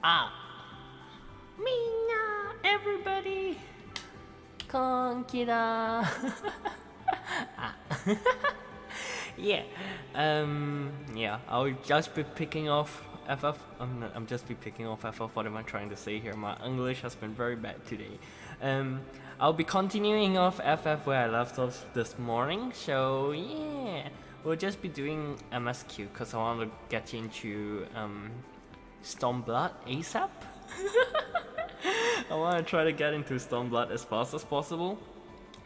Ah, Mina, everybody, Konkira. Yeah, yeah, I'll just be picking off I'm just be picking off FF. What am I trying to say here? My English has been very bad today. I'll be continuing off FF where I left off this morning. So yeah, we'll just be doing MSQ because I want to get into stormblood ASAP. I want to try to get into stormblood as fast as possible,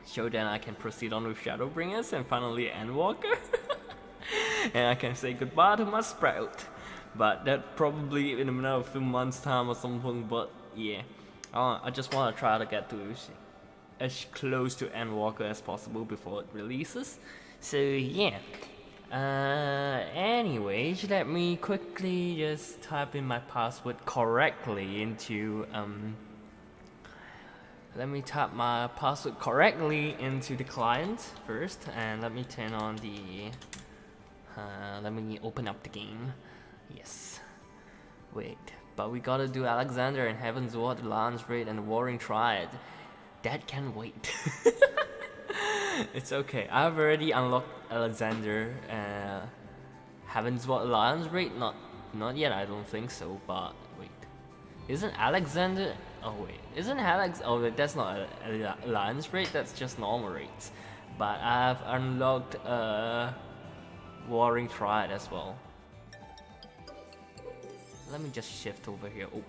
so then I can proceed on with Shadowbringers and finally Endwalker. And I can say goodbye to my Sprout. But that probably in a few months time or something. But yeah, I just want to try to get to as close to Endwalker as possible before it releases. So yeah. Anyways, let me quickly just type in my password correctly into let me type my password correctly into the client first, and let me turn on the let me open up the game. Yes. Wait, but we gotta do Alexander and Heaven's Ward, Lance Raid, and Warring Triad. That can wait. It's okay. I've already unlocked Alexander. Heaven's Ward, Lance Raid? Not yet. I don't think so. But wait, isn't Alexander? Oh wait, isn't Alex? Oh wait, that's not a Lance Raid. That's just normal raids. But I've unlocked Warring Triad as well. Let me just shift over here. Oh,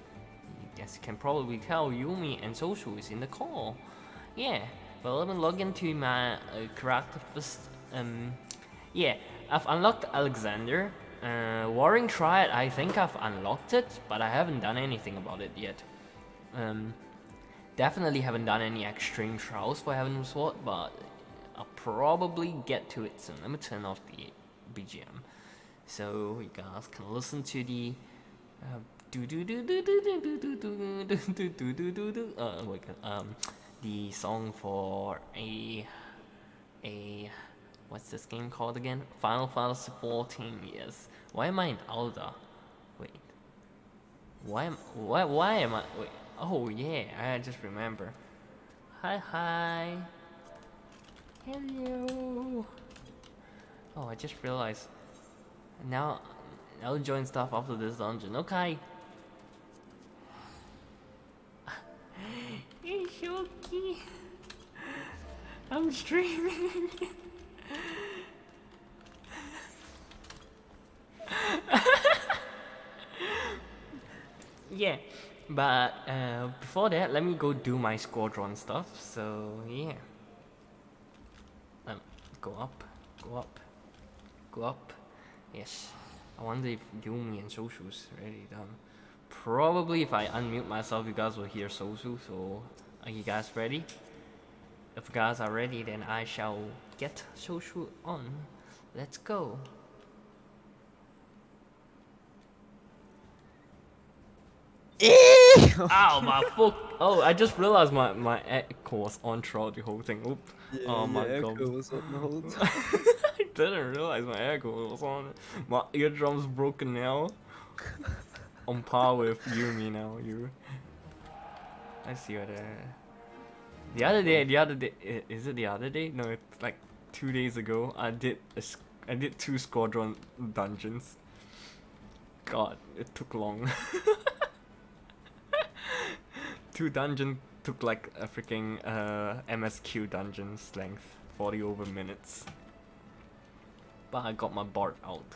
as you can probably tell, Yumi and Social is in the call. Yeah, but let me log into my character first. Yeah, I've unlocked Alexander. Warring Triad, I think I've unlocked it, but I haven't done anything about it yet. Definitely haven't done any extreme trials for Heaven's Sword, but I'll probably get to it soon. Let me turn off the BGM so you guys can listen to the the song for a what's this game called again? Final Fantasy 14. Yes. Why am I in Alda? Wait. Why am I? Wait. Oh yeah, I just remember. Hi. Hello. Oh, I just realized. Now I'll join stuff after this dungeon. Okay. Hey Shoki. I'm streaming. Yeah, but before that, let me go do my squadron stuff. So yeah. Go up. Yes. I wonder if Yumi and Sosu's already done. Probably if I unmute myself, you guys will hear Sosu. So, are you guys ready? If you guys are ready, then I shall get Sosu on. Let's go. Ow, my fuck. Oh, I just realized my echo was on throughout the whole thing. Oop. Yeah, oh my god. Echo was on the whole time. I didn't realize my echo was on. My eardrum's broken now. On par with Yumi now. Let's see what the other day, is it the other day? No, it's like 2 days ago. I did 2 squadron dungeons. God, it took long. 2 dungeons took like a freaking MSQ dungeon's length, 40 over minutes. But I got my Bard out.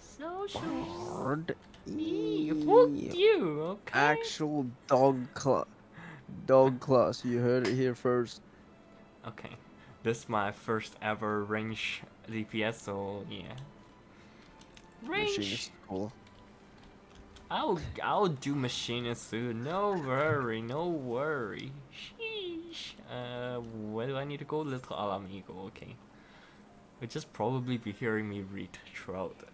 So sure. Bard? Fuck you, okay? Actual dog class. You heard it here first. Okay. This is my first ever range DPS, so yeah. Range! Machinist, cool. I'll do machinist soon. No worry. Sheesh. Where do I need to go? Little Alamigo. Okay. You'll just probably be hearing me read throughout.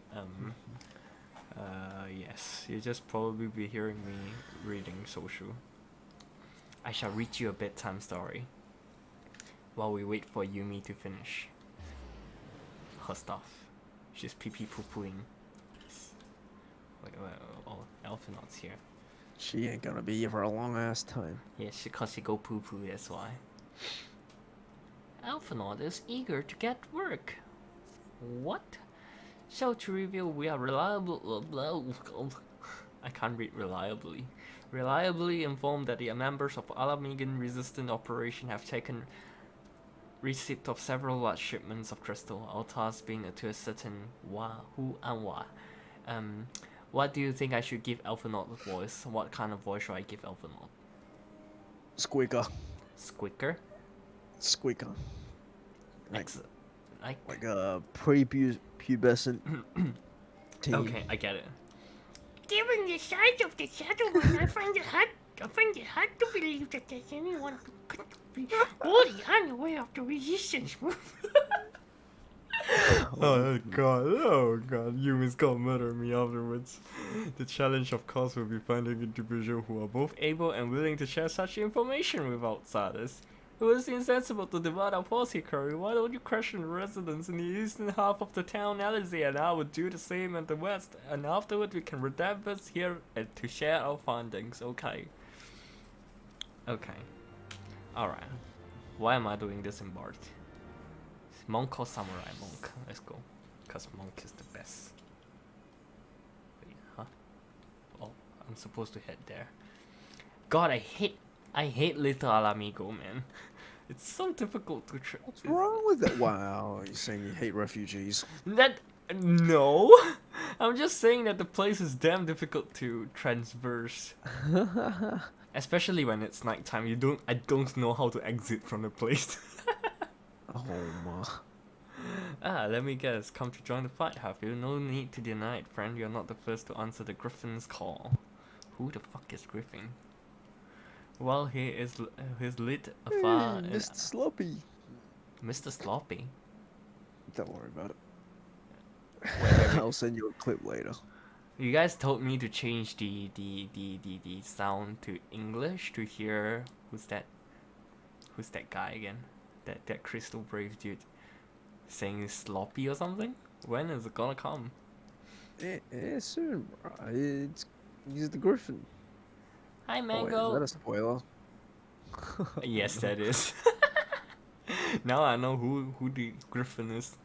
Yes. You'll just probably be hearing me reading Social. I shall read you a bedtime story while we wait for Yumi to finish her stuff. She's pee-poo-pooing. Oh, Alphinaud's here. She ain't gonna be here for a long ass time. Yeah, cause she go poo poo, that's why. Alphinaud is eager to get work. What? So to reveal, we are I can't read reliably. Reliably informed that the members of Alamegan Resistant Operation have taken receipt of several large shipments of crystal, our task being to ascertain who and why. What do you think I should give Alphinaud a voice? What kind of voice should I give Alphinaud? Squeaker. Squeaker? Squeaker. Like a pre-pubescent teen. Okay, I get it. Given the size of the settlement, I find it hard to believe that there's anyone who could be wholly unaware of the resistance movement. Oh god, Yumi's gonna murder me afterwards. The challenge of course will be finding individuals who are both able and willing to share such information with outsiders. It was insensible to divide our force, Hikari. Why don't you question the residents in the eastern half of the town, Alice, and I would do the same in the west, and afterward we can redact us here and to share our findings, okay? Okay. Alright. Why am I doing this in Bard? Monk or Samurai? Monk. Let's go. Because Monk is the best. Wait, huh? Oh, I'm supposed to head there. God, I hate Little Alamigo, man. It's so difficult to What's wrong with that? Wow, you're saying you hate refugees. No! I'm just saying that the place is damn difficult to traverse. Especially when it's nighttime. I don't know how to exit from the place. Oh my. Let me guess. Come to join the fight, have you? No need to deny it, friend. You're not the first to answer the Griffin's call. Who the fuck is Griffin? Well, he's lit afar. Mr. Sloppy. Mr. Sloppy? Don't worry about it. Wait. I'll send you a clip later. You guys told me to change the sound to English to hear who's that guy again? That Crystal Brave dude saying he's sloppy or something? When is it gonna come? Yeah, soon, bro. He's the Griffin. Hi, Oh, Mango. wait, is that a spoiler? Yes, that is. Now I know who the Griffin is.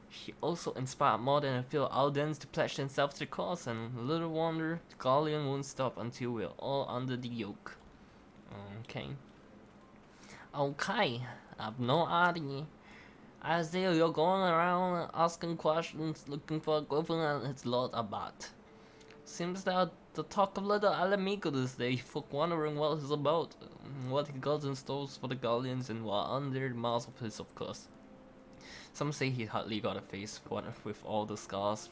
He also inspired more than a few Aldens to pledge themselves to the cause, and little wonder the Galleon won't stop until we're all under the yoke. Okay. Okay, I've no idea. I see you're going around asking questions, looking for a Griffin and its lot about. Seems that the talk of little Alamigo this day, folk wondering what it's about, what he got in store for the Galleons, and what under the mask of his, of course. Some say he hardly got a face, what with all the scars.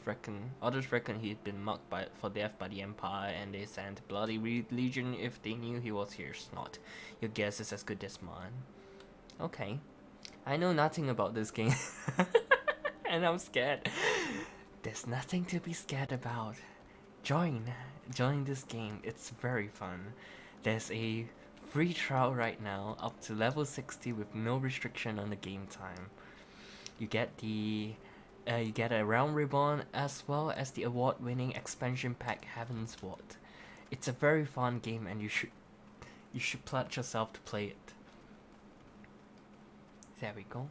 Others reckon he'd been marked for death by the Empire, and they sent bloody legion if they knew he was here. Not. Your guess is as good as mine. Okay. I know nothing about this game. And I'm scared. There's nothing to be scared about. Join this game. It's very fun. There's a free trial right now up to level 60 with no restriction on the game time. You get a round ribbon as well as the award-winning expansion pack Heaven's Ward. It's a very fun game, and you should pledge yourself to play it. There we go.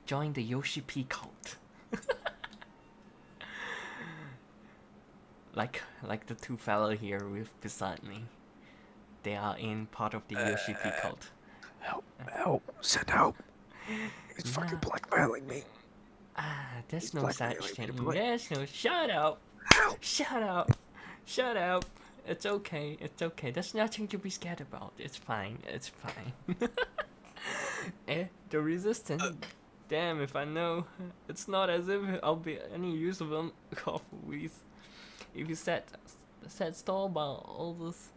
Join the Yoshi P cult. like the two fella here beside me. They are in part of the Yoshi P cult. Help! Send help! He's fucking blackmailing me. There's no such thing. There's no. Shut up! Help! Shut up! Shut up! It's okay. It's okay. There's nothing to be scared about. It's fine. It's fine. The resistance. Damn, if I know. It's not as if I'll be any use of them. If you set store about all this.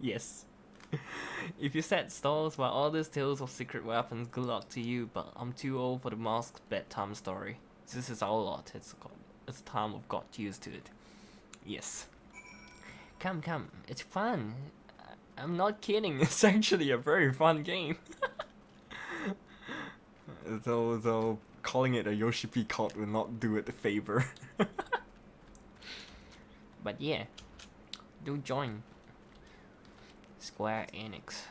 Yes. If you set stalls by all these tales of secret weapons, good luck to you, but I'm too old for the masked bedtime story. This is our lot. It's time we've got used to it. Yes. Come, it's fun. I'm not kidding, it's actually a very fun game. Though calling it a Yoshi P cult will not do it a favor. But yeah, do join Square Enix.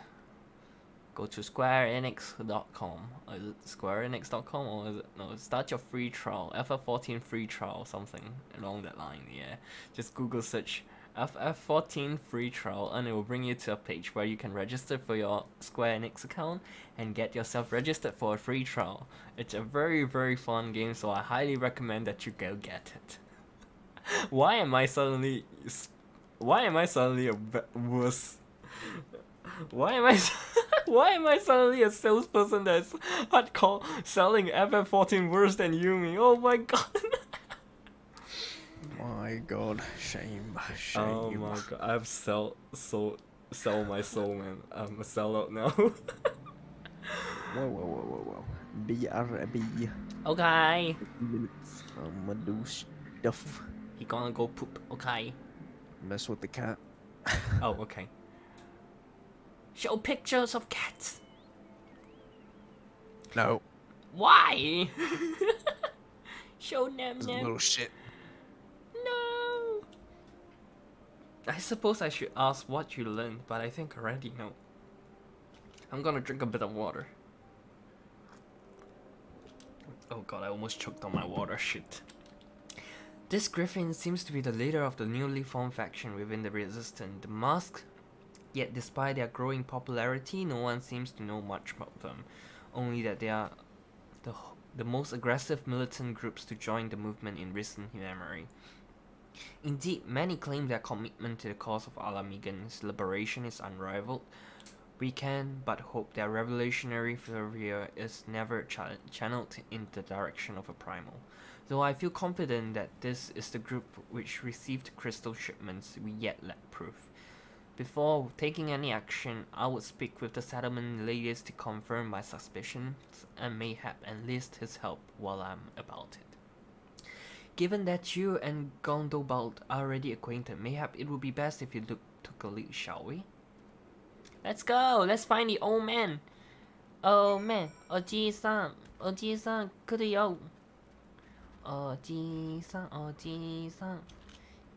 Go to squareenix.com. Is it squareenix.com or is it no? Start your free trial, FF14 free trial, something along that line. Yeah, just Google search FF14 free trial, and it will bring you to a page where you can register for your Square Enix account and get yourself registered for a free trial. It's a very fun game, so I highly recommend that you go get it. Why am I suddenly a wuss? Why am I suddenly a salesperson that's hardcore selling FF14 worse than Yumi? Oh my god. My god, shame. Oh my god, I've sell my soul, man. I'm a sellout now. Whoa. BRB. Okay. Minutes. I'ma do stuff. He gonna go poop, okay. Mess with the cat. Oh, okay. Show pictures of cats. No. Why? Show them. Little shit. No. I suppose I should ask what you learned, but I think I already know. I'm gonna drink a bit of water. Oh god, I almost choked on my water, shit. This Griffin seems to be the leader of the newly formed faction within the Resistance, the Mask. Yet despite their growing popularity, no one seems to know much about them. Only that they are the most aggressive militant groups to join the movement in recent memory. Indeed, many claim their commitment to the cause of Alamigan's liberation is unrivaled. We can but hope their revolutionary fervor is never channeled in the direction of a primal. Though I feel confident that this is the group which received crystal shipments we yet lack proof. Before taking any action, I would speak with the settlement leaders to confirm my suspicions and mayhap enlist his help while I'm about it. Given that you and Gondobald are already acquainted, mayhap it would be best if you took a lead, shall we? Let's go! Let's find the old man! Oh man, Oji-san,来るよ! Oji-san,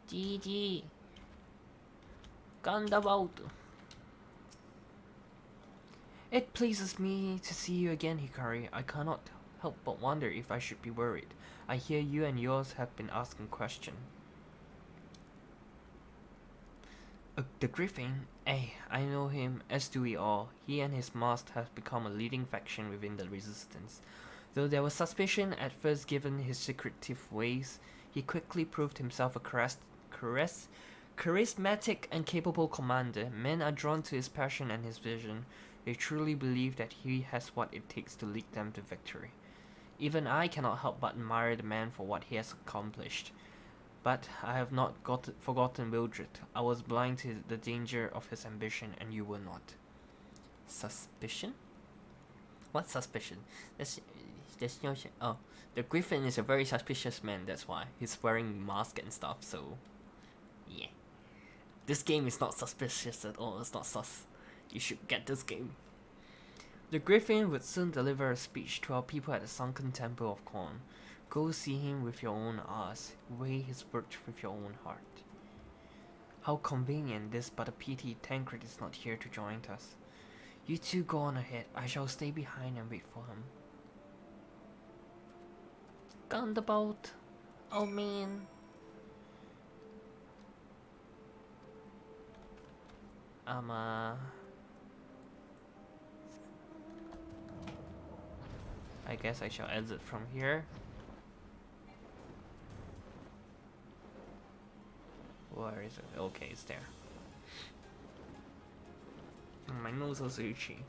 GG. Gondobald. It pleases me to see you again, Hikari. I cannot help but wonder if I should be worried. I hear you and yours have been asking questions. The Griffin? I know him, as do we all. He and his master have become a leading faction within the Resistance. Though there was suspicion at first given his secretive ways, he quickly proved himself a charismatic and capable commander. Men are drawn to his passion and his vision. They truly believe that he has what it takes to lead them to victory. Even I cannot help but admire the man for what he has accomplished. But I have not forgotten Wildred. I was blind to the danger of his ambition, and you were not. Suspicion? What suspicion? There's no shit. Oh, the Griffin is a very suspicious man, that's why. He's wearing mask and stuff, so... yeah. This game is not suspicious at all, it's not sus. You should get this game. The Griffin would soon deliver a speech to our people at the sunken temple of Korn. Go see him with your own eyes, weigh his words with your own heart. How convenient this, but a pity Tancred is not here to join us. You two go on ahead, I shall stay behind and wait for him. Gondobald, oh man. I guess I shall exit from here. Where is it? Okay, it's there. My nose is itchy.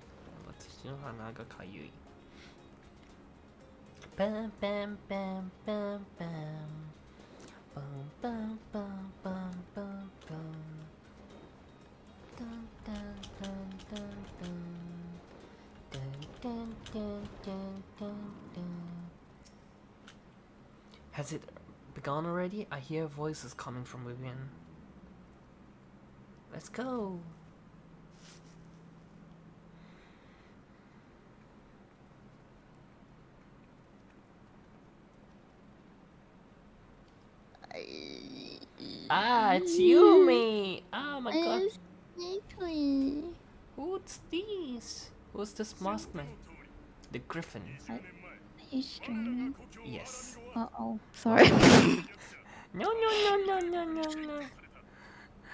Bam bam bam bam bam. Bum bum bum bum bum bum. Dun dun dun dun dun. Dun dun dun dun dun dun. Has it begun already? I hear voices coming from within. Let's go. Ah, it's Yumi! Oh my god. Exactly. What's this? Who's this masked man? The Griffin. Are you streaming? Yes. Oh, sorry. No.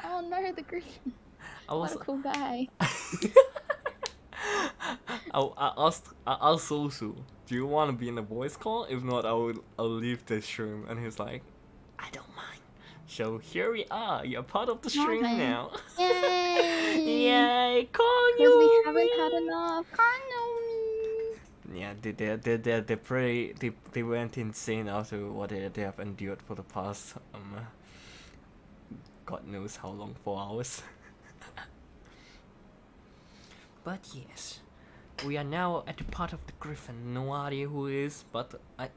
Oh no, the Griffin. I What was. a cool guy. I asked Sosu, do you want to be in the voice call? If not, I'll leave the stream. And he's like, I don't mind. So here we are. You're part of the stream Okay. now. Yay! Yay! Call Because we you. haven't had enough. Yeah, they went insane after what they have endured for the past God knows how long, 4 hours. But yes, we are now at the part of the Griffin. No idea who he is, but I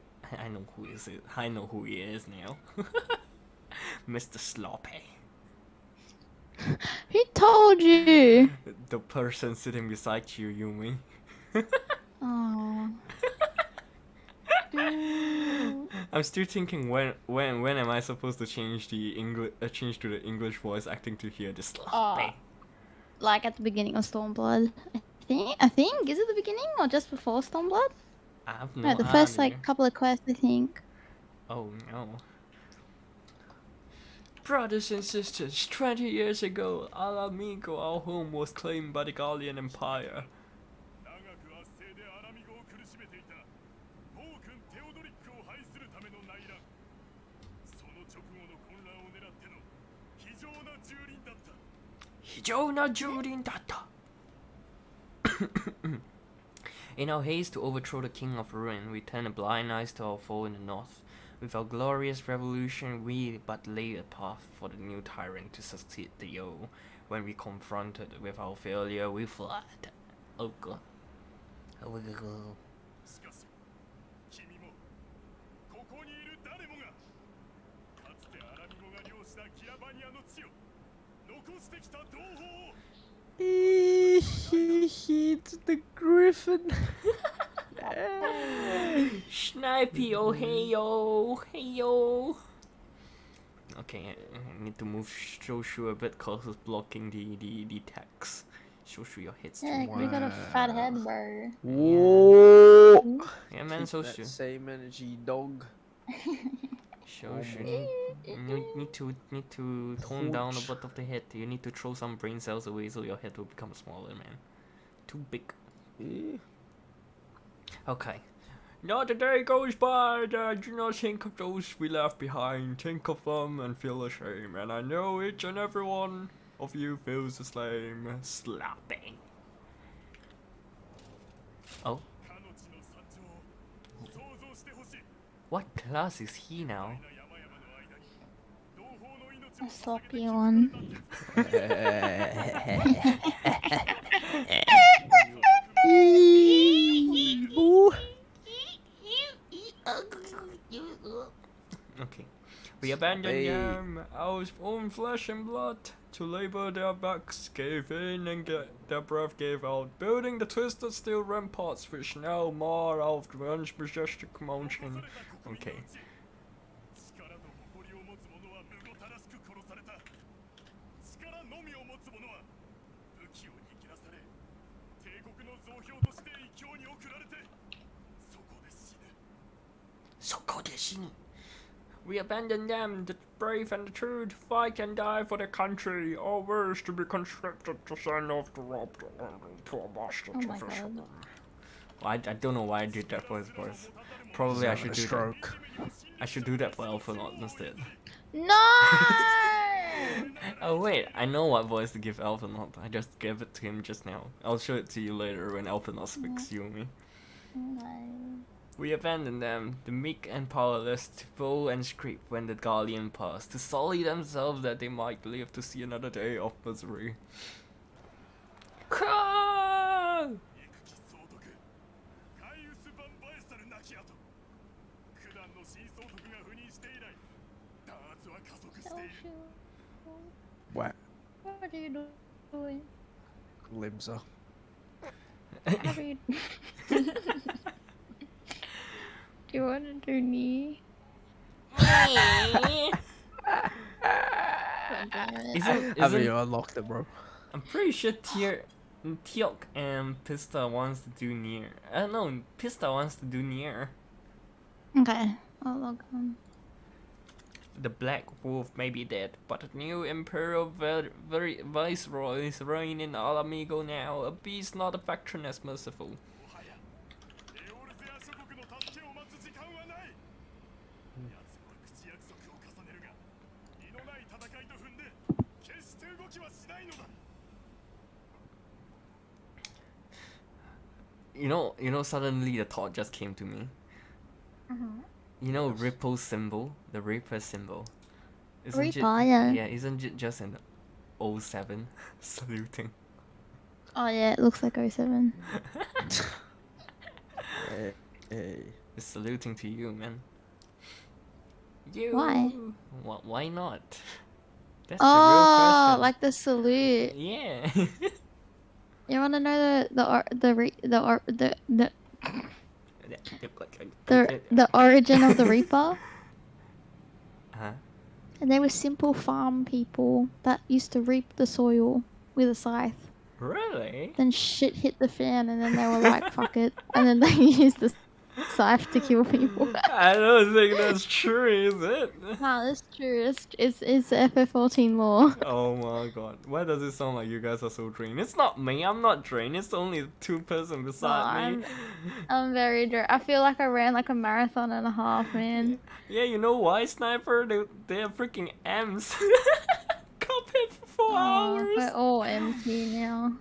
know who he is. I know who he is now. Mr. Sloppy. Who told you? The person sitting beside you, Yumi. Oh. I'm still thinking when am I supposed to change the change to the English voice acting to hear the sloppy. Like at the beginning of Stormblood. I think is it the beginning or just before Stormblood? I have no No, the first idea. like couple of quests I think. Oh no. Brothers and sisters, 20 years ago, Alamigo, our home, was claimed by the Gallian Empire. In our haste to overthrow the King of Ruin, we turn a blind eye to our foe in the north. With our glorious revolution, we but lay a path for the new tyrant to succeed the Yo. When we confronted with our failure, we fled. Oh god. Oh god. しかし君もここにいる誰もがかつてアラミゴが領したキラバニアの地を残してきた同胞を It's the Griffin. Snipey, oh hey yo. Okay, I need to move Shoshu a bit cause it's blocking the text. Shoshu, your head's too Yeah, wide. you got a fat head, bro. Whoa. Yeah man, Keep that Shoshu. same energy, dog. Shoshu, you need to tone down the butt of the head. You need to throw some brain cells away so your head will become smaller, man. Too big. Yeah. Okay. Not a day goes by that I do not think of those we left behind. Think of them and feel ashamed. And I know each and every one of you feels the same. Slapping. Oh. 彼の地の惨状を想像してほしい What class is he now? 山々の間に同胞の命 A を捧げて sloppy one. Okay. We abandoned Hey. them, our own flesh and blood, to labor their backs, gave in and get their breath gave out, building the twisted steel ramparts which now mar out the once majestic mountain. Okay. 力と誇りを持つ者は無ごたらしく殺された力のみを持つ者は武器を握らされ帝国の増票として異教に送られてそこで死ぬ We abandoned them, the brave and the true, to fight and die for the country, or worse, to be conscripted to send off the robbed poor bastards. Oh my god. I don't know why I did that for his voice. Probably I should do that. Stroke. I should do that for Alphanot instead. No! Oh wait, I know what voice to give Alphanot. I just gave it to him just now. I'll show it to you later when Alphanot speaks Yumi. We abandoned them, the meek and powerless, to bow and scrape when the Guardian passed, to sully themselves that they might live to see another day of misery. Cry! 憎き総督カイウス・バンバエサル亡き後九段の新総督が赴任して以来弾圧は加速している What? What are you doing? Limbs are. What are you Do you want to do knee? Isn't, Have you isn't, unlocked it, bro? I'm pretty sure Teok and Pista wants to do near. I don't know, Pista wants to do near. Okay, I'll log on. The Black Wolf may be dead, but a new Imperial Viceroy is reigning in Al Amigo now. A beast not affection as merciful. もはやエオルゼア諸国の助けを待つ時間はない。奴は口約束を重ねるが意のない戦いと踏んで決して動きはしないのだ。You know, suddenly the thought just came to me. You know, Ripple symbol, the Reaper symbol. Reaper, yeah. Yeah, isn't it just an 07 saluting? Oh yeah, it looks like 07. Hey. It's saluting to you, man. You. Why? Why not? That's Oh, the real question. like the salute. Yeah. You wanna know the origin of the Reaper? Huh? And they were simple farm people that used to reap the soil with a scythe. Really? Then shit hit the fan, and then they were like, "Fuck it," and then they used the scythe to kill people. I don't think that's true, is it? No, that's true. It's FF14 lore. Oh my god. Why does it sound like you guys are so drained? It's not me, I'm not drained. It's only two person beside me. I'm very I feel like I ran like a marathon and a half, man. Yeah, you know why, Sniper? They are freaking M's. Cuphead for 4 hours. We're all empty now.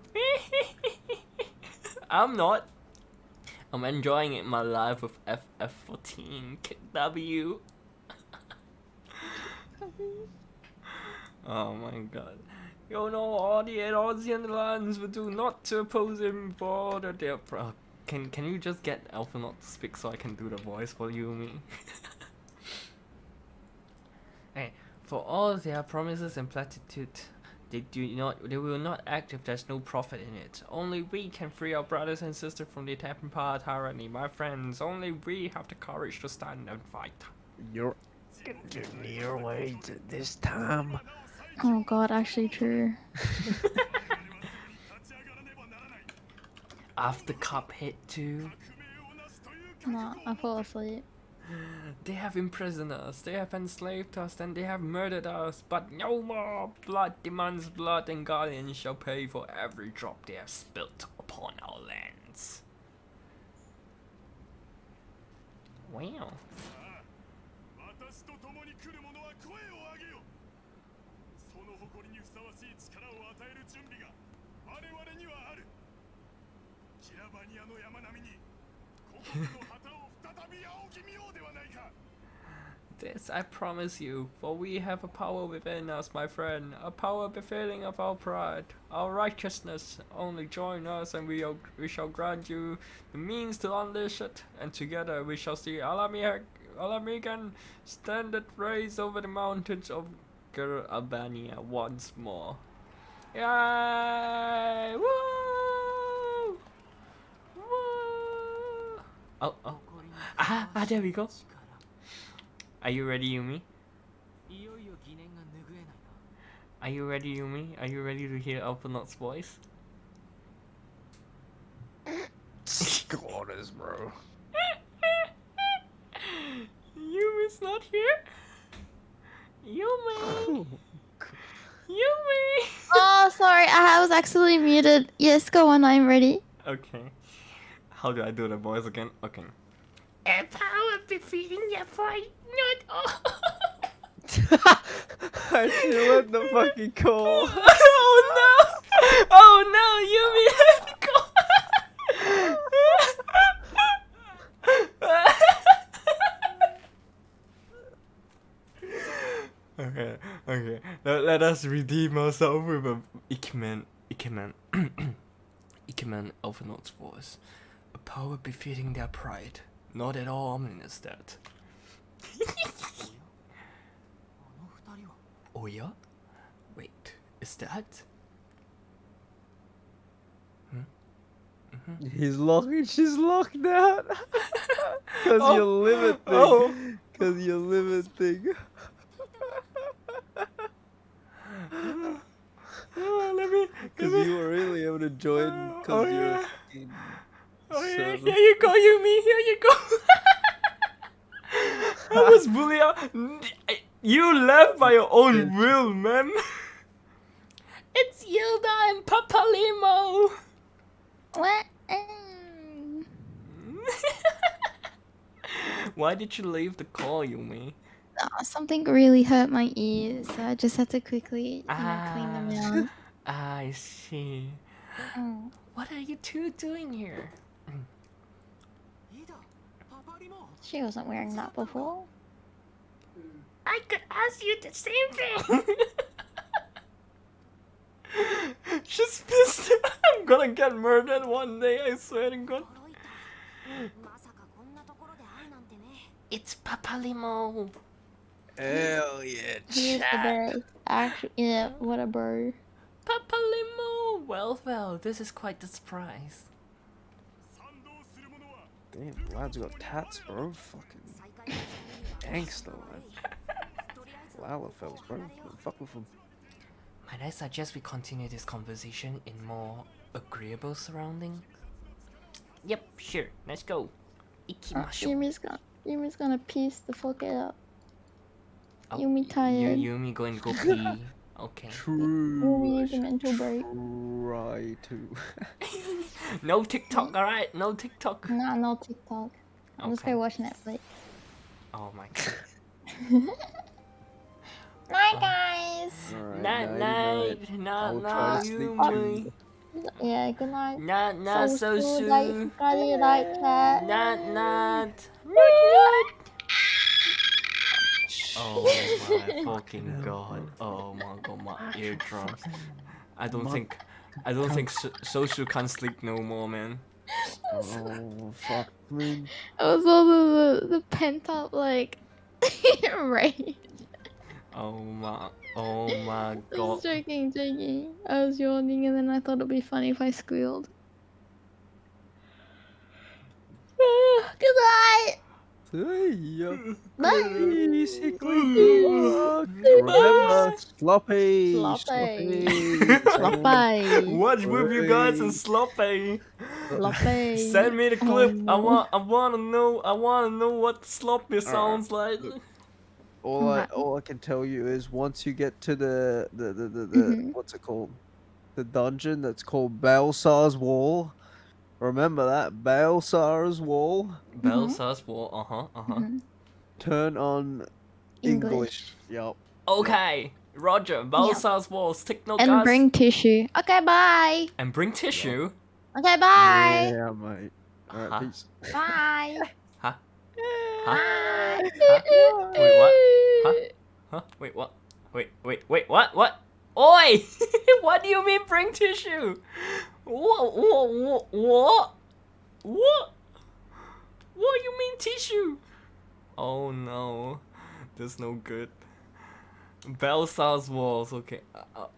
I'm not. I'm enjoying it, my life with FF14 W. Oh my god. You know, all the Asian lands would do not to oppose him for the dear Can you just get Alpha not to speak so I can do the voice for you and me? Hey, for all their promises and platitude, they will not act if there's no profit in it. Only we can free our brothers and sisters from the Empire tyranny, my friends. Only we have the courage to stand and fight. You're getting your way this time. Oh god, actually true. After Cuphead 2, No, I fall asleep. they have imprisoned us, they have enslaved us, and they have murdered us. But no more! Blood demands blood, and Guardians shall pay for every drop they have spilt upon our lands. Wow. 私と共に来る者は声を上げよ。その誇りにふさわしい力を与える準備が我々にはある。キラバニアの山並みに国の旗を再び仰ぎ見ようではないか。 This I promise you, for we have a power within us, my friend, a power befitting of our pride, our righteousness. Only join us, and we shall grant you the means to unleash it, and together we shall see Alamigan standard raised over the mountains of Albania once more. Yay! Woo! Woo! Oh. There we go. Are you ready, Yumi? Are you ready, Yumi? Are you ready to hear Alphanot's voice? Squatters, bro. Yumi's not here? Yumi! Yumi! Oh, sorry, I was actually muted. Yes, go on, I'm ready. Okay. How do I do the voice again? Okay. A power befitting the fight, not all. I should let the fucking call. Oh no! Oh no, Yumi had to go. Okay. Let us redeem ourselves with a Ikemen Alphanot's voice. A power befitting their pride. Not at all ominous that. Oh yeah? Wait, is that? He's locking. She's locked out. Cause Oh. you're limiting. Oh. Cause you're limiting. Let me. Because you were really able to join Oh, because you're yeah. a fucking Oh yeah, server. here you go, Yumi. Here you go. I was bullied. You left by your own will, man. It's Yilda and Papa Limo. What? Why did you leave the call, Yumi? Something really hurt my ears, so I just had to quickly, clean them out. I see. Oh. What are you two doing here? She wasn't wearing that before. I could ask you the same thing. She's pissed. I'm gonna get murdered one day, I swear to God. It's Papa Limo. Hell yeah. Here's the bird. Actually, yeah, what a bird. Papa Limo. Well, this is quite the surprise. 賛同する者は Damn, lad's got tats, bro. Fucking gangster, man. Lalafels, bro. Don't fuck with him. Might I suggest we continue this conversation in more agreeable surroundings? Yep, sure. Let's go. Ikimashou. Yumi's gonna piece the fuck out. Oh, Yumi tired. Yumi going to go pee. Okay. True. Yumi needs a mental break. Try to. No TikTok, alright? No TikTok. Nah, no TikTok. I'm just Okay. gonna watch Netflix. Oh my god. Night, guys. Alright, Night, night. night. I'll Night, try night, to sleep Yumi. too. Yeah, good night. Night, night, so like soon. Hikari like that. Night, night. Night, Oh my fucking god. Oh my god, my eardrums. I don't think Soshu can't sleep no more, man. Oh, fuck me. It was all the pent up like rage. Oh my I was god. joking. I was yawning and then I thought it'd be funny if I squealed. Good night. Hey, Bye. basically, remember, sloppy. Sloppy. What's with you guys and sloppy? Sloppy. Send me the clip. Oh, I wanna know what sloppy sounds like. All I can tell you is once you get to the Mhm. what's it called? The dungeon that's called Balsar's Wall. Remember that? Balsar's Wall. Belsar's wall. Mhm. Turn on English. Yup. Okay, Roger. Belsar's wall. Stick no And guys. bring tissue. Okay, bye. And bring tissue. Okay, bye. Yeah, mate. Alright, Huh? peace. Bye. Huh? Bye. Wait, what? Huh? Wait, what? Wait, what? What? Oi! What do you mean bring tissue? What? What you mean tissue? Oh no, that's no good. Belsar's walls. Okay,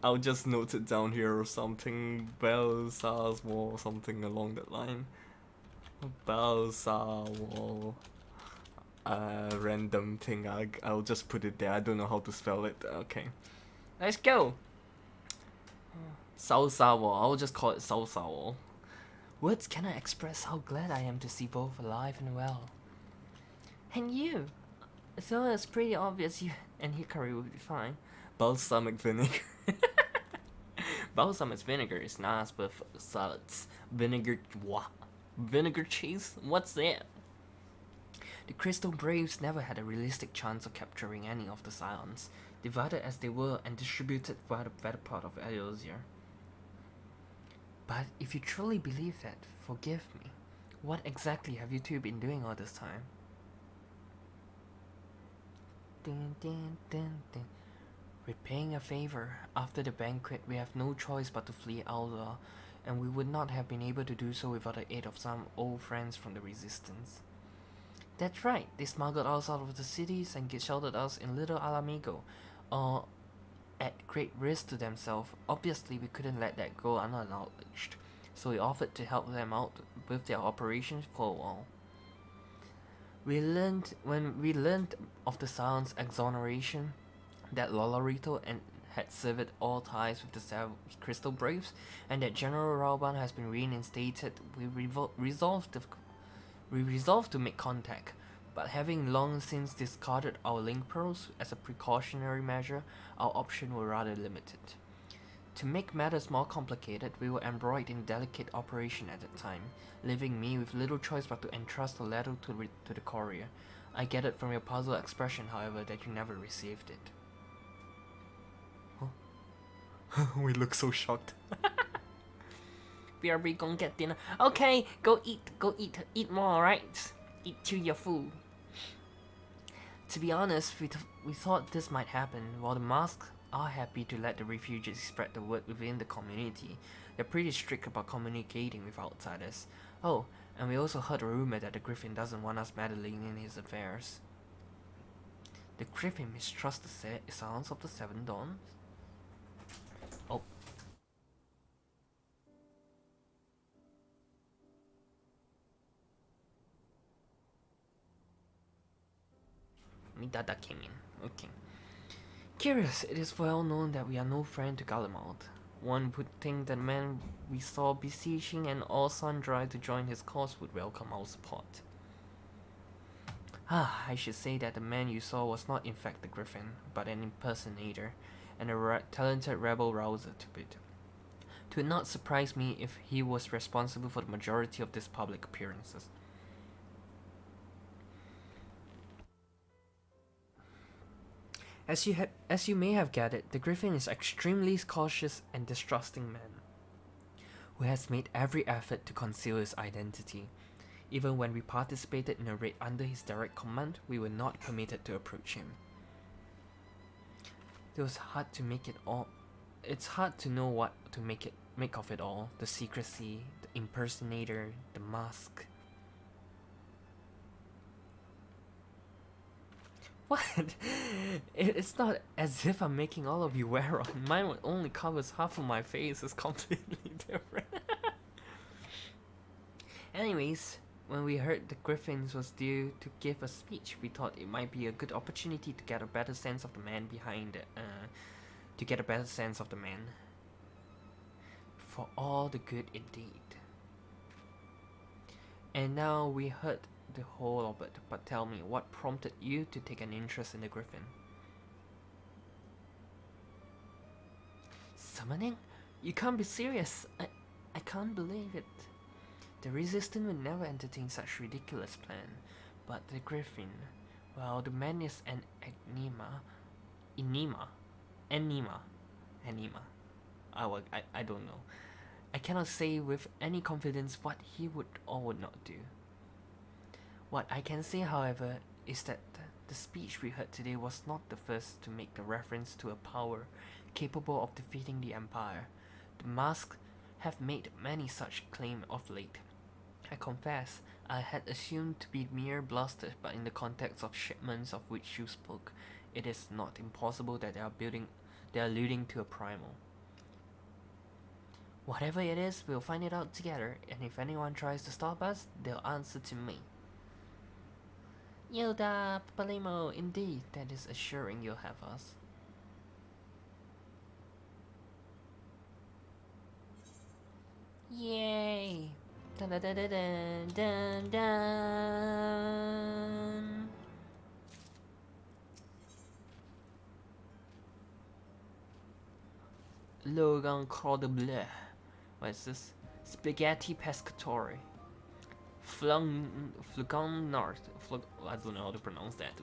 I'll just note it down here or something. Belsar's wall, something along that line. Belsar wall. Random thing. I'll just put it there. I don't know how to spell it. Okay, let's go. Salsa wall. I'll just call it salsa wall. Words cannot express how glad I am to see both alive and well. And you. So it's pretty obvious you and Hikari will be fine. Balsamic vinegar. Balsamic vinegar is nice, but for salads. Vinegar what? Vinegar cheese? What's that? The Crystal Braves never had a realistic chance of capturing any of the Scions, divided as they were and distributed by the better part of Eosia. But if you truly believe that, forgive me. What exactly have you two been doing all this time? Dun, dun, dun, dun. Repaying a favor. After the banquet, we have no choice but to flee Alva, and we would not have been able to do so without the aid of some old friends from the Resistance. That's right, they smuggled us out of the cities and sheltered us in Little Alamigo, at great risk to themselves. Obviously, we couldn't let that go unacknowledged, so we offered to help them out with their operations for a while. When we learned of the Scion's exoneration, that Lolorito had severed all ties with the Crystal Braves, and that General Rauban has been reinstated, we resolved to make contact. But having long since discarded our link pearls as a precautionary measure, our options were rather limited. To make matters more complicated, we were embroiled in delicate operation at that time, leaving me with little choice but to entrust the letter to the courier. I gathered from your puzzled expression, however, that you never received it. Huh? We look so shocked. BRB, go get dinner. Okay, go eat more, alright? Eat till you're full. To be honest, we thought this might happen. While the masks are happy to let the refugees spread the word within the community, they're pretty strict about communicating with outsiders. Oh, and we also heard a rumor that the Griffin doesn't want us meddling in his affairs. The Griffin mistrusts the sounds of the Seven Dawns? Oh. Midada came in. Okay. Curious, it is well known that we are no friend to Galamalt. One would think that man we saw beseeching an all-sun-dry to join his cause would welcome our support. I should say that the man you saw was not in fact the Griffin, but an impersonator, and a talented rebel rouser to boot. It would not surprise me if he was responsible for the majority of these public appearances. As you may have gathered, the Griffin is extremely cautious and distrusting man, who has made every effort to conceal his identity. Even when we participated in a raid under his direct command, we were not permitted to approach him. It's hard to know what to make of it all. The secrecy, the impersonator, the mask. What? It's not as if I'm making all of you wear on. Mine only covers half of my face. It's completely different. Anyways, when we heard the Griffins was due to give a speech, we thought it might be a good opportunity to get a better sense of the man behind it. For all the good it did. And now we heard the whole of it, but tell me, what prompted you to take an interest in the Griffin? Summoning? You can't be serious. I can't believe it. The Resistance would never entertain such ridiculous plan. But the Griffin, well, the man is an enigma. I don't know. I cannot say with any confidence what he would or would not do. What I can say, however, is that the speech we heard today was not the first to make the reference to a power capable of defeating the Empire. The masks have made many such claims of late. I confess, I had assumed to be mere bluster, but in the context of shipments of which you spoke, it is not impossible that they are alluding to a primal. Whatever it is, we'll find it out together, and if anyone tries to stop us, they'll answer to me. Yoda, Papalimo, indeed, that is assuring you'll have us. Yay! Dun dun dun dun dun dun. Logan Cordbleu. What is this? Spaghetti Pescatore. Flugon North. I don't know how to pronounce that.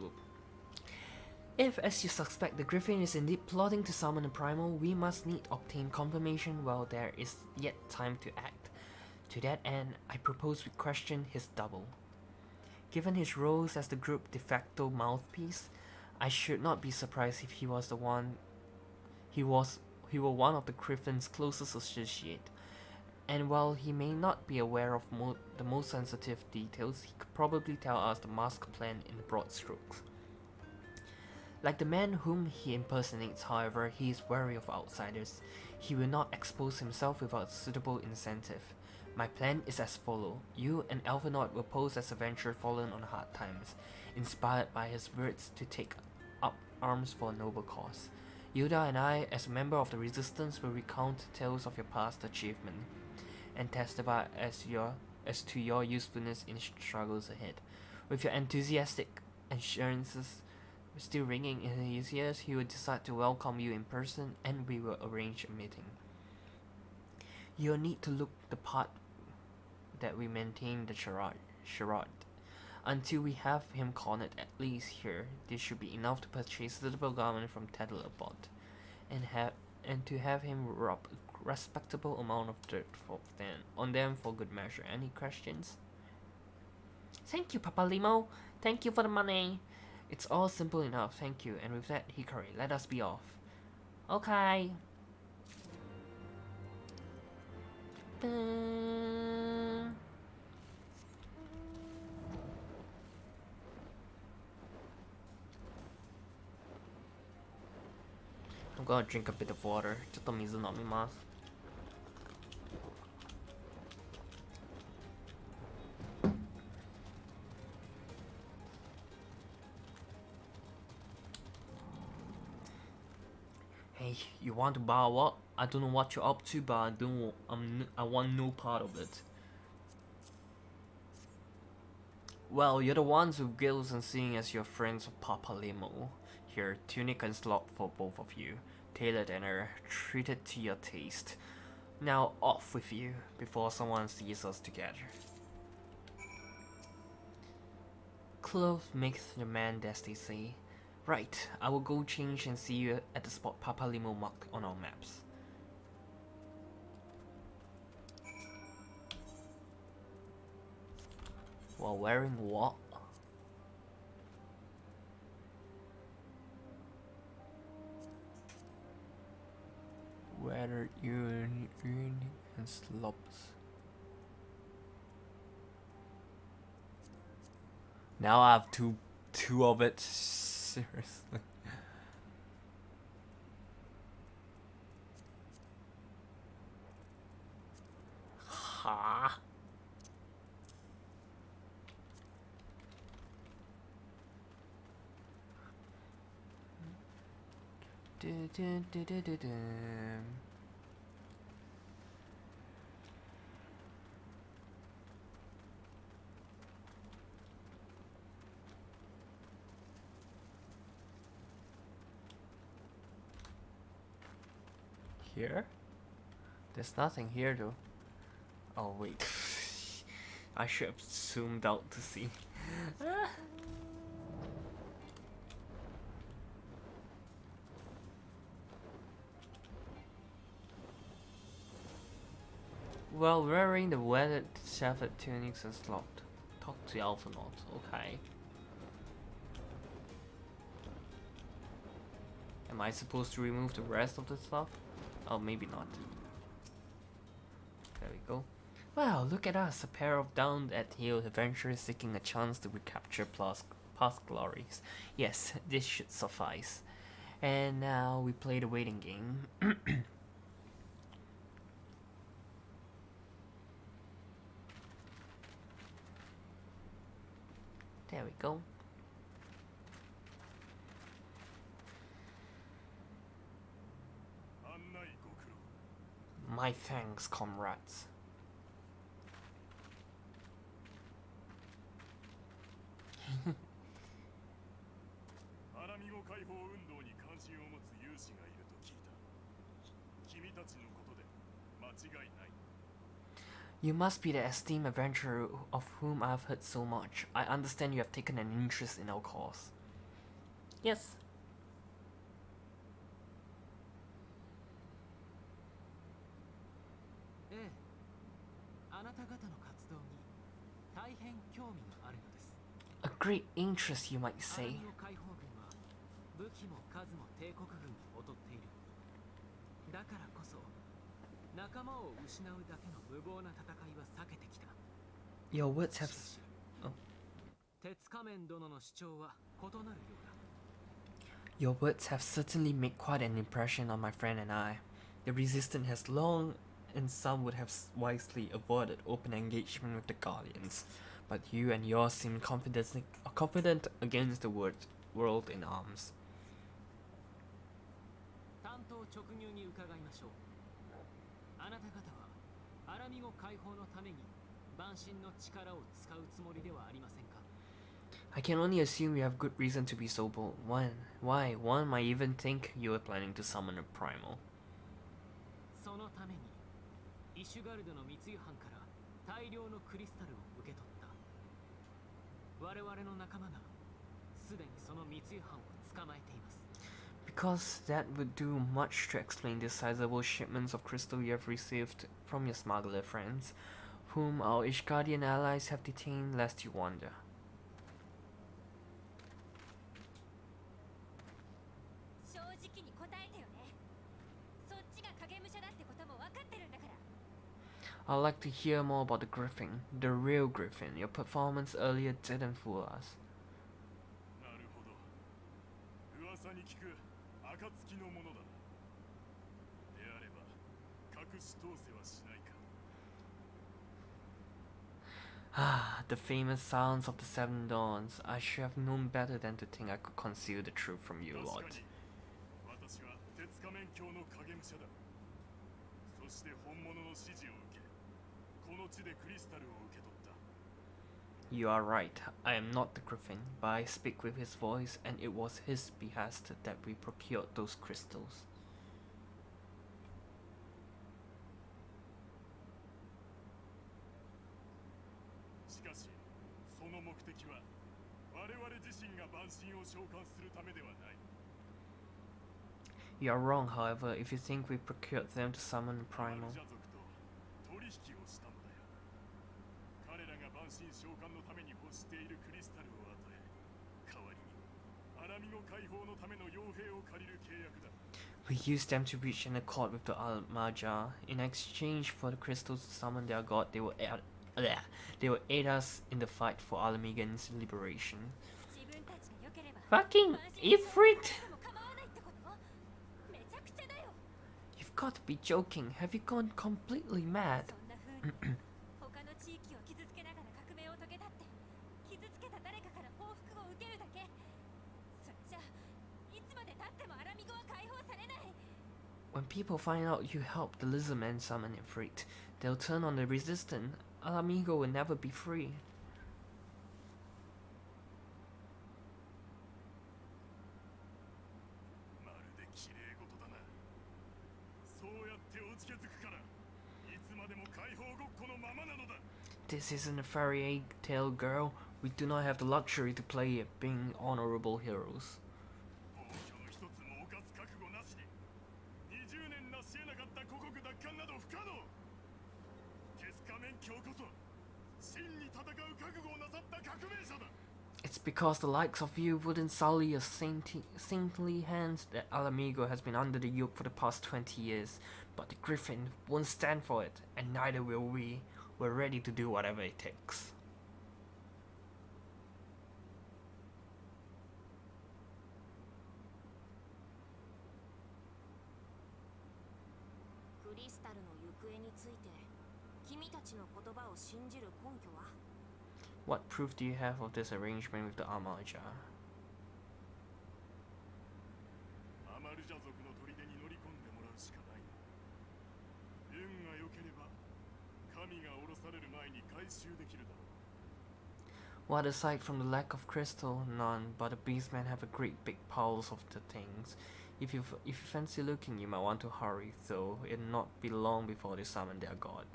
If, as you suspect, the Griffin is indeed plotting to summon a primal, we must need obtain confirmation while there is yet time to act. To that end, I propose we question his double. Given his roles as the group de facto mouthpiece, I should not be surprised if he were one of the Griffin's closest associate. And while he may not be aware of the most sensitive details, he could probably tell us the mask plan in broad strokes. Like the man whom he impersonates, however, he is wary of outsiders. He will not expose himself without suitable incentive. My plan is as follows. You and Alphanaut will pose as a venture fallen on hard times, inspired by his words to take up arms for a noble cause. Yuda and I, as a member of the Resistance, will recount tales of your past achievement and testify as to your usefulness in struggles ahead. With your enthusiastic assurances still ringing in his ears, he will decide to welcome you in person, and we will arrange a meeting. You'll need to look the part that we maintain the charade. Until we have him cornered, at least here, this should be enough to purchase suitable garment from Tattlerbot, and to have him rub a respectable amount of dirt on them for good measure. Any questions? Thank you, Papa Limo. Thank you for the money. It's all simple enough, thank you. And with that, Hikari, let us be off. Okay. I'm gonna drink a bit of water. ちょっと水飲みます。Hey, you want to buy what? I don't know what you're up to, but I want no part of it. Well, you're the ones with gills and seeing as your friends of Papa Limo. Here, tunic and slot for both of you. Tailored and treated to your taste. Now off with you, before someone sees us together. Clothes makes the man, as they say. Right, I will go change and see you at the spot Papa Limo marked on our maps. While wearing what? Whether urine and slops. Now I have two of it. Seriously. Ha. Here? There's nothing here though. Oh wait. I should have zoomed out to see. Well, wearing the weathered shattered tunics and slot. Talk to the Alphanaut, okay. Am I supposed to remove the rest of the stuff? Oh, maybe not. There we go. Well, look at us, a pair of down-at-heel adventurers seeking a chance to recapture past glories. Yes, this should suffice. And now we play the waiting game. There we go. My thanks, comrades. You must be the esteemed adventurer of whom I have heard so much. I understand you have taken an interest in our cause. Yes. A great interest, you might say. Your words have... Oh. Your words have certainly made quite an impression on my friend and I. The Resistance has long, and some would have wisely avoided open engagement with the Guardians, but you and yours seem confident against the world in arms. 直入に伺いましょう。あなた方はアラミゴ解放のために万神の力を使うつもりではありませんか？ I can only assume you have good reason to be so bold. Why? One might even think you are planning to summon a primal. そのためにイシュガルドの密輸犯から大量のクリスタルを受け取った。我々の仲間がすでにその密輸犯を捕まえています。 Because that would do much to explain the sizable shipments of crystal you have received from your smuggler friends, whom our Ishgari and allies have detained, lest you wonder. 正直に答えてよね。そっちが影武者だってことも分かってるんだから。 I'd like to hear more about the Griffin, the real Griffin. Your performance earlier didn't fool us. なるほど。噂に聞く暁のものだな。であれば隠し通せはしないか。 Ah, the famous sounds of the Seven Dawns. I should have known better than to think I could conceal the truth from you, 確 Lord. かに私は鉄仮面教の影武者だ。そして本物の指示を受け、この地でクリスタルを受け取った。 You are right. I am not the Griffin, but I speak with his voice, and it was his behest that we procured those crystals. しかし、その目的は我々自身が万神を召喚するためではない。 You are wrong, however, if you think we procured them to summon アル Primal. ジャ族と取引をしたのだよ。彼らが万神召喚のために欲しているクリスタルを与え、代わりにアラミゴ解放のための傭兵を借りる契約だ。 We used them to reach an accord with the Almaja. In exchange for the crystals to summon their god, they will aid us in the fight for Alamigan's liberation. 自分たちが良ければ Fucking 万神召喚 Ifrit! でも構わないってこと？めちゃくちゃだよ。 You've got to be joking. Have you gone completely mad? そんな風に他の地域を傷つけながら革命を遂げたって傷つけた誰かから報復を受けるだけ。それじゃいつまで経ってもアラミゴは解放されない。 When people find out you helped the lizardman summon Ifrit, they'll turn on the resistant. Alamigo will never be free. まるで綺麗事だな。そうやっておじけづくから、いつまでも解放ごっこのままなのだ。 This isn't a fairy tale, girl. We do not have the luxury to play at being honorable heroes. 暴挙の一つも犯す覚悟なしに、20年成し得なかった故国奪還など不可能。鉄仮面教こそ、真に戦う覚悟をなさった革命者だ。 It's because the likes of you wouldn't sully your saintly hands that Alamigo has been under the yoke for the past 20 years. But the Griffin won't stand for it, and neither will we. We're ready to do whatever it takes. クリスタルの行方について君たちの言葉を信じる根拠は？ What proof do you have of this arrangement with the Almaja? アマルジャ族の砦に乗り込んでもらうしかないな。運が良ければ神が降ろされる前に回収できるだろう。 What aside from the lack of crystal, none, but the beastmen have a great big piles of the things. If you fancy looking, you might want to hurry, though it'll not be long before they summon their god.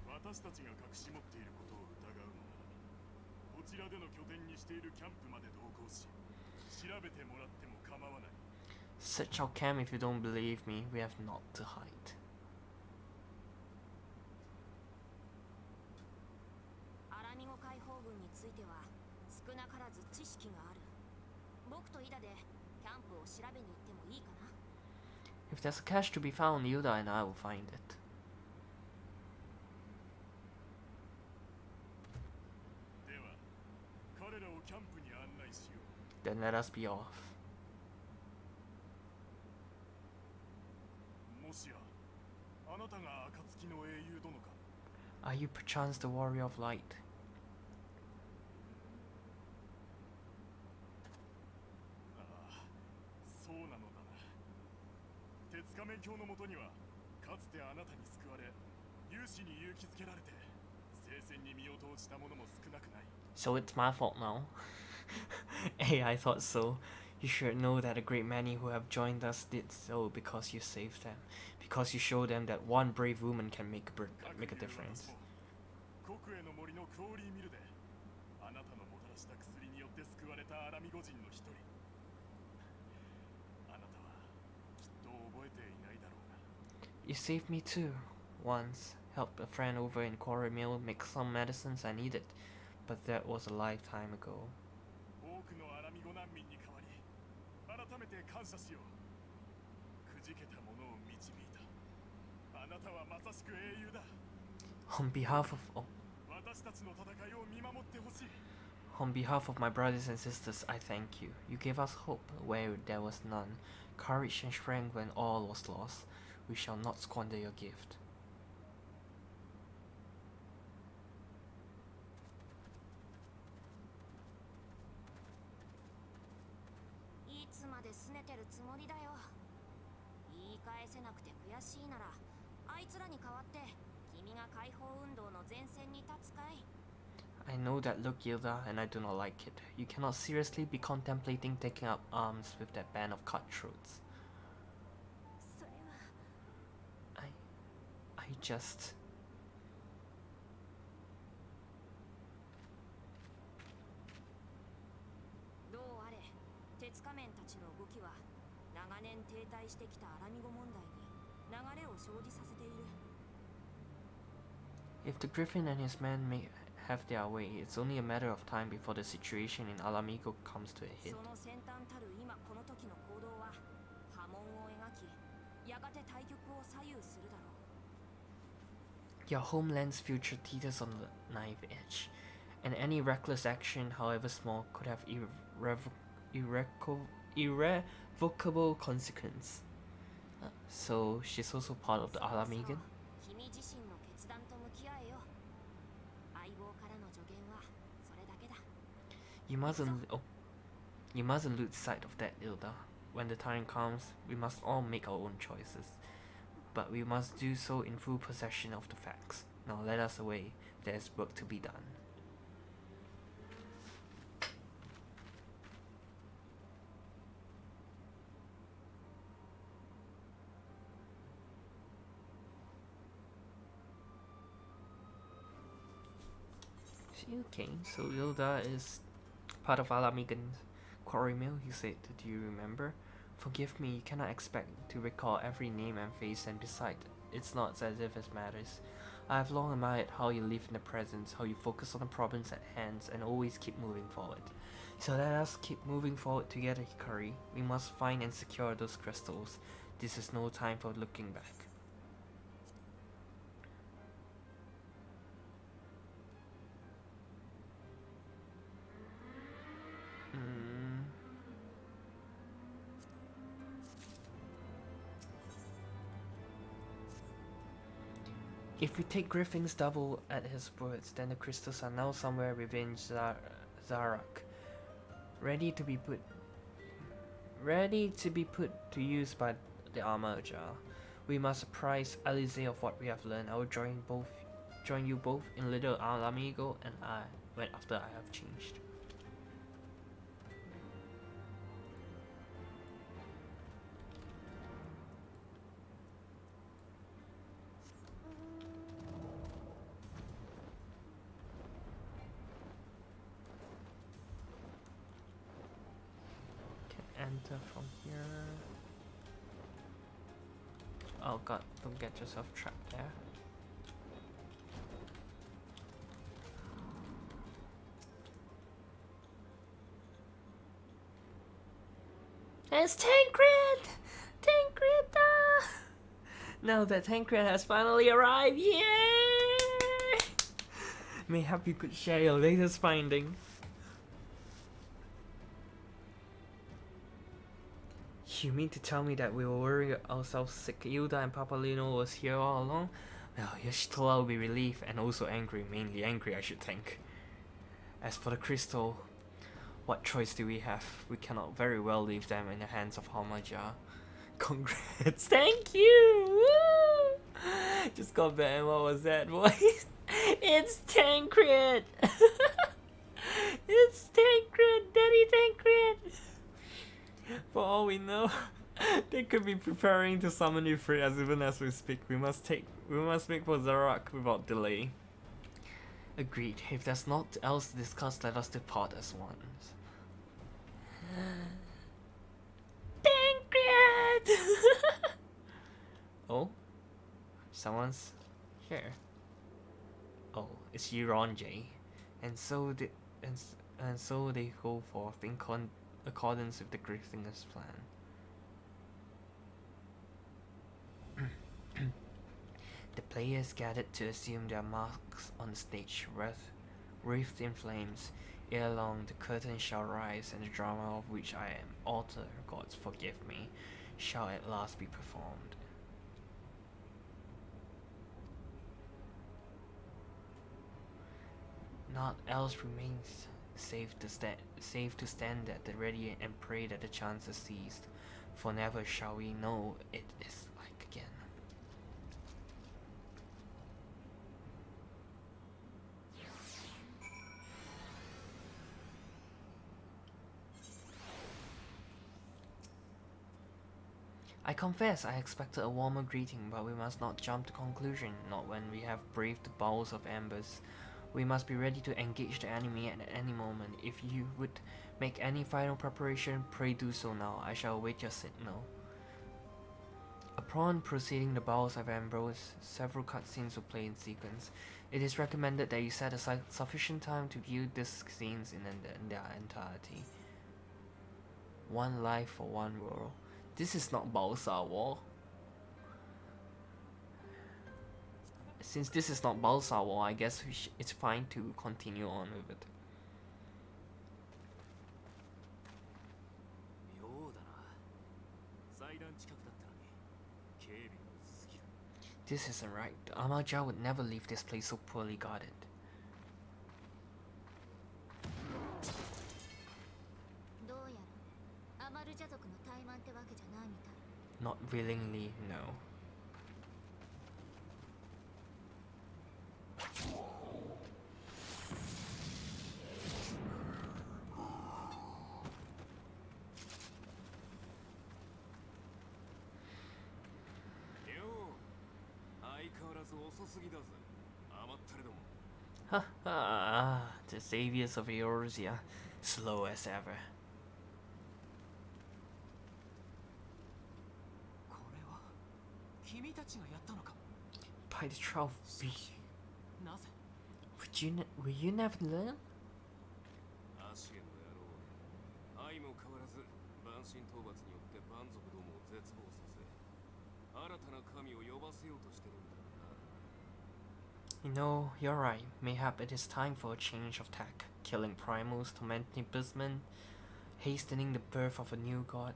私たちが隠し持っていることを疑うのなら、こちらでの拠点にしているキャンプまで同行し、調べてもらっても構わない。 Search our camp if you don't believe me. We have naught to hide. アラミゴ解放軍については少なからず知識がある。僕とイダでキャンプを調べに行ってもいいかな？ If there's a cache to be found, Yuda and I will find it. では、彼らをキャンプに案内しよう。 Then let us be off. もしや、あなたが暁の英雄殿か？ Are you perchance the warrior of light? ああ、そうなのだな。況のもとにはかつてあなたに救われ勇士に勇気づけられて聖戦に身を投じた者も少なくない。 So it's my fault now. Hey, I thought so. You should know that a great many who have joined us did so because you saved them. Because you showed them that one brave woman can make a difference. 国営の森のクオーリーミルであなたのもたらした薬によって救われたアラミゴ人の一人。あなたはきっと覚えていないだろうな。 You saved me too. Once, helped a friend over in Quarry Mill make some medicines I needed, but that was a lifetime ago. 多くのアラミゴ難民に代わり改めて感謝しよう。くじけた者を導いた。あなたはまさしく英雄だ。 On behalf of 私たちの戦いを見守ってほしい。 On behalf of my brothers and sisters, I thank you. You gave us hope where there was none, courage and strength when all was lost. We shall not squander your gift. いつまで拗ねてるつもりだよ。言い返せなくて悔しいならあいつらに代わって君が解放運動の前線に立つかい。 I know that look, Gilda, and I do not like it. You cannot seriously be contemplating taking up arms with that band of cutthroats. それは I just... どうあれ鉄仮面たちの動きは長年停滞してきたアラミゴ問題に流れを生じさせている。 If the Griffin and his men may have their way, it's only a matter of time before the situation in Alamigo comes to a head. その先端たる今この時の行動は波紋を描きやがて対局を左右するだろう。 Your homeland's future teeters on the knife edge, and any reckless action, however small, could have irrevocable consequence. So she's also part of the Alamigan? 君自身の決断と向き合えよ。相棒からの助言はそれだけだ。 You mustn't lose sight of that, Ilda. When the time comes, we must all make our own choices. But we must do so in full possession of the facts. Now let us away. There is work to be done. Okay, so Ilda is part of Alamigan's quarry mill, he said. Do you remember? Forgive me, you cannot expect to recall every name and face, and besides, it's not as if it matters. I have long admired how you live in the present, how you focus on the problems at hand, and always keep moving forward. So let us keep moving forward together, Hikari. We must find and secure those crystals. This is no time for looking back. If we take Griffin's double at his words, then the crystals are now somewhere within Zarak, ready to be put to use by the armor jar. We must apprise Alize of what we have learned. I will join you both in Little Alamigo, and after I have changed. Enter from here. Oh god, don't get yourself trapped there. It's Tancred! Tancred! Now that Tancred has finally arrived, yay! Mayhap you could share your latest finding. You mean to tell me that we were worried ourselves sick? Hilda and Papalino was here all along? Well, Yoshitola will be relieved and also angry, mainly angry I should think. As for the crystal, what choice do we have? We cannot very well leave them in the hands of Hamaja. Congrats, thank you! Woo! Just got back, and what was that voice? It's Tancred! It's Tancred, Daddy Tancred! For all we know, they could be preparing to summon Ifrit as even as we speak. We must make for Zarak without delay. Agreed. If there's not else to discuss, let us depart as one. Tancred! Oh? Someone's here. Oh, it's J. And so they go forth in accordance with the Grithinger's plan. The players gathered to assume their marks on the stage, wreathed in flames. Ere long, the curtain shall rise, and the drama of which I am author, gods forgive me, shall at last be performed. Naught else remains save to stand at the ready and pray that the chance has ceased, for never shall we know it is like again. I confess I expected a warmer greeting, but we must not jump to conclusion, not when we have braved the bowels of embers. We must be ready to engage the enemy at any moment. If you would make any final preparation, pray do so now. I shall await your signal. Upon proceeding the bowels of embers, several cutscenes will play in sequence. It is recommended that you set aside sufficient time to view these scenes in their entirety. One life for one world. This is not Balsa War. Since this is not Balsa War, I guess it's fine to continue on with it. This isn't right. Amaja would never leave this place so poorly guarded. Not willingly, no. Ha ha, the saviors of Eorzea, slow as ever. By the trophy. Will you never learn? You know, you're right. Mayhap it is time for a change of tack. Killing primals, tormenting beastmen, hastening the birth of a new god.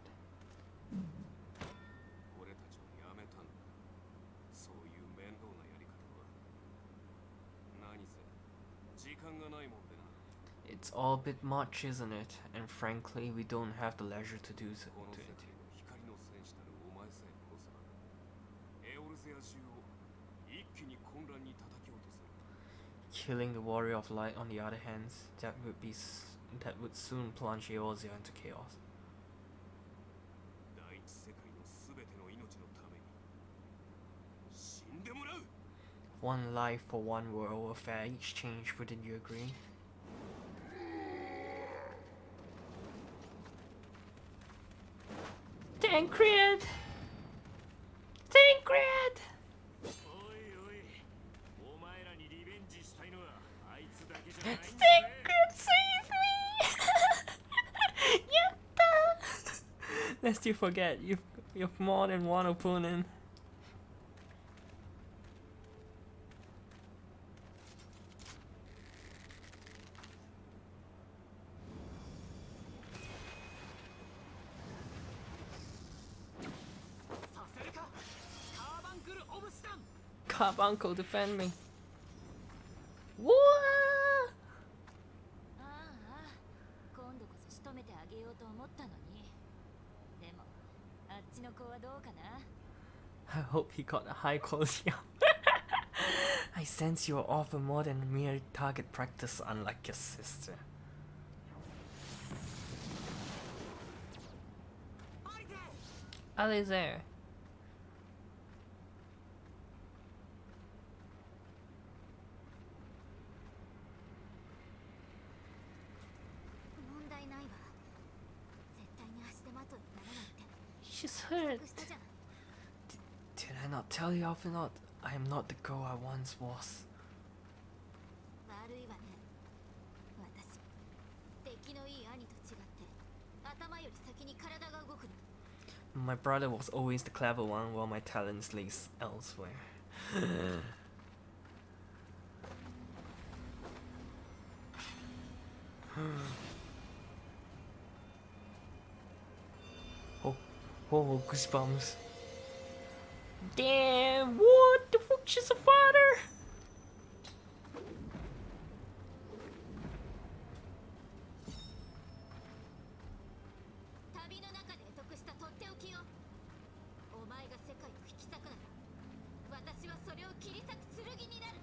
It's all a bit much, isn't it? And frankly, we don't have the leisure to do so to it. Killing the warrior of light, on the other hand, that would soon plunge Eorzea into chaos. One life for one world, a fair exchange, wouldn't you agree? Tancred! Tancred! Tancred, save me! Yatta! Lest you forget, you've more than one opponent. Carbuncle, defend me. What? 今度こそ仕留めてあげようと思ったのに。でもあっちちの子はどうかな。 I hope he got a high quality. I sense you offer more than mere target practice, unlike your sister. Alize. 問題ないわ。絶対に足手まといにならないって She's 約 hurt. 束したじゃん。 Did I not tell you off and on? I am not the girl I once was. 悪いわね。私、出来のいい兄と違って頭より先に体が動くの。 My brother was always the clever one, while my talents lay elsewhere. Oh, goosebumps. Damn, what the fuck? She's a father! 旅の中で得したとっておきよ。お前が世界を引き裂くなら、私はそれを切り裂く剣になる。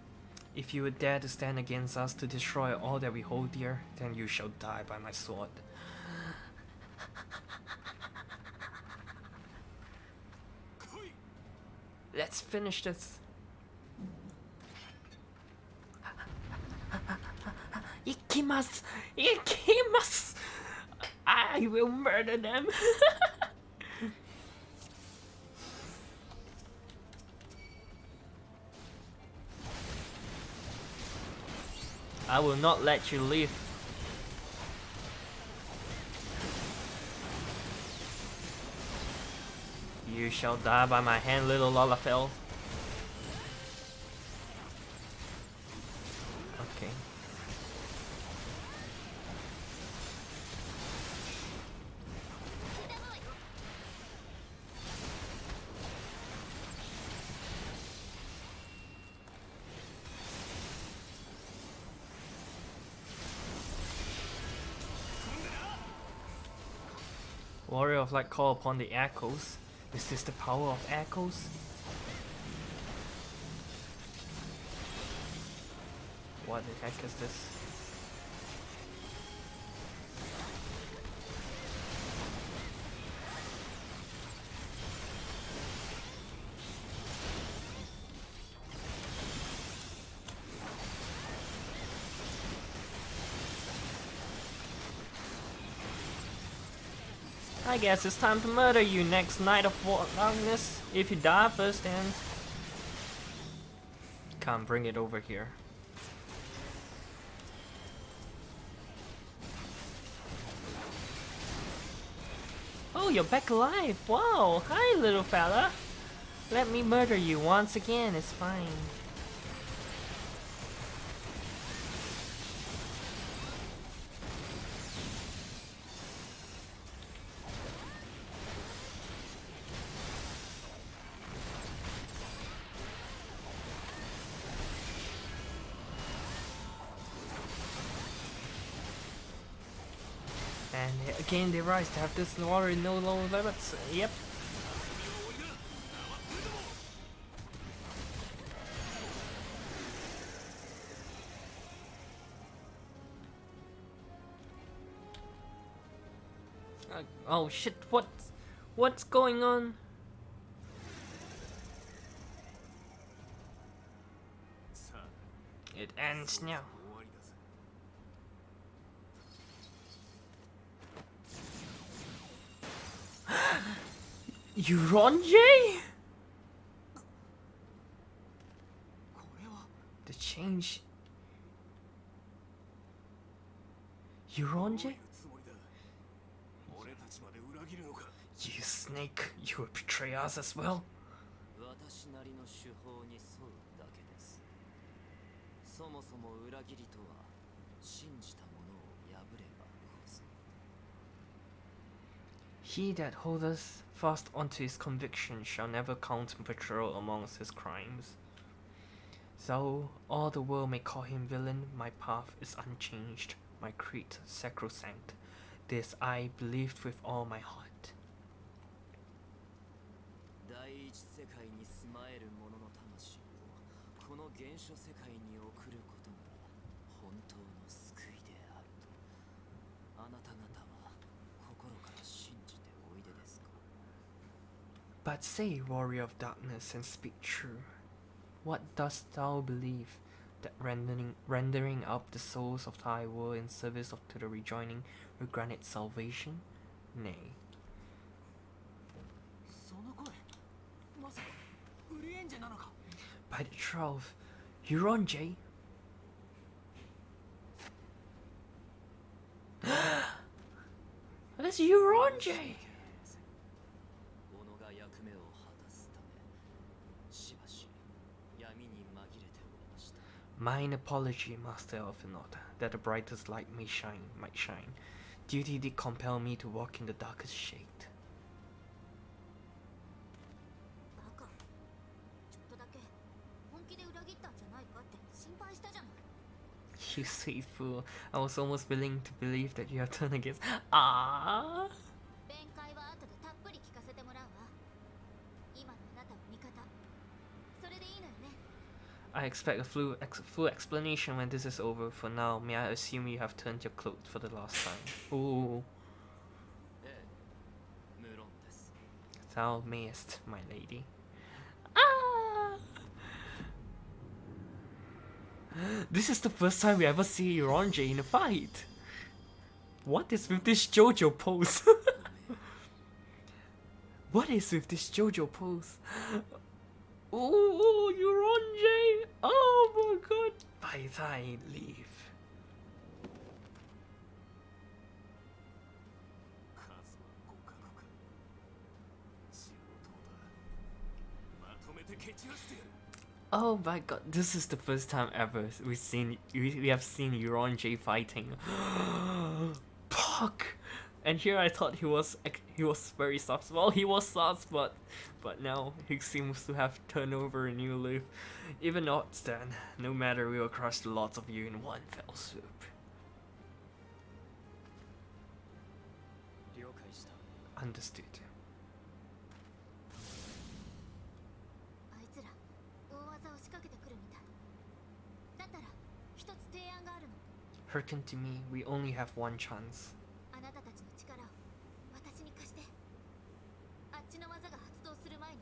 If you would dare to stand against us to destroy all that we hold dear, then you shall die by my sword. Let's finish this. Ikimasu! Ikimasu! I will murder them. I will not let you leave. You shall die by my hand, little Lolafel. Okay. Warrior of Light, call upon the echoes. Is this the power of echoes? What the heck is this? I guess it's time to murder you, next Knight of Darkness. If you die first, then can't bring it over here. Oh, you're back alive! Wow! Hi, little fella! Let me murder you once again, it's fine. And again they rise to have this water in no lower limits. Yep. Oh shit, what's going on? It ends now. Yuronje? The change. Yuronje? You snake, you will betray us as well? 私なりの手法に沿うだけです。そもそも裏切りとは信じたものを破ればこそ。 He that holdeth fast unto his conviction shall never count betrayal amongst his crimes. Though all the world may call him villain, my path is unchanged, my creed sacrosanct. This I believed with all my heart. 原初世界に送ることが本当の救いであるとあなた方は心から信じておいでですか？ But say, warrior of darkness, and speak true. What dost thou believe? That rendering up the souls of thy world in service to the rejoining will grant it salvation? Nay. その声まさかウリエンジェなのか？ By the trough, Euronjay? That's Euronjay! 己が役目を果たすためしばし闇に紛れておりました。 Mine apology, Master of Anota, that the brightest light might shine. Duty did compel me to walk in the darkest shade. バカちょっとだけ本気で裏切ったんじゃないかって心配したじゃない。 You sweet fool, I was almost willing to believe that you have turned against. Ah! 弁解は後でたっぷり聞かせてもらうわ。今のあなたの味方それでいいのよね。 I expect a full explanation when this is over. For now, may I assume you have turned your cloak for the last time? Ooh, ええ、無論です。 thou mayest, my lady. This is the first time we ever see Euronjay in a fight. What is with this JoJo pose? What is with this JoJo pose? Oh, Euronjay! Oh my god! By thy leave. 数は5カ国。仕事だ。まとめて蹴散らしてやる。 Oh my god, this is the first time ever we have seen Euronjay fighting. Fuck! And here I thought he was very sus. Well, he was sus, but now he seems to have turned over a new leaf. Even not then, no matter, we will crush the lots of you in one fell swoop. 了解した。 Understood. あいつら大技を仕掛けてくるみたい。だったら一つ提案があるの。 Hearken to me, we only have one chance. あなたたちの力を私に貸して。あっちの技が発動する前に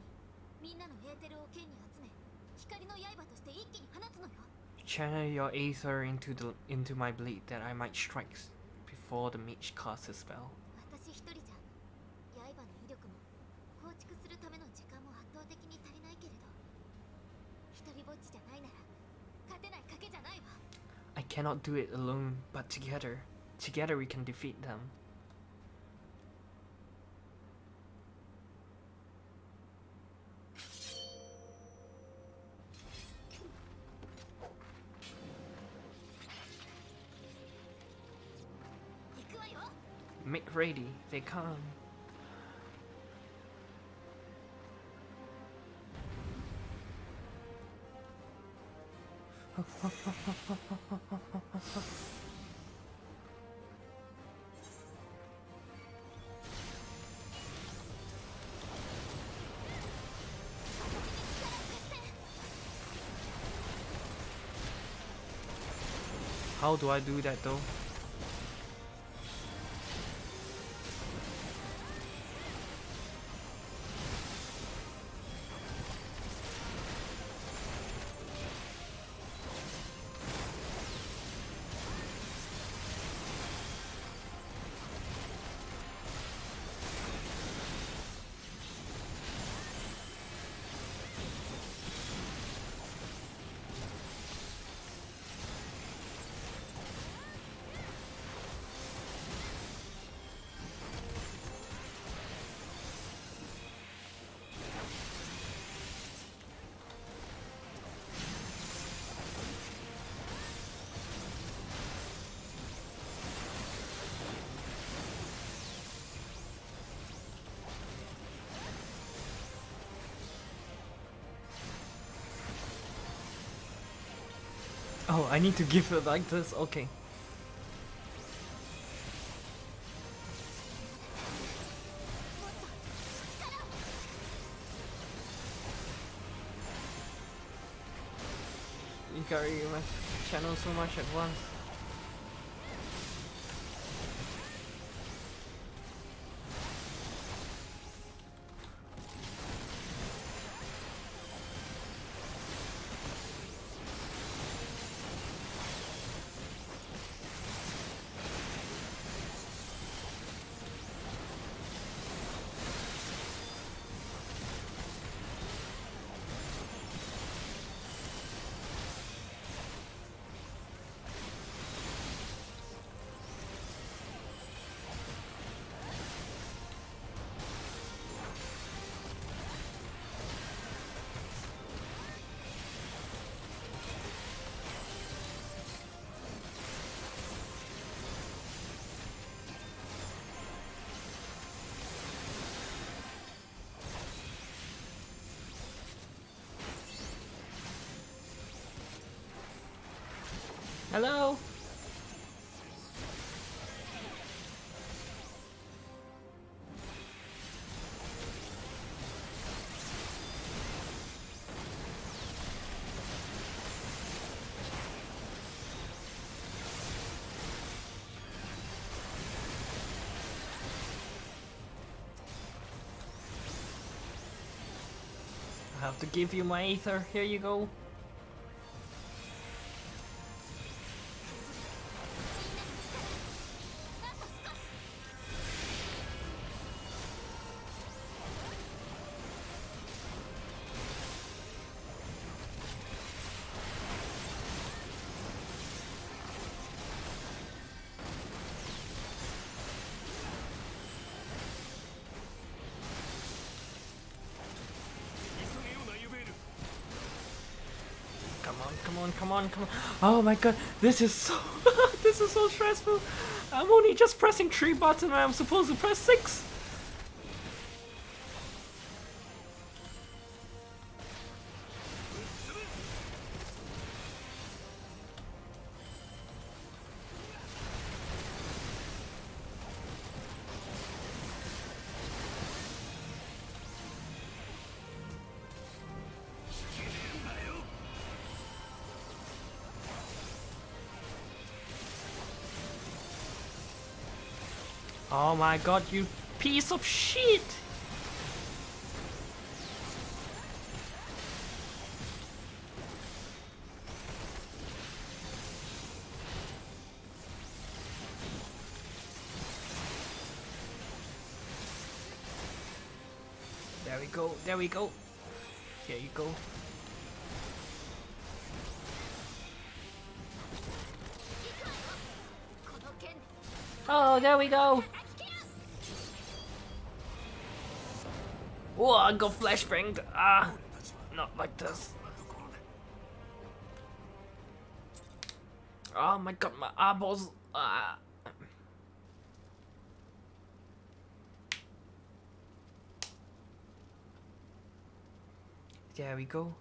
みんなのエーテルを剣に集め光の刃として一気に放つのよ。 Channel your aether into my blade that I might strike before the mage casts his spell. 私一人じゃ刃の威力も構築するための時間も圧倒的に足りないけれど一人ぼっちじゃないなら勝てない賭けじゃないわ。 I cannot do it alone, but together we can defeat them. Make ready, they come. How do I do that though? Oh, I need to give it like this? Okay. Hikari my channel so much at once. Hello? I have to give you my ether. Here you go. Come on. Oh my god, this is so this is so stressful. I'm only just pressing 3 buttons and I'm supposed to press 6. Oh my god, you piece of shit! There we go. Here you go. Oh, there we go. Oh, I got flashbanged. Ah, not like this. Oh my god, my eyeballs. Ah. There we go.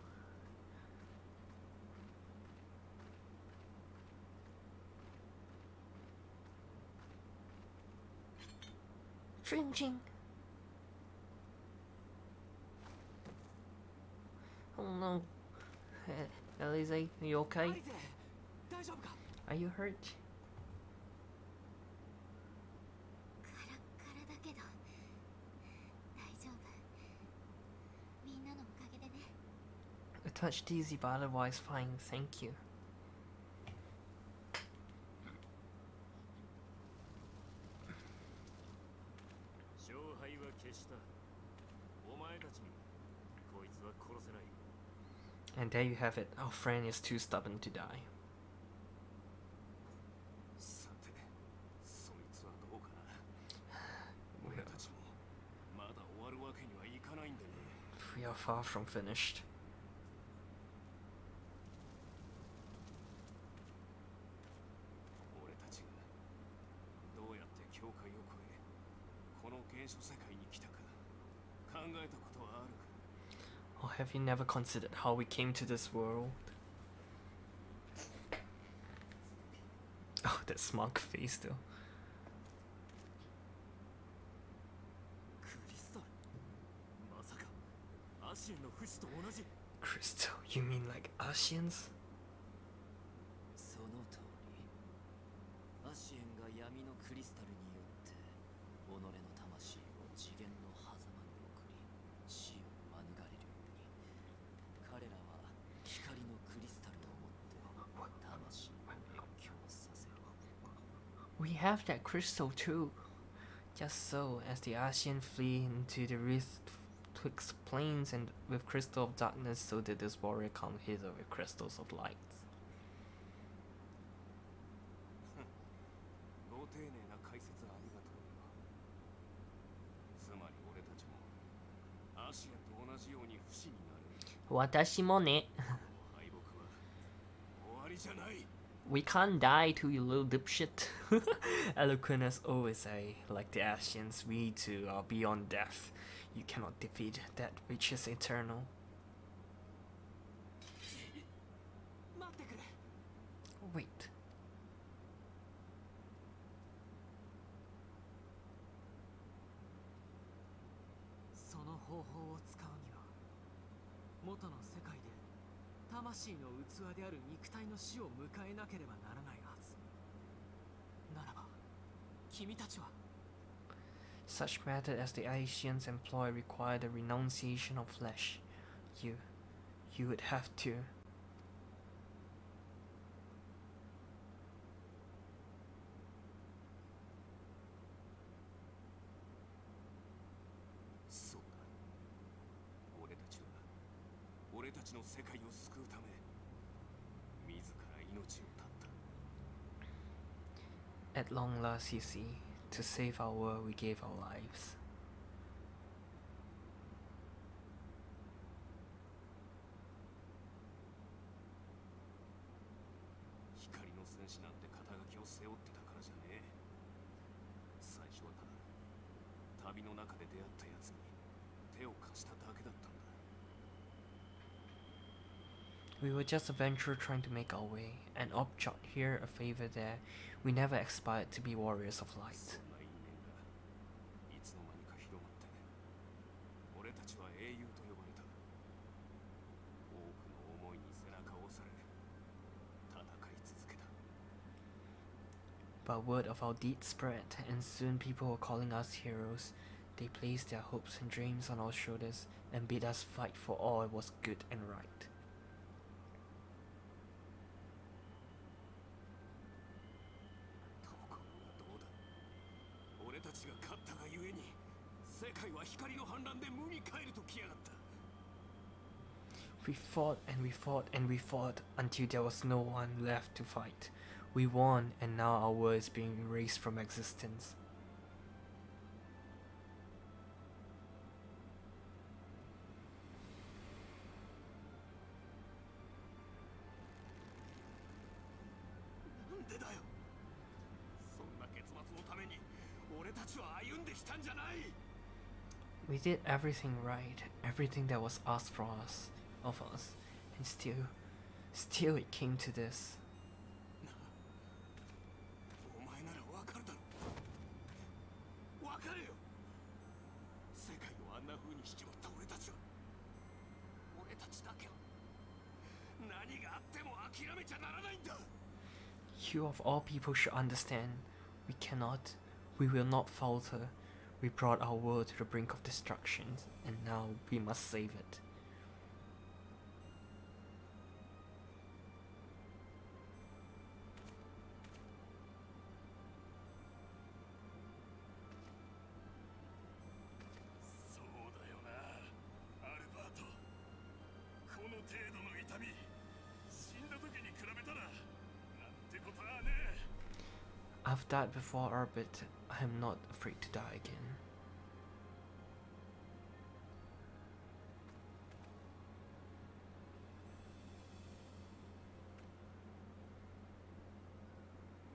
Fringing. Oh no. Alize, are you okay? Are you hurt? カラッカラだけど大丈夫。みんなのおかげでね。 A touch dizzy, but otherwise fine. Thank you. 勝敗は決した。お前たちにこいつは殺せない。 And there you have it. Our friend is too stubborn to die. さて、そいつはどうかな。俺たちもまだ終わるわけにはいかないんでね。 We are far from finished. 俺たちがどうやって境界を越え、この原初世界に来たか考えたことはあるか。 Or have you never considered how we came to this world? Oh, that smug face though. クリスタル。まさかアシエンの不死と同じ。 Crystal, you mean like Asians? We have that crystal too. Just so, as the Ascian flee into the rift twixt planes and with crystal of darkness, so did this warrior come hither with crystals of light. ご丁寧な解説ありがとうよ。つまり俺たちもアシアと同じように不死になる。私もね。敗北は終わりじゃない。 We can't die too, you little dipshit. Eloquent as always say, like the Ascians, we too are beyond death. You cannot defeat that which is eternal. 待ってくれ。 Wait. その方法を使うには、元の世界で魂の器である肉体の死を迎えなければならないはず。ならば、君たちは Such method as the Asians employ require the renunciation of flesh. You would have to. そうだ。俺たちは俺たちの世界を救うため自ら命を絶った。 At long last, you see, to save our world, we gave our lives. 光の戦士なんて肩書きを背負ってたからじゃねえ。最初はただ旅の中で出会ったやつに手を貸しただけだったんだ。 We were just adventurers trying to make our way, an object here, a favor there. We never aspired to be warriors of そ light. んな因縁がいつの間にか広まって俺たちは英雄と呼ばれた。多くの思いに背中を押され戦い続けた。 But word of our deeds spread, and soon people were calling us heroes. They placed their hopes and dreams on our shoulders and bid us fight for all that was good and right. ところがどうだ。俺たちが勝ったがゆえに世界は光の反乱で無に帰ると来やがった。 We fought and we fought and we fought until there was no one left to fight. We won, and now our world is being erased from existence. なんでだよ。そんな結末のために俺たちは歩んできたんじゃない。 We did everything right, everything that was asked for us, of us, and still it came to this. お前ならわかるだろ。わかれよ。世界をあんな風にしちまった俺たちは、俺たちだけは何があっても諦めちゃならないんだ。 You of all people should understand. We cannot, we will not falter. We brought our world to the brink of destruction, and now we must save it. そうだよな、アルバート。この程度の痛み、死んだ時に比べたらなんてことはねえ。 I've died before Orbit. I am not afraid to die again.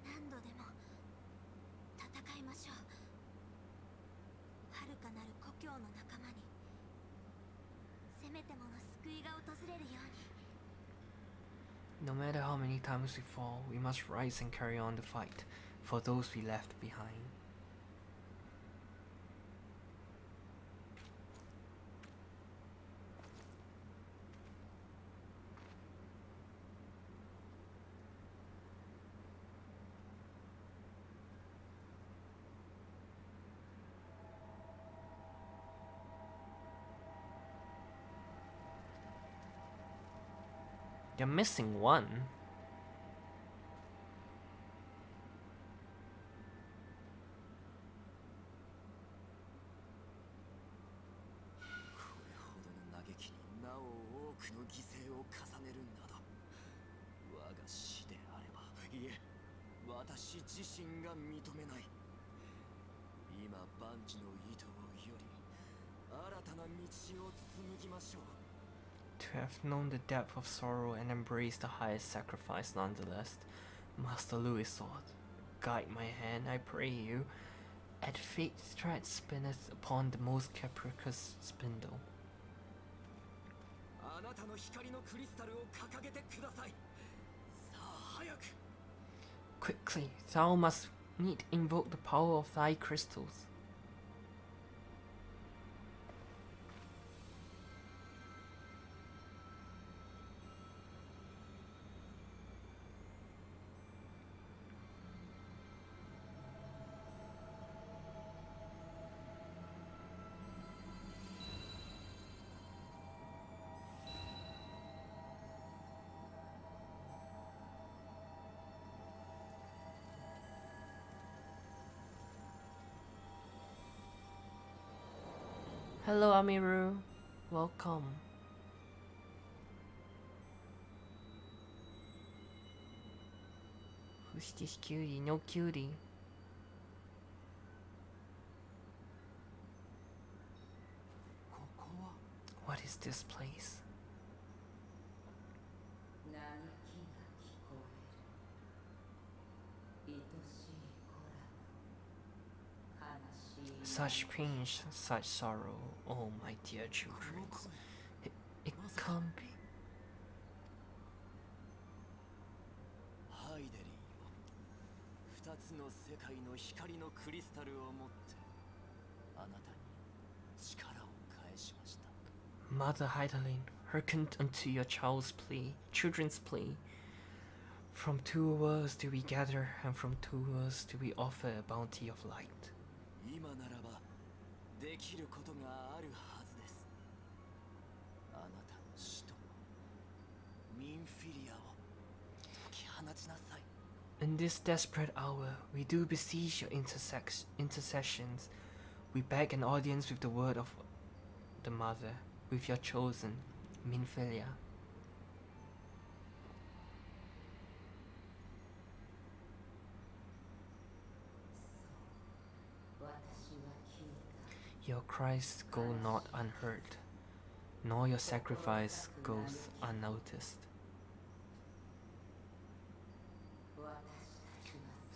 何度でも戦いましょう。遥かなる故郷の仲間にせめてもの救いが訪れるように。 No matter how many times we fall, we must rise and carry on the fight for those we left behind. You're missing one. 私自身が認めない。今万事の糸をより新たな道を紡ぎましょう。 To have known the depth of sorrow and embraced the highest sacrifice nonetheless, Master Louis thought, guide my hand, I pray you, at fate's thread spinneth upon the most capricious spindle. あなたの光のクリスタルを掲げてください。さあ早く。 Quickly, thou must need invoke the power of thy crystals. Hello, Amiru. Welcome. Who's this cutie? No cutie. What is this place? Such pinch, such sorrow, oh my dear children. It can't be. ハイデリーよ、二つの世界の光のクリスタルを持ってあなたに力を返しました。 Mother Heidelin, hearken unto your children's plea. From two worlds do we gather, and from two worlds do we offer a bounty of light. 今ならばできることがあるはずです。あなたの使徒ミンフィリアを解き放ちなさい。 In this desperate hour, we do beseech your intercessions. We beg an audience with the word of the Mother, with your chosen, Minfilia. Your cries go not unheard, nor your sacrifice goes unnoticed.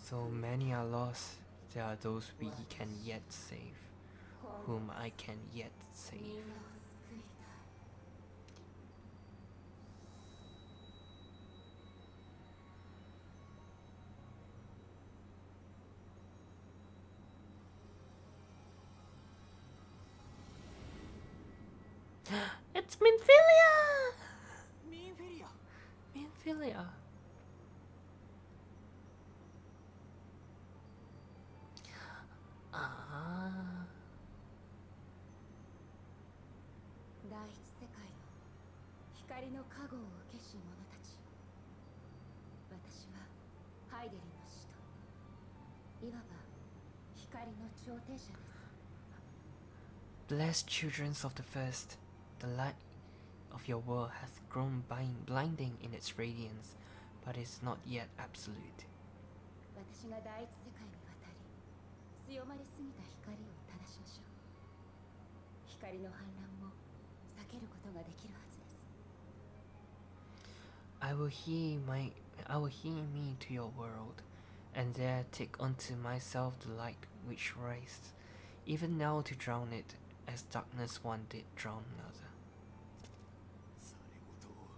Though many are lost, there are those we can yet save, whom I can yet save. It's Minfilia! ミンフィリア、 Minfilia. Ah. 第一世界の光の加護を受けし者たち。私はハイデリンの使徒、いわば光の調停者です。 Blessed children of the first, the light of your world hath grown blinding in its radiance, but is not yet absolute. 私が第一世界に渡り、強まりすぎた光を正しましょう。光の反乱も避けることができるはずです。 I will hear me to your world, and there take unto myself the light which rised, even now to drown it, as darkness one did drown another. されごとを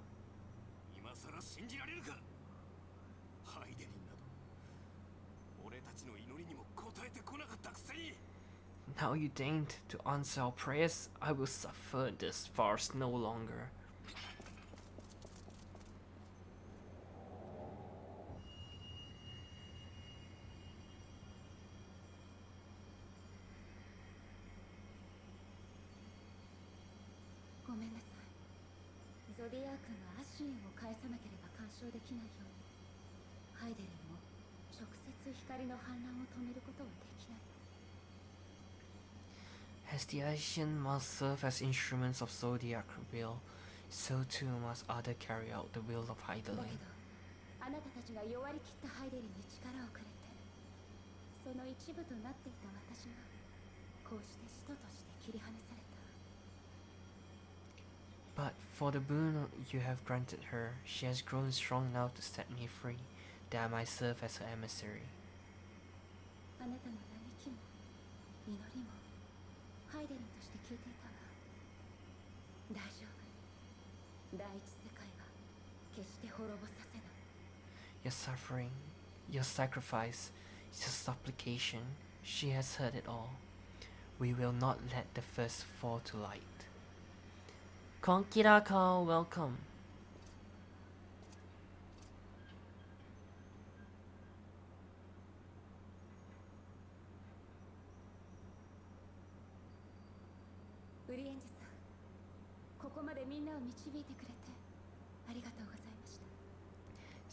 今さら信じられるか。ハイデリンなど俺たちの祈りにも応えてこなかったくせに。 Now you deigned to answer our prayers. I will suffer this farce no longer. Zodia 君がアシエンを返さなければ干渉できないように、ハイデリンも直接光の反乱を止めることはできない。 As the Asian must serve as instruments of Zodiac will, so too must other carry out the will of だけど Heidelin. あなたたちが弱り切ったハイデリンに力をくれて、その一部となっていた私がこうして使徒として切り離された。 But for the boon you have granted her, she has grown strong enough to set me free, that I might serve as her emissary. あなたの嘆きも祈りもハイデリンとして聞いていたわ。大丈夫、第一世界は決して滅ぼさせない。 Your suffering, your sacrifice, your supplication, she has heard it all. We will not let the first fall to light. Konkira call, welcome. ウリエンジさん、ここまでみんなを導いてくれてありがとうございました。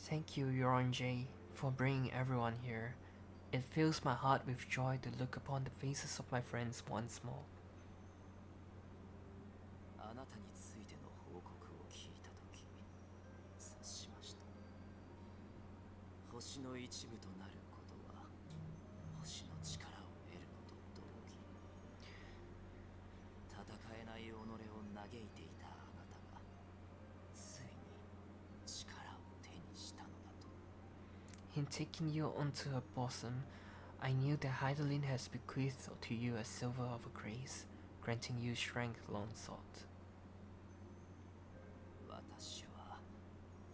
Thank you, Yayyy, for bringing everyone here. It fills my heart with joy to look upon the faces of my friends once more. あなたについての報告を聞いたとき、察しました。星の一部となることは星の力を得るのと同義。戦えない己を嘆いていたあなたがついに力を手にしたのだと。 In taking you onto her bosom, I knew that Heidelin has bequeathed to you a silver of grace, granting you strength long sought. 私は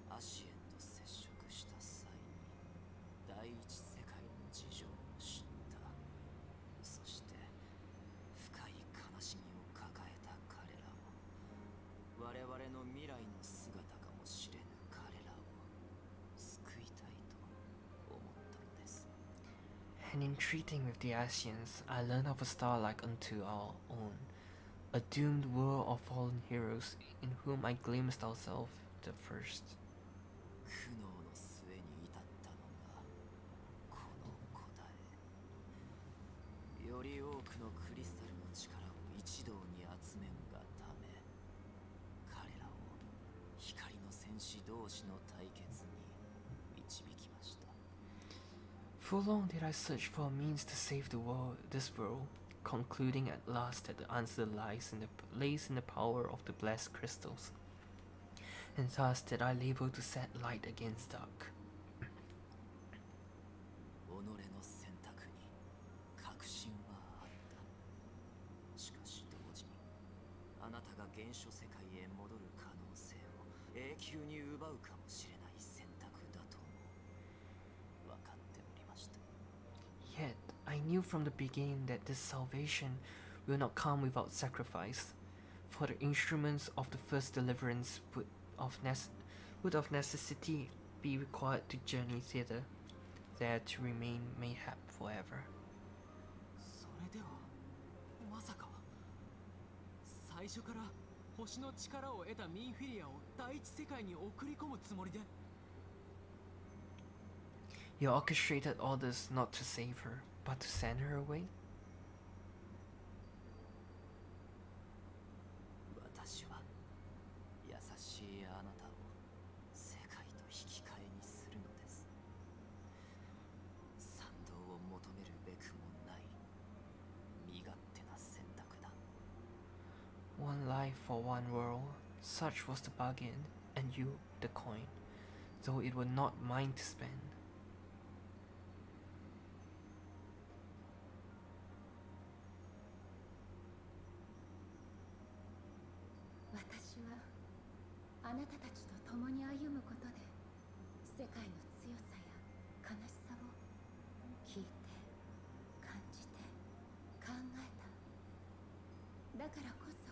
アシエンと接触した際に第一世界の事情を知った。そして深い悲しみを抱えた彼らを、我々の未来の姿かもしれぬ彼らを救いたいと思ったのです。 And in treating with the Asians, I learned of a star like unto our own, a doomed world of fallen heroes in whom I glimpsed ourselves the first. 苦悩の末に至ったのがこの答え。より多くのクリスタルの力を一堂に集めんがため、彼らを光の戦士同士の対決に導きました。 For long did I search for a means to save the world, this world, concluding at last that the answer lays in the power of the blessed crystals. And thus did I labor to set light against dark. 己の選択に確信はあった。しかし同時にあなたが原初世界へ戻る可能性を永久に奪うかもしれない選択だとも分かっておりました。 Yet I knew from the beginning that this salvation will not come without sacrifice, for the instruments of the first deliverance would of necessity be required to journey thither, there to remain mayhap forever. それではまさか最初から星の力を得たミンフィリアを第一世界に送り込むつもりで。 You orchestrated all this not to save her, but to send her away? 私は優しいあなたを世界と引き換えにするのです。賛同を求めるべくもない身勝手な選択だ。 One life for one world, such was the bargain, and you the coin, though it were not mine to spend. 私はあなたたちと共に歩むことで世界の強さや悲しさを聞いて感じて考えた。だからこそ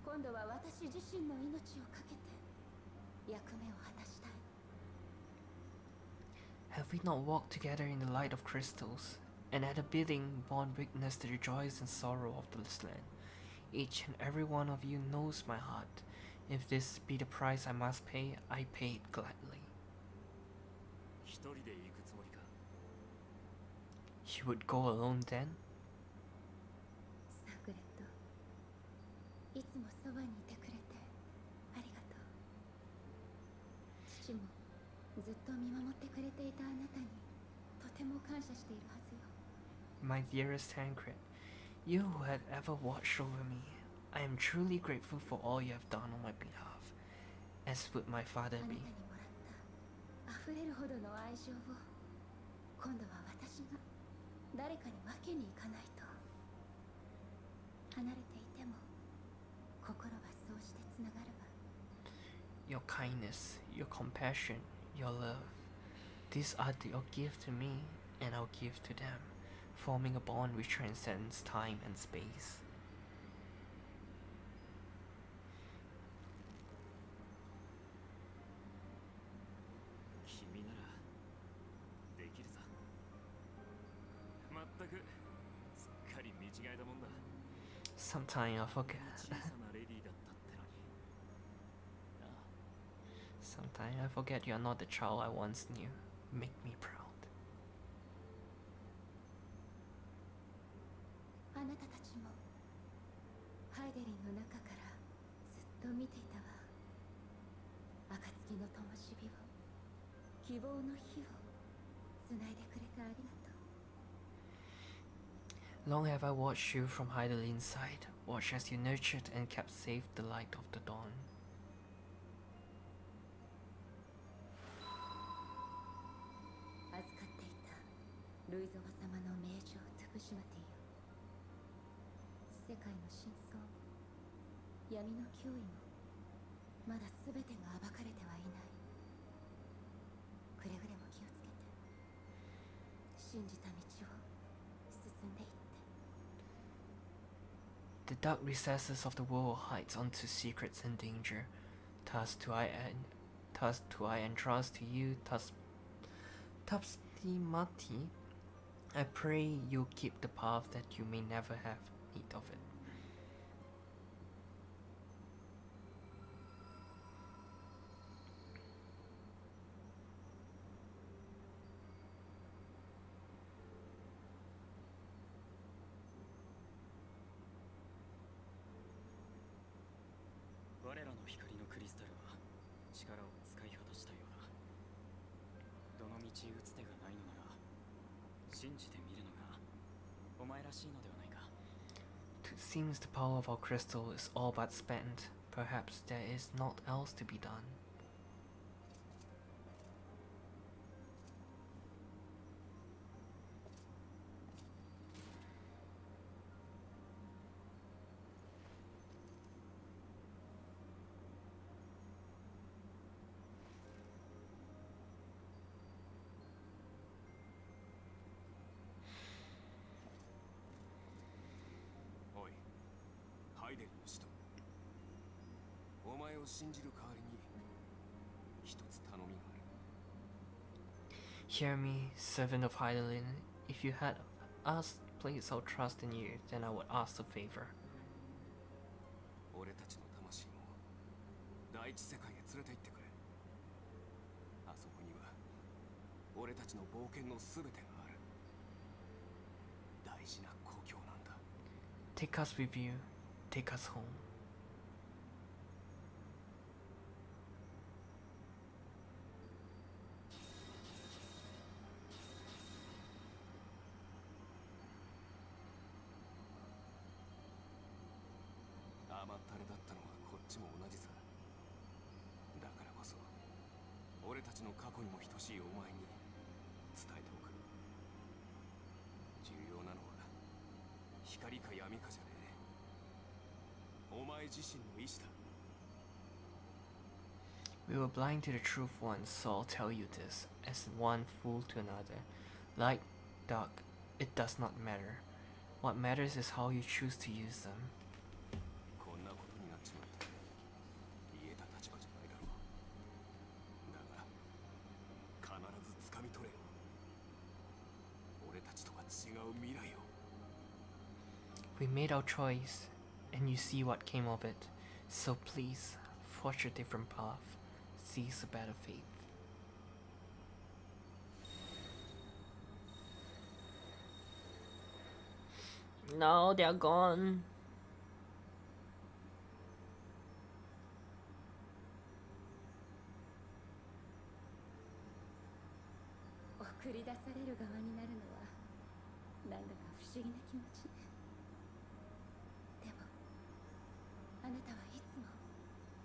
今度は私自身の命を懸けて役目を果たしたい。 Have we not walked together in the light of crystals, and at a bidding borne witness to the joys and sorrow of this land? Each and every one of you knows my heart. If this be the price I must pay, I pay it gladly. 一人で行くつもりか。 You would go alone then? サグレット、いつもそばにいてくれてありがとう。父もずっと見守ってくれていたあなたにとても感謝しているはずよ。 My dearest Tancred, you who had ever watched over me, I am truly grateful for all you have done on my behalf, as would my あ father なた be. にもらった溢れるほどの愛情を今度は私が誰かに分けに行かないと。離れていても心はそうしてつながるわ。 Your kindness, your compassion, your love, these are your gift to me, and I'll give to them, forming a bond which transcends time and space. 君ならできるさ。まったくすっかり見違えたもんだ。 Sometimes I forget. 小さなレディーだったってのに。ああ、 Sometimes I forget you're not the child I once knew. Make me proud. あなたたちもハイデリンの中からずっと見ていたわ。暁の灯火を、希望の火をつないでくれてありがとう。 Long have I watched you from Heidel's side, watched as you nurtured and kept safe the light of the dawn. 預かっていたルイゾワ様の名城トゥプシマティよ。世界の真相、闇の脅威もまだ全てが暴かれてはいない。くれぐれも気をつけて信じた道を進んでいって。 The dark recesses of the world hides onto secrets and danger. Thus do I entrust to you, Tapstimati. I pray you keep the path that you may never have need of it. 我らの光のクリスタルは力を使い果たしたようだ。どの道打つ手がないのなら信じてみるのがお前らしいのではないか。 It seems the power of our crystal is all but spent. Perhaps there is naught else to be done. おい、ハイデルの使徒。お前を信じる代わりに一つ頼みがある。 Hear me, servant of Heidelin. If you had asked place our trust in you, then I would ask a favor. 俺たちの魂を第一世界へ連れて行ってくれ。あそこには俺たちの冒険のすべてがある。大事な故郷なんだ。 Take us with you. Take us home. 甘ったれだったのはこっちも同じさ。だからこそ俺たちの過去にも等しいお前に伝えておく。重要なのは光か闇かじゃねえ。お前自身の意志だ。 We were blind to the truth once, so I'll tell you this, as one fool to another. Light, dark, it does not matter. What matters is how you choose to use them. こんなことになっちまって言えた立場じゃないだろう。だが必ず掴み取れよ。俺たちとは違う未来を。 We made our choice, and you see what came of it. So please, forge a different path. Seize a better fate. No, they're gone. 繰り出される側になるのはなんだか不思議な気持ちね。でもあなたはいつも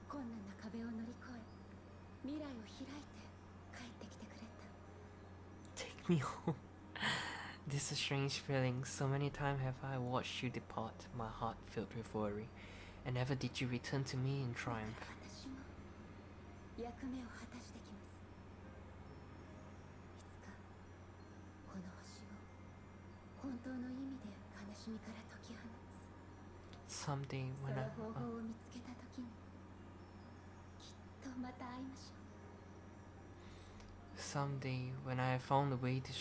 困難な壁を乗り越え未来を開いて帰ってきてくれた。 Take me home. This is a strange feeling. So many times have I watched you depart, my heart filled with worry, and never did you return to me in triumph. 私も役目を果たしてきます。いつかこの星を本当の意味で悲しみから解き放つ。 Someday そ when の I 方法を見つけた時にきっとまた会いましょう。 someday when I have found a way to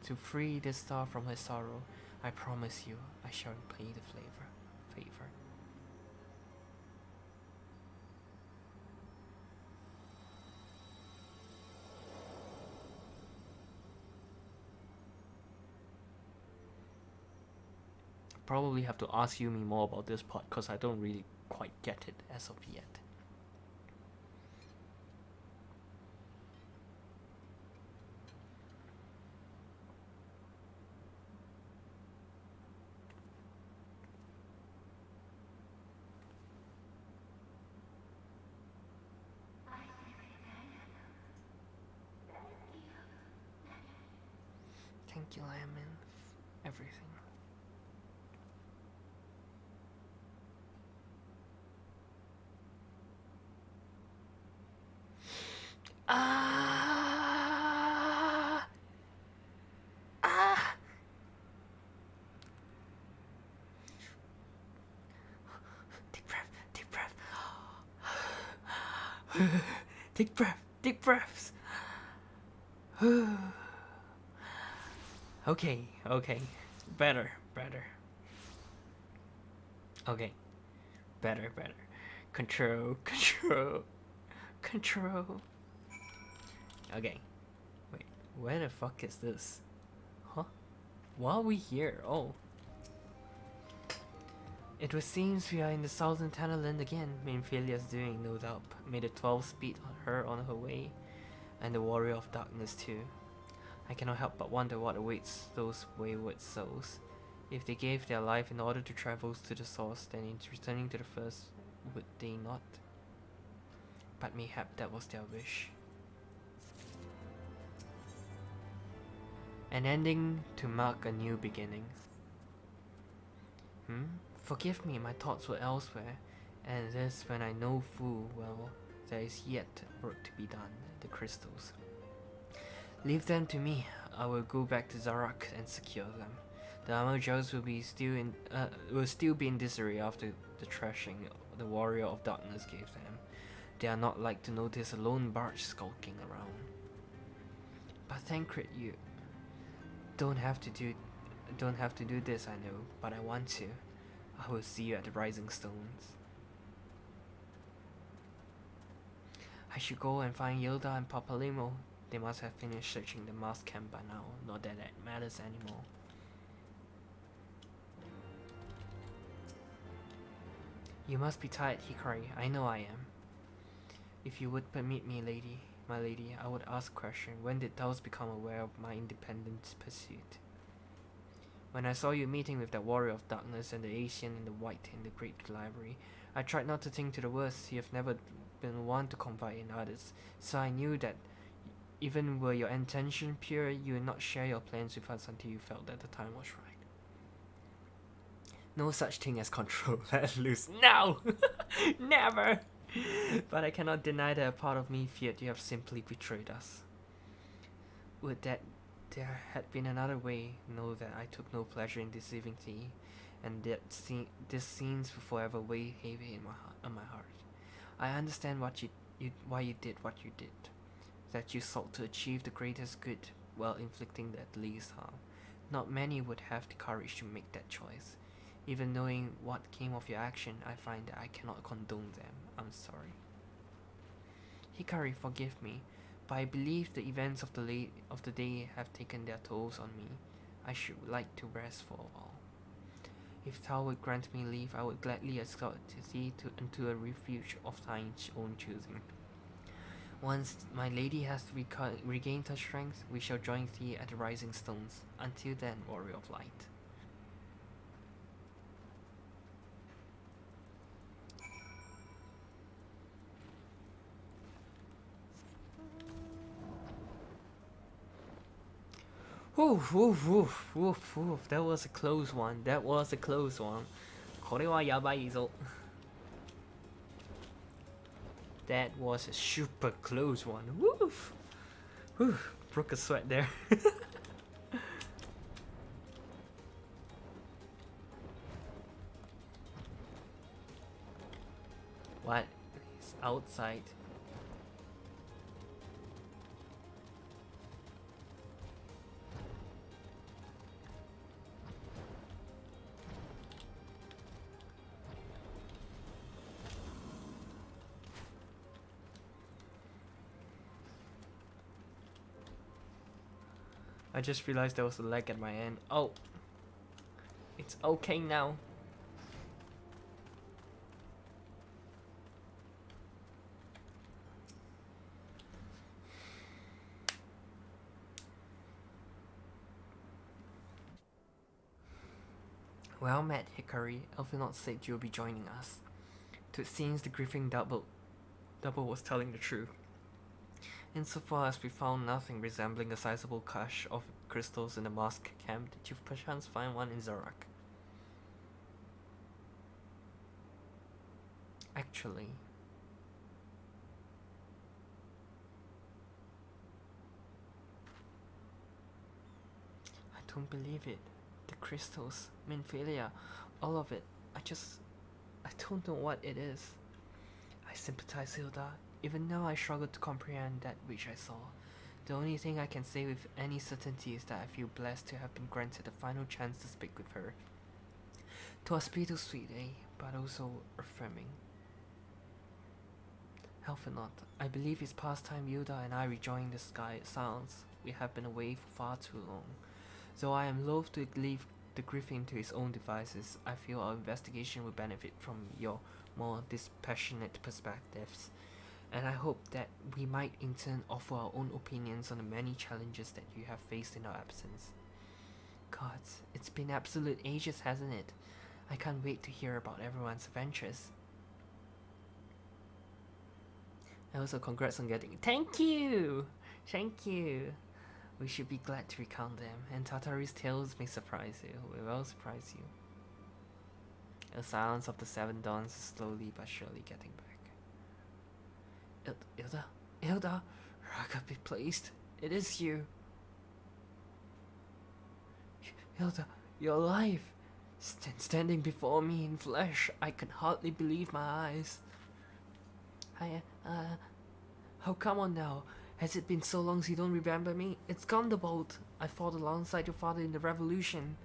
to free the star from her sorrow, I promise you I shall repay the favor. Probably have to ask Yumi more about this part because I don't really quite get it as of yet. Thank you, Lemon. Everything. Deep breath, deep breath. Deep breath, deep breaths. Okay, better. Okay, better. Control. Okay, wait, where the fuck is this? Huh? Why are we here? Oh. It would seems we are in the southern Tannerland again. Minfilia's doing, no doubt. Made a 12 speed on her way, and the warrior of darkness too. I cannot help but wonder what awaits those wayward souls. If they gave their life in order to travel to the source, then in returning to the first, would they not? But mayhap that was their wish. An ending to mark a new beginning. Forgive me, my thoughts were elsewhere, and this when I know full well there is yet work to be done. The crystals. Leave them to me. I will go back to Zarak and secure them. The armor jars will still be in disarray after the thrashing the warrior of darkness gave them. They are not like to notice a lone barge skulking around. But Thancred, you don't have to do this, I know, but I want to. I will see you at the Rising Stones. I should go and find Yilda and Papalimo. They must have finished searching the mass camp by now, not that it matters anymore. You must be tired, Hikari. I know I am. If you would permit me, my lady, I would ask a question. When did thou become aware of my independent pursuit? When I saw you meeting with the warrior of darkness and the Asian in the white in the great library, I tried not to think to the worst. You have never been one to confide in others, so I knew that even were your intention pure, you would not share your plans with us until you felt that the time was right. No such thing as control. Let loose. No! Never! But I cannot deny that a part of me feared you have simply betrayed us. Would that there had been another way, know that I took no pleasure in deceiving thee, and that these scenes will forever weigh heavy in my heart. I understand why you did what you did. That you sought to achieve the greatest good while inflicting the least harm. Not many would have the courage to make that choice. Even knowing what came of your action, I find that I cannot condone them. I'm sorry. Hikari, forgive me, but I believe the events of the day have taken their tolls on me. I should like to rest for a while. If thou would grant me leave, I would gladly escort thee into a refuge of thine own choosing. Once my lady has regained her strength, we shall join thee at the rising stones. Until then, warrior of light. Oof, oof, oof, oof, oof. That was a close one. That was a close one. これはやばいぞ. That was a super close one. Woof. Whew. Broke a sweat there. What? It's outside. I just realized there was a lag at my end. Oh, it's okay now. Well met, Hikari. Elfinot said you'll be joining us. To it seems the grieving double was telling the truth. Insofar as we found nothing resembling a sizable cache of crystals in the mosque camp, did you perchance find one in Zorak? Actually, I don't believe it. The crystals, Minfilia, all of it. I don't know what it is. I sympathize, Hilda. Even now I struggle to comprehend that which I saw. The only thing I can say with any certainty is that I feel blessed to have been granted the final chance to speak with her. 'Twas bittersweet, but also affirming. Elfinot, I believe it's past time Hilda and I rejoin the sky silence. We have been away for far too long. Though I am loath to leave the griffin to his own devices, I feel our investigation will benefit from your more dispassionate perspectives. And I hope that we might in turn offer our own opinions on the many challenges that you have faced in our absence. Gods, it's been absolute ages, hasn't it? I can't wait to hear about everyone's adventures. And also congrats on getting... Thank you! Thank you! We should be glad to recount them, and Tatari's tales may surprise you. We will surprise you. The silence of the seven dawns is slowly but surely getting back. Hilda, Raga, be pleased. It is you. Hilda, you're alive. Standing before me in flesh, I can hardly believe my eyes. Oh, come on now. Has it been so long you don't remember me? It's Gondabolt. I fought alongside your father in the revolution.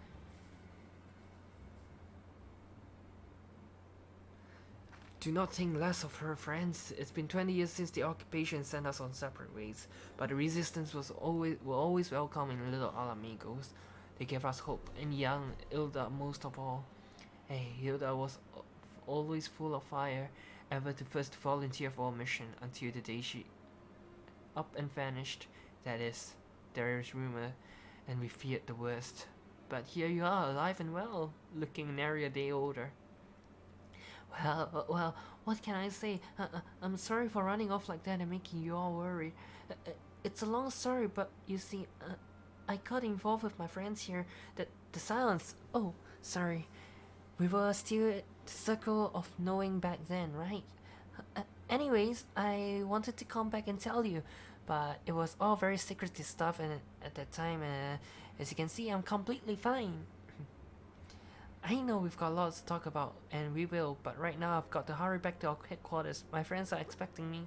Do not think less of her, friends. It's been 20 years since the occupation sent us on separate ways, but the resistance were always welcome in little Alamigos. They gave us hope, and young Hilda most of all. Hilda was always full of fire, ever the first to volunteer for a mission, until the day she up and vanished. That is, there is rumor, and we feared the worst. But here you are, alive and well, looking nary a day older. Well, what can I say? I'm sorry for running off like that and making you all worried. It's a long story, but you see, I got involved with my friends here. The silence. Oh, sorry. We were still at the circle of knowing back then, right? Anyways, I wanted to come back and tell you, but it was all very secretive stuff, and at that time, as you can see, I'm completely fine. I know we've got lots to talk about, and we will, but right now I've got to hurry back to our headquarters. My friends are expecting me.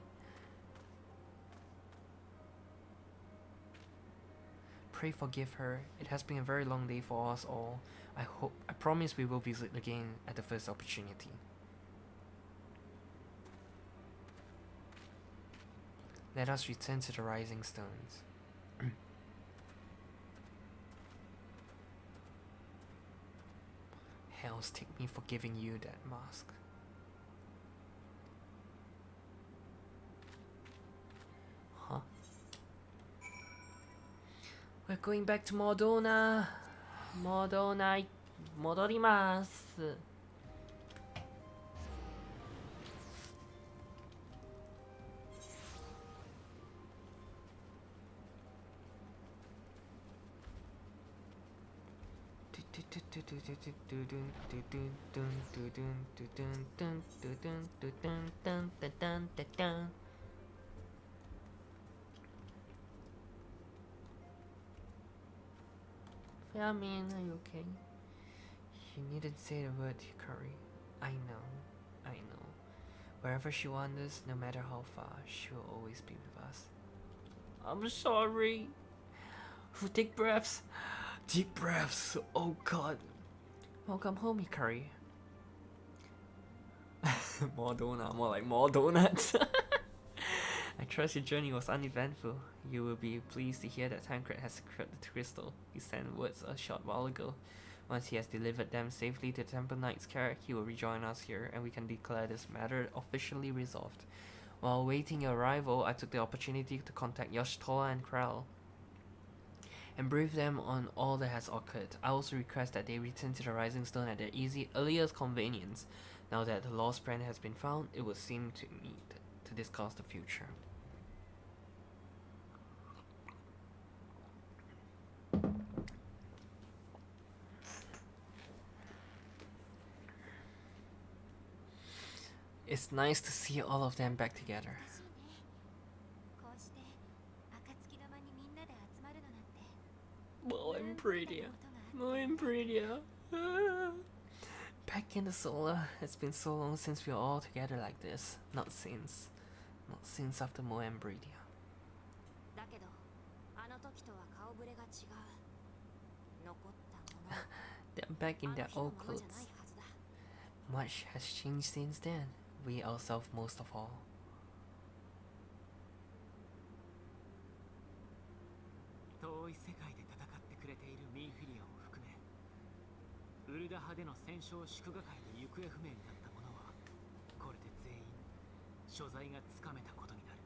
Pray forgive her. It has been a very long day for us all. I promise we will visit again at the first opportunity. Let us return to the rising stones. Hells take me for giving you that mask. We're going back to Modona. Modona 戻ります。Yeah, man, are you okay? You needn't say the word, Hikari. I know. Wherever she wanders, no matter how far, she will always be with us. I'm sorry. Take breaths. Deep breaths. Oh God. Welcome home, Hikari. More donut, more like more donuts. I trust your journey was uneventful. You will be pleased to hear that Tancred has secured the crystal. He sent words a short while ago. Once he has delivered them safely to Temple Knight's care, he will rejoin us here, and we can declare this matter officially resolved. While awaiting your arrival, I took the opportunity to contact Yoshitola and Krell and brief them on all that has occurred. I also request that they return to the Rising Stone at their earliest convenience. Now that the lost friend has been found, it would seem to me to discuss the future. It's nice to see all of them back together. More and prettier. Back in the solar. It's been so long since we were all together like this. Not since after Moembridia. They're back in their old clothes. Much has changed since then. We ourselves most of all. 遠い世界で戦ってくれているミンフィリアを含め、ウルダ派での戦勝祝賀会で行方不明になった者は、これで全員所在がつかめたことになる。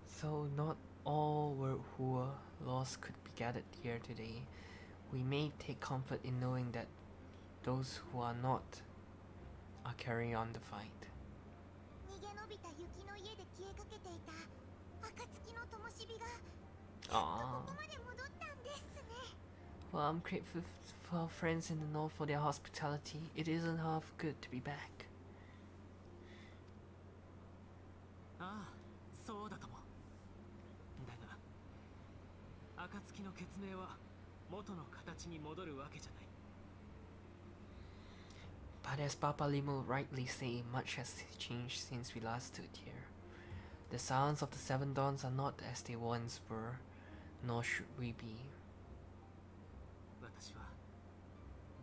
So not all who were lost could be gathered here today. We may take comfort in knowing that those who are not are carrying on the fight. Aww. Well, I'm grateful for our friends in the north for their hospitality. It isn't half good to be back. ああ、そうだとも。だが、暁の決命は元の形に戻るわけじゃない。But as Papa Limo rightly say, much has changed since we last stood here. The sounds of the Seven Dawns are not as they once were, nor should we be. 私は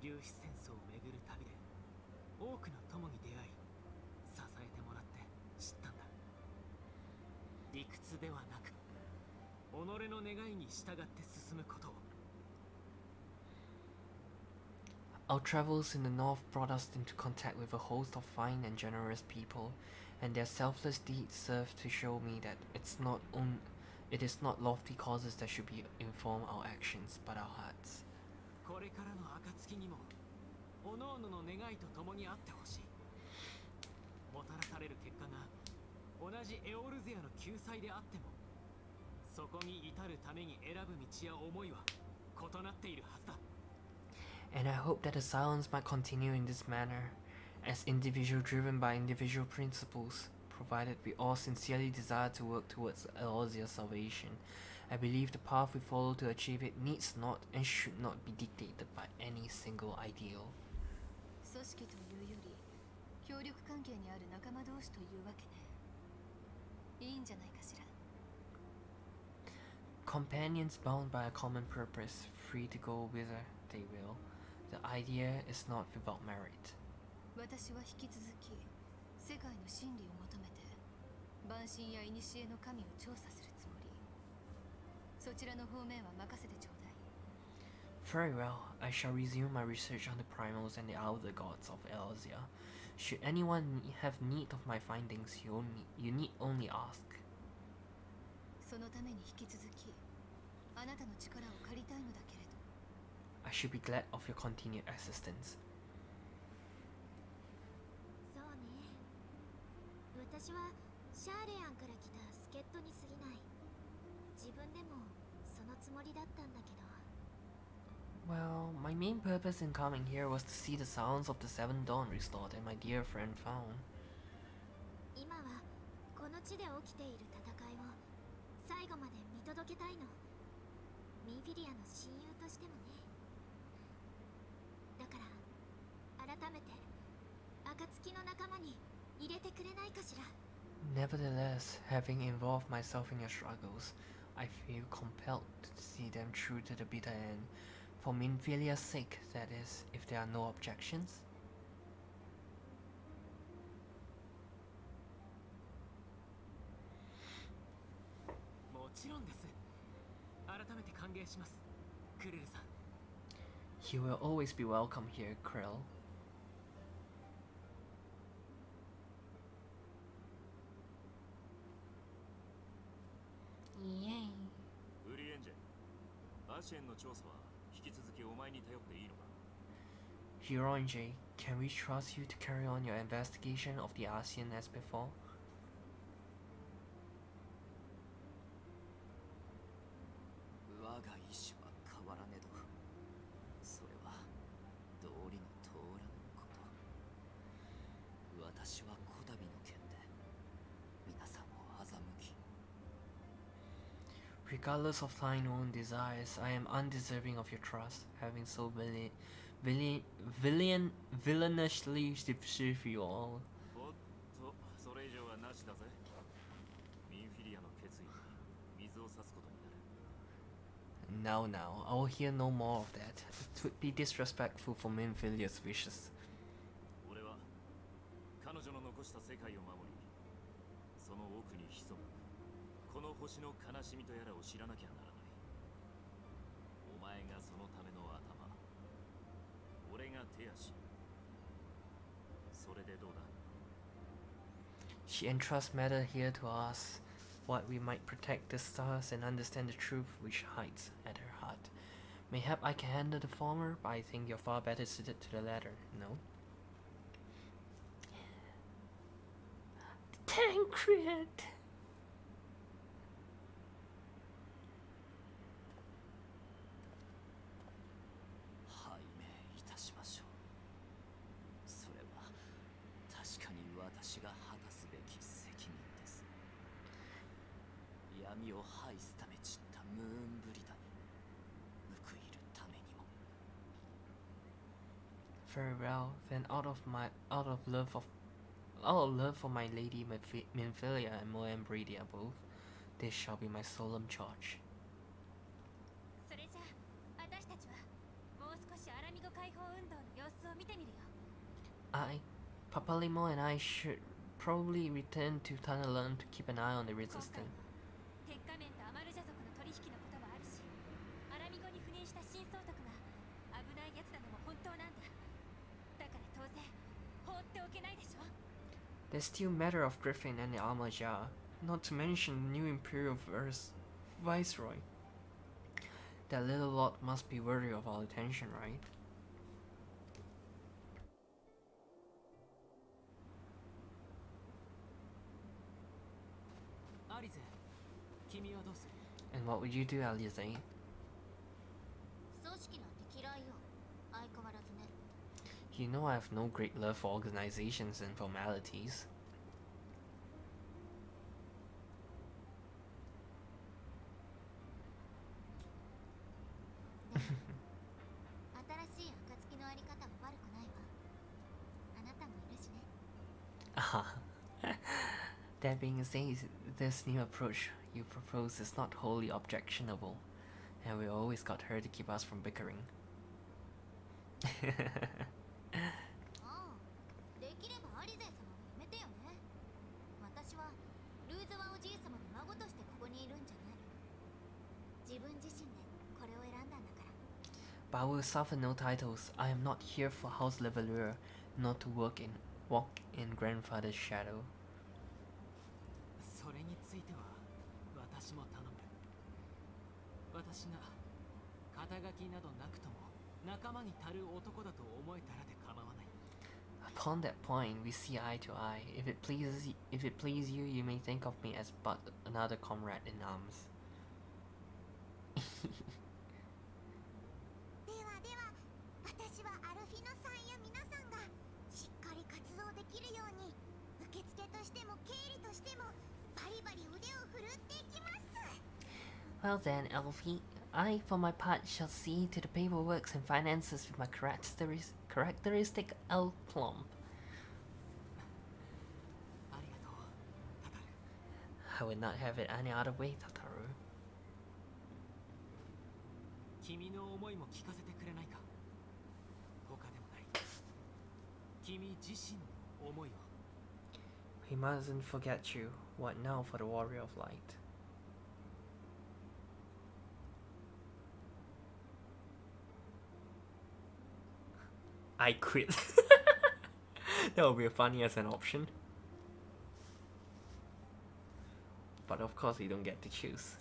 粒子戦争を巡る旅で多くの友に出会い、支えてもらって知ったんだ。理屈ではなく、己の願いに従って進むことを。Our travels in the north brought us into contact with a host of fine and generous people, and their selfless deeds serve to show me that it is not lofty causes that should inform our actions, but our hearts. これからの暁にも、各々の願いと共にあってほしい。もたらされる結果が同じエオルゼアの救済であっても、そこに至るために選ぶ道や思いは異なっているはずだ。And I hope that the silence might continue in this manner, as individual driven by individual principles, provided we all sincerely desire to work towards Eorzea's salvation. I believe the path we follow to achieve it needs not and should not be dictated by any single ideal. 組織というより協力関係にある仲間同士というわけね。いいんじゃないかしら。Companions bound by a common purpose, free to go whither they will. The idea is not without merit. 私は引き続き世界の真理を求めて万神や古の神を調査するつもり。そちらの方面は任せてちょうだい。Very well, I shall resume my research on the primals and the elder gods of Eorzea. Should anyone have need of my findings, you need only ask. そのために引き続き I should be glad of your continued assistance. そうね。私はシャーレアンから来た助っ人に過ぎない。自分でもそのつもりだったんだけど。Well, my main purpose in coming here was to see the sounds of the Seven Dawn restored and my dear friend found. 今はこの地で起きている戦いを最後まで見届けたいの。ミンフィリアの親友としてもね。だから改めて暁の仲間に入れてくれないかしら。 Nevertheless, having involved myself in your struggles, I feel compelled to see them through to the bitter end. For Minfilia's sake, that is, if there are no objections. もちろんです。改めて歓迎します、クルルさん。 You will always be welcome here, Krill. イエイ。ウリエンジェ、アシエンの調査は引き続きお前に頼っていいのか？ Huronje, can we trust you to carry on your investigation of the ASEAN as before? 我が意志は変わらねど、それは道理の通らぬこと。私はこたびの件で皆さんを欺き、 Regardless of thine own desires, I am undeserving of your trust, having so villainously deceived you all. おっと、それ以上はなしだぜ。ミンフィリアの決意に水を差すことになる。 Now, I will hear no more of that. It would be disrespectful for Minfilia's wishes. 俺は彼女の残した世界を守り、その奥に潜むこの星の悲しみとやらを知らなきゃならない。お前がそのための頭、俺が手足。それでどうだ？ She entrusts matter here to us, what we might protect the stars and understand the truth which hides at her heart. Mayhap I can handle the former, but I think you're far better suited to the latter, no? Tancred. 拝命いたしましょう。それは確かに私が果たすべき責任です。闇を排すため散ったムーンブリダに報いるためにも。 Very well, then out of love for my lady Minfilia and Moembridia both, this shall be my solemn charge. それじゃあ私たちはもう少しアラミゴ解放運動の様子を見てみるよ。 Papalimo and I should probably return to Thanalan to keep an eye on the 今回 resistance. は鉄仮面とアマルジャ族の取引のこともあるし、アラミゴに赴任した新総督が危ないやつなのも本当なんだ。だから当然放っておけないでしょ。 There's still matter of Griffin and the Almajar, not to mention the new Imperial Viceroy. That little lot must be worthy of our attention, right? アリゼ、君はどうする？ And what would you do, Alize? 組織なんて嫌いよ。相変わらずね。 You know I have no great love for organizations and formalities. 新しい暁のあり方も悪くないわ。あなたもいるしね。 That being said, this new approach you propose is not wholly objectionable, and we always got her to keep us from bickering. ああ、できればアリゼ様もやめてよね。私はルーズワおじい様の孫としてここにいるんじゃない。自分自身でこれを選んだんだから。 But I will suffer no titles. I am not here for House Leveler, not to walk in grandfather's shadow. それについては私も頼む。私が肩書きなどなくとも仲間に足る男だと思えたらで構わない。 Upon that point, we see eye to eye. If it please you, you may think of me as but another comrade in arms. ではでは、私はアルフィノさんや皆さんがしっかり活動できるように、受付としても経理としてもバリバリ腕を振るっていきます。 Well then, Elfie, I, for my part, shall see to the paperwork and finances with my characteristic L plump. ありがとう、タタル。 I would not have it any other way, Tataru. 君の思いも聞かせてくれないか。他でもない。君自身の思いを。 We mustn't forget you. What now for the warrior of light? I quit. That would be funny as an option. But of course we don't get to choose.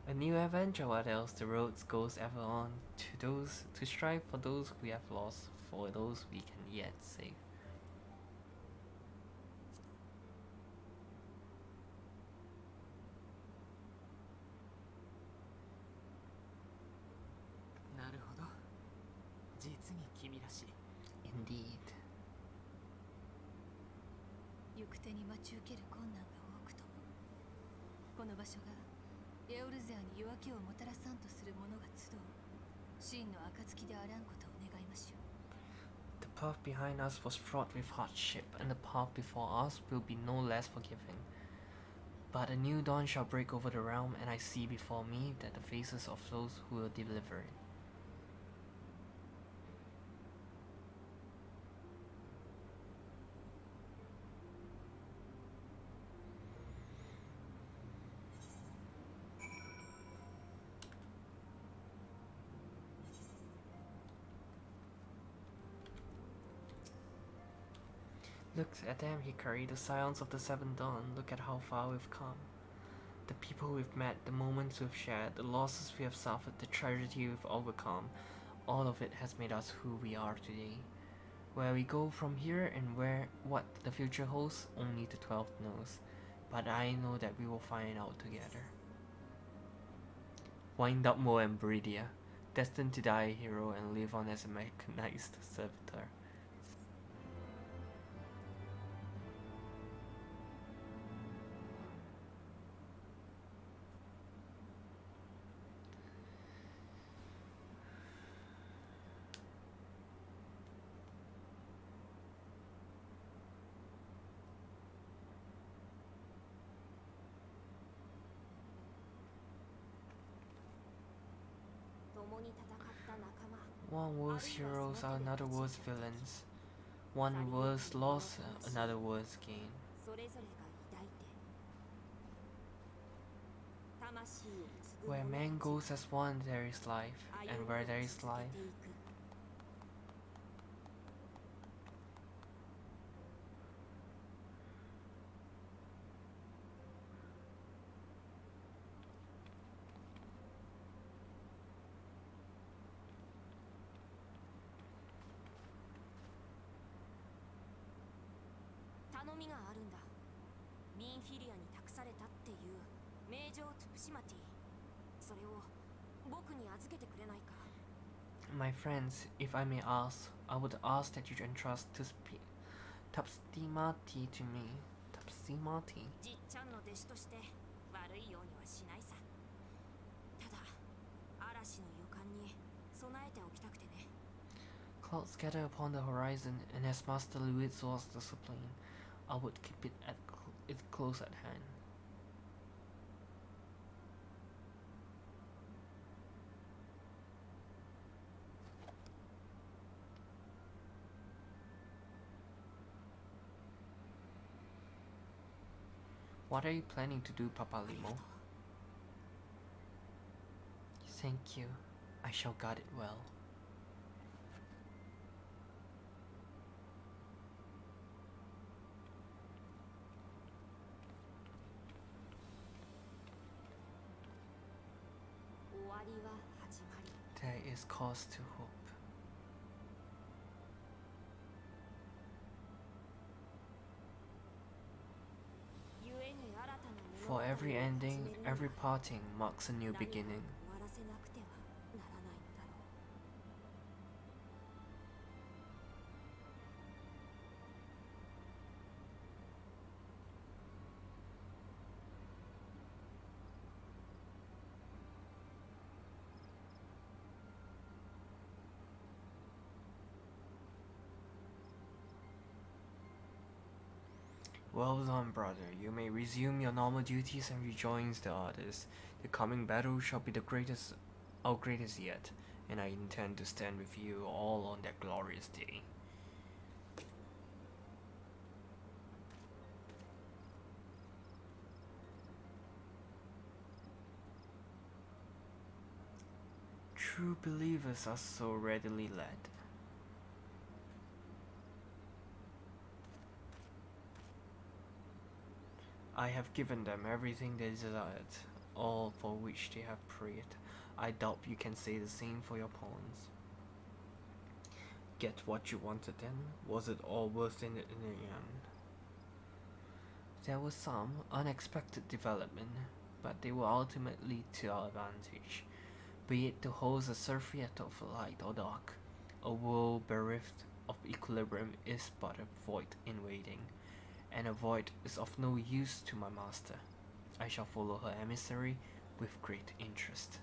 A new adventure, what else? The road goes ever on to strive for those we have lost, for those we can yet save. なるほど。実に君らしい。 Indeed. 行く手に待ち受ける困難が多くとも、この場所がエオルゼアに夜明けをもたらさんとする者が集う真の暁であらんことを願いましょう。 The path behind us was fraught with hardship, and the path before us will be no less forgiving. But a new dawn shall break over the realm, and I see before me that the faces of those who will deliver it. Look at them, Hikari, the scions of the Seventh Dawn. Look at how far we've come. The people we've met, the moments we've shared, the losses we have suffered, the tragedy we've overcome. All of it has made us who we are today. Where we go from here and what the future holds, only the 12th knows. But I know that we will find out together. Wind up Mo and Bridia, destined to die a hero and live on as a mechanized servitor. One was heroes, another was villains. One was loss, another was gain. Where man goes as one, there is life, and where there is life, my friends, if I may ask, I would ask that you entrust Tapstimati to me. Tapstimati? Clouds gather upon the horizon, and as Master Luid soars the sublime, I would keep it close at hand. What are you planning to do, Papa Limo? Thank you. I shall guard it well. りは始まり There is cause to hope. For every ending, every parting marks a new beginning. Well done, brother. You may resume your normal duties and rejoin the others. The coming battle shall be our greatest yet, and I intend to stand with you all on that glorious day. True believers are so readily led. I have given them everything they desired, all for which they have prayed. I doubt you can say the same for your pawns. Get what you wanted then? Was it all worth it in the end? There was some unexpected development, but they were ultimately to our advantage. Be it to host a surfeit of light or dark, a world bereft of equilibrium is but a void in waiting, and a void is of no use to my master. I shall follow her emissary with great interest.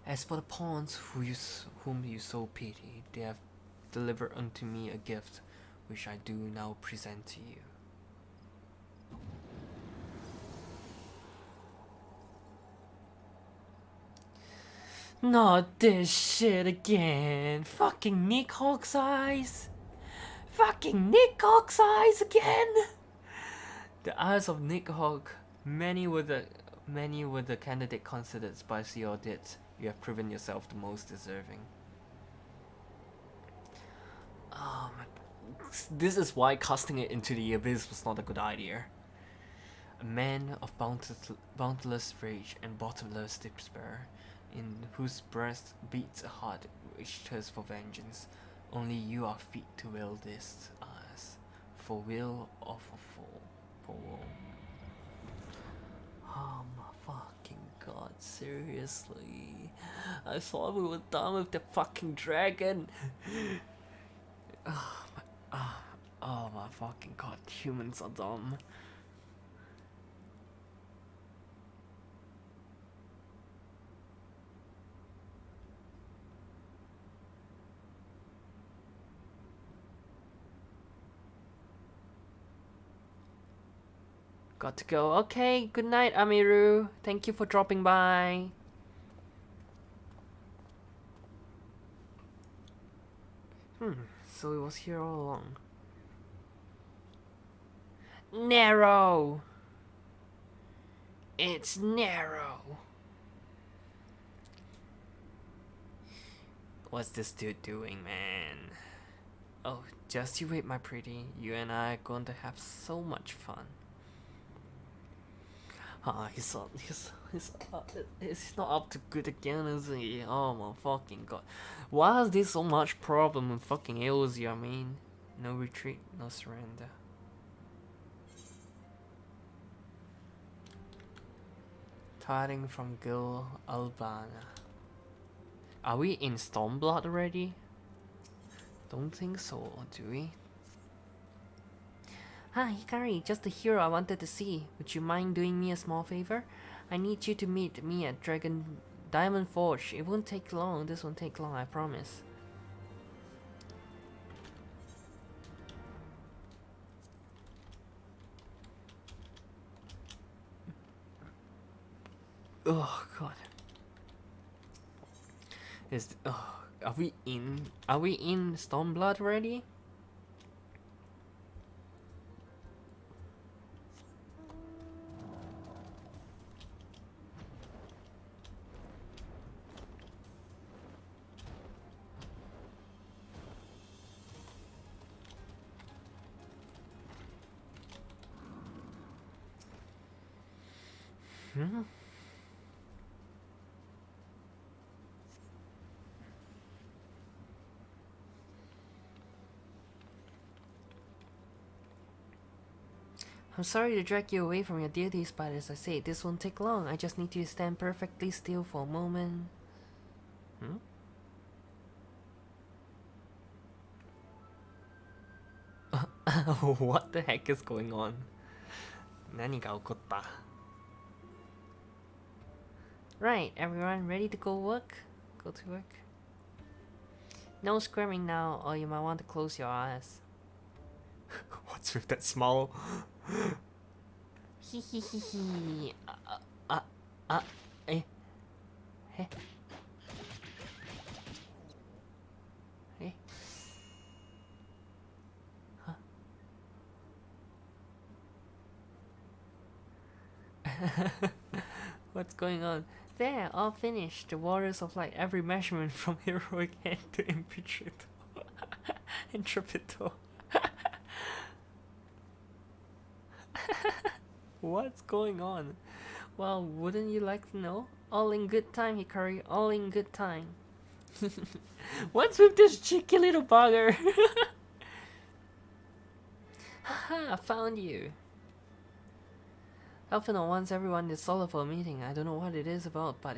As for the pawns whom you so pity, they have delivered unto me a gift, which I do now present to you. Not this shit again. Fucking Nick Hawk's eyes. Fucking Nick Hawk's eyes again. The eyes of Nick Hawk. Many were the candidate considered by the audit. You have proven yourself the most deserving. This is why casting it into the abyss was not a good idea. A man of boundless rage and bottomless despair, in whose breast beats a heart which thirsts for vengeance. Only you are fit to wield this as, for will or for fool. For woe. Oh my fucking god, seriously. I thought we were done with the fucking dragon. Oh my fucking god, humans are dumb. Got to go. Okay, good night, Amiru. Thank you for dropping by. So it was here all along. Narrow! It's narrow! What's this dude doing, man? Oh, just you wait, my pretty. You and I are going to have so much fun. He's not up to good again, is he? Oh my fucking god. Why is there so much problem with fucking Elsie, I mean? No retreat, no surrender. Tiding from Gil Albana. Are we in Stormblood already? Don't think so, do we? Hi, Hikari, just the hero I wanted to see. Would you mind doing me a small favor? I need you to meet me at Diamond Forge. It won't take long. This won't take long, I promise. Oh god. Are we in Stormblood already? I'm sorry to drag you away from your duties, but as I say, this won't take long. I just need you to stand perfectly still for a moment. Hmm? What the heck is going on? 何が起こった? Right, everyone ready to go work? Go to work? No screaming now, or you might want to close your eyes. What's with that smile? Hee hee hee hee. Eh. Hey. Hey. Huh? What's going on? There, all finished. The Warriors of Light, every measurement from heroic hand to intrepidor. What's going on? Well, wouldn't you like to know? All in good time, Hikari. All in good time. What's with this cheeky little bugger? Haha, I found you. Alphino wants everyone to solve for a meeting. I don't know what it is about, but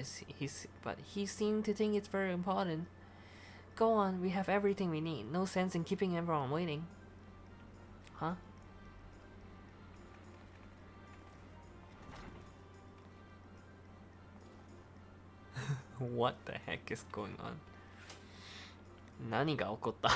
he seemed to think it's very important. Go on, we have everything we need. No sense in keeping everyone waiting. Huh? What the heck is going on? 何が起こった?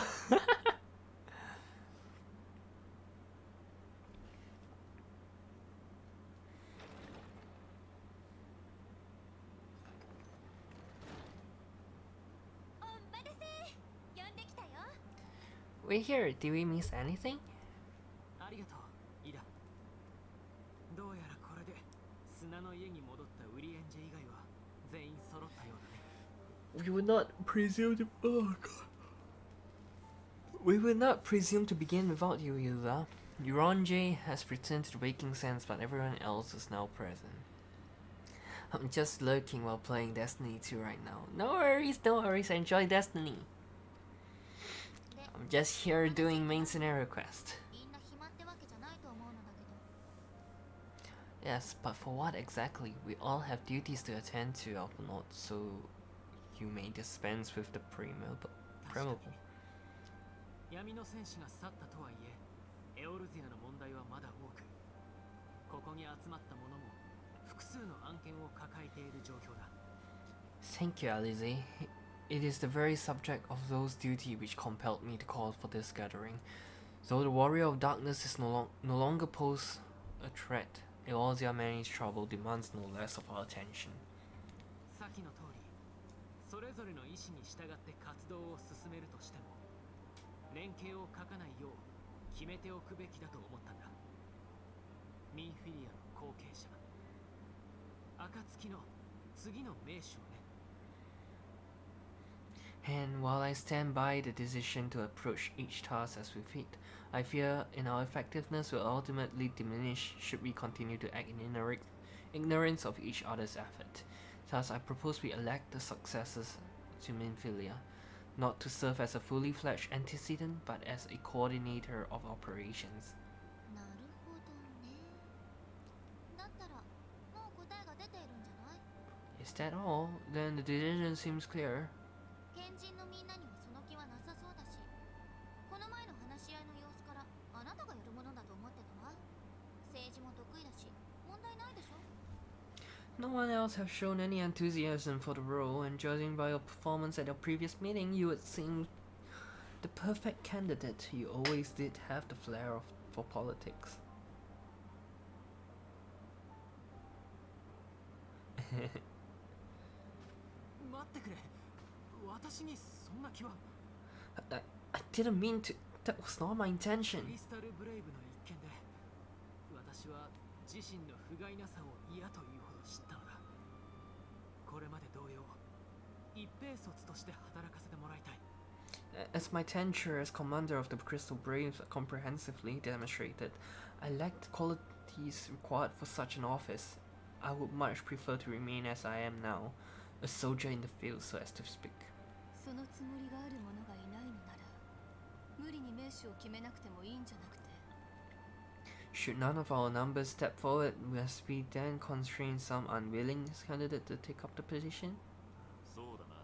We're here. Did we miss anything? ありがとう、イダ。どうやらこれで砂の家に戻ったウリエンジェ以外は全員揃ったようだね。We would not presume to. Oh God. We would not presume to begin without you, Yuza. Uronje has returned to the waking sense, but everyone else is now present. I'm just lurking while playing Destiny 2 right now. No worries, no worries. Enjoy Destiny. I'm just here doing main scenario quest. Yes, but for what exactly? We all have duties to attend to, Alphinaud, so you may dispense with the preamble. 闇の戦士が去ったとはいえ、エオルゼアの問題はまだ多く、ここに集まった者も複数の案件を抱えている状況だ。Thank you, Alize. It is the very subject of those duty which compelled me to call for this gathering. Though the warrior of darkness is no longer pose a threat, Eorzea managed trouble demands no less of our attention. さっきの通り、それぞれの意志に従って活動を進めるとしても、連携を欠かないよう決めておくべきだと思ったんだ。ミンフィリアの後継者、暁の次の名手をね。And while I stand by the decision to approach each task as we fit, I fear in our effectiveness will ultimately diminish should we continue to act in ignorance of each other's effort. Thus, I propose we elect the successors to Minfilia, not to serve as a fully fledged antecedent, but as a coordinator of operations. Is that all? Then the decision seems clear. No one else has shown any enthusiasm for the role, and judging by your performance at your previous meeting, you would seem the perfect candidate. You always did have the flair for politics. 待ってくれ。私にそんな気は。I didn't mean to. That was not my intention. クリスタルブレイブの一件で、私は自身の不甲斐なさを嫌というほど知ったのだ。これまで同様、一兵卒として働かせてもらいたい。As my tenure as commander of the Crystal Braves comprehensively demonstrated, I lacked the qualities required for such an office. I would much prefer to remain as I am now, a soldier in the field, so as to speak. そのつもりがある者がいないのなら、無理に名手を決めなくてもいいんじゃなくて。Should none of our numbers step forward, must we then constrain some unwilling candidate to take up the position? そうだな。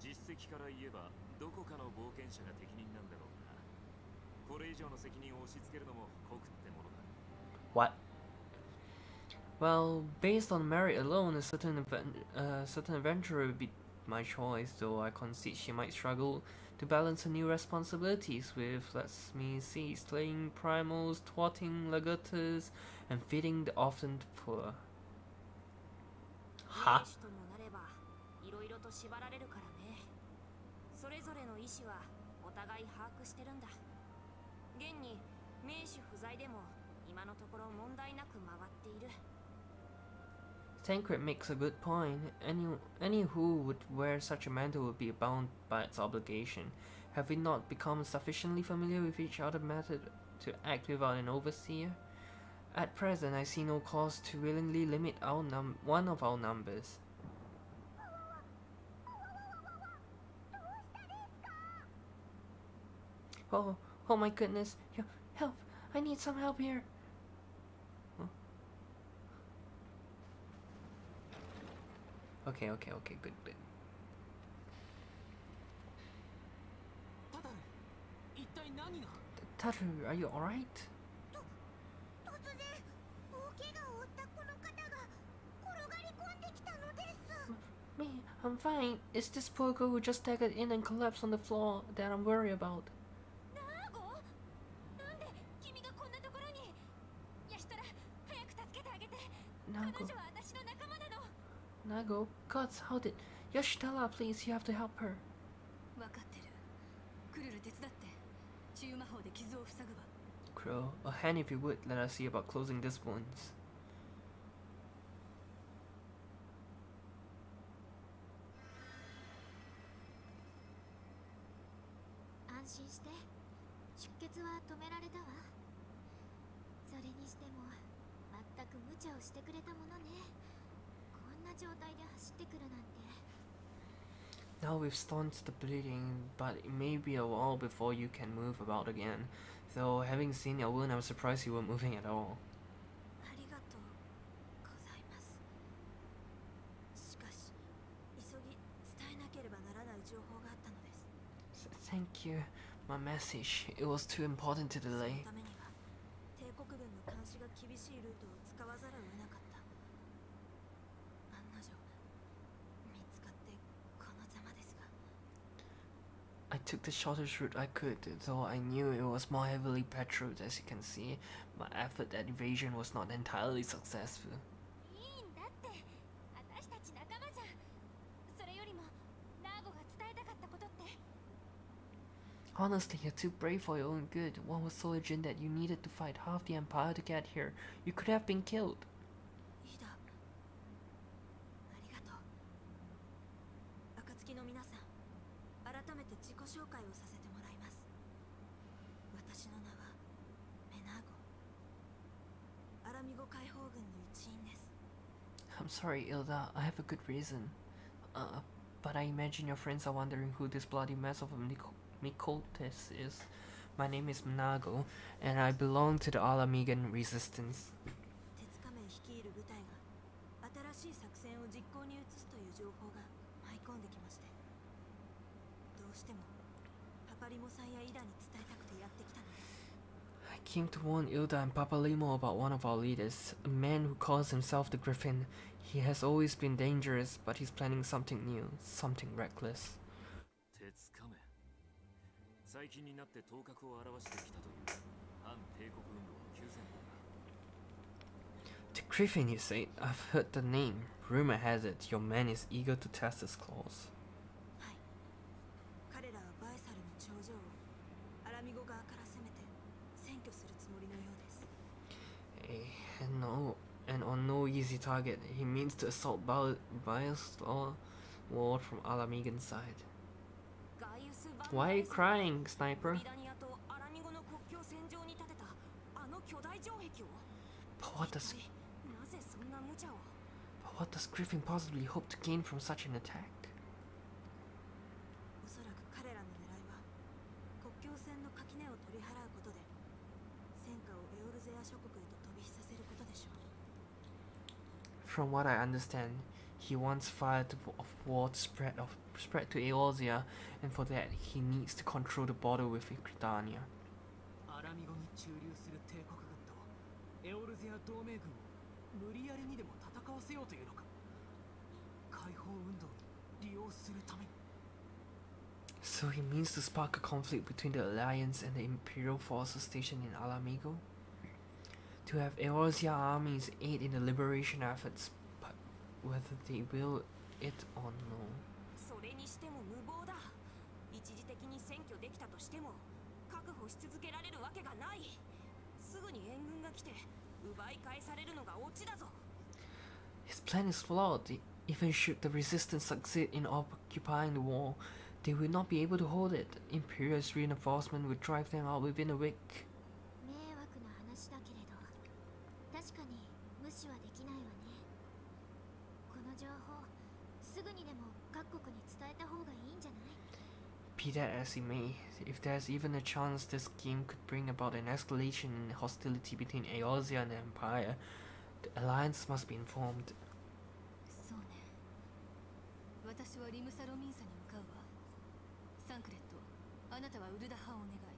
実績から言えばどこかの冒険者が適任なんだろうが、これ以上の責任を押し付けるのも酷ってものだ。What? Well, based on merit alone, a certain adventurer would be my choice, though I concede she might struggle to balance her new responsibilities with, let me see, slaying primals, thwarting legators, and feeding the often poor. は？兵士ともなればいろいろと縛られるからね。それぞれの意思はお互い把握してるんだ。現に名手不在でも今のところ問題なく回っている。Tancred makes a good point. Any who would wear such a mantle would be bound by its obligation. Have we not become sufficiently familiar with each other's method to act without an overseer? At present, I see no cause to willingly limit one of our numbers. Oh my goodness! Help! I need some help here. Okay, good. タタル、一体何が？ Taru, are you alright? 突然大怪我を負ったこの方が転がり込んできたのです。 Me, I'm fine. It's this poor girl who just staggered in and collapsed on the floor that I'm worried about. ナーゴ？なんで君がこんなところに？ヤシトラ、早く助けてあげて。彼女は私の仲間なの。 Nago, gods, how did... Yashitala, please, you have to help her. 分かってる。クルル手伝って。治癒魔法で傷を塞ぐわ。 Crow, a hand if you would, let us see about closing these wounds. 安心して。出血は止められたわ。それにしても全く無茶をしてくれたものね。こんな状態で走ってくるなんて。 Now we've staunched the bleeding, but it may be a while before you can move about again. Though, having seen your wound, I'm surprised you weren't moving at all. ありがとうございます。しかし、急ぎ伝えなければならない情報があったのです。 Thank you. My message. It was too important to その delay. ためには帝国軍の監視が厳しいルートを使わざるを得なかった。案の定見つかってこのざまですが。 I took the shortest route I could, though I knew it was more heavily patrolled. As you can see, my effort at evasion was not entirely successful. いいんだって。私たち仲間じゃん。それよりもナーゴが伝えたかったことって。 Honestly, you're too brave for your own good. One was so urgent that you needed to fight half the Empire to get here. You could have been killed. いいだ。ありがとう。暁の皆さん、改めて自己紹介をさせてもらいます。私の名はメナーゴ。アラミゴ解放軍の一員です。 I'm sorry, Ilda. I have a good reason. But I imagine your friends are wondering who this bloody mess of a Mikotes is. My name is Nago, and I belong to the Alamigan Resistance. 鉄仮面率いる部隊が新しい作戦を実行に移すという情報が舞い込んできまして、どうしてもパパリモさんやイダに伝えたくてやってきたのです。 I came to warn Ilda and Papa Limo about one of our leaders, a man who calls himself the Griffin. He has always been dangerous, but he's planning something new, something reckless. 鉄仮面。最近になって頭角を現してきたという反帝国運動の急先鋒が。 The Griffin, you say? I've heard the name. Rumor has it your man is eager to test his claws. はい。彼らはバイサルの頂上をアラミゴ側から攻めて占拠するつもりのようです。And on no easy target, he means to assault Bias Ward from Alamigan's side. Why are you crying, Sniper? But what does Griffin possibly hope to gain from such an attack? おそらく彼らの狙いは国境線の垣根を取り払うことで戦果をエオルゼ From what I understand, he wants fire of war to spread to Eorzea, and for that he needs to control the border with Gridania. アラミゴに駐留する帝国軍とエオルゼア同盟軍を無理やりにでも戦わせようというのか。解放運動に利用するために。So he means to spark a conflict between the Alliance and the Imperial forces stationed in Alamigo? To have Eorzea armies aid in the liberation efforts, but whether they will it or no. それにしても無謀だ。一時的に占拠できたとしても確保し続けられるわけがない。すぐに援軍が来て奪い返されるのがオチだぞ。 His plan is flawed. Even should the resistance succeed in occupying the wall, they will not be able to hold it. Imperial's reinforcement would drive them out within a week. 迷惑な話だけれど、確かに無視はできないわね。この情報、すぐにでも各国に伝えた方がいいんじゃない？ Be that as it may, if there's even a chance this scheme could bring about an escalation in hostility between Eorzea and the Empire, the Alliance must be informed. そうね。私はリムサロミンサに向かうわ。サンクレット、あなたはウルダ派をお願い。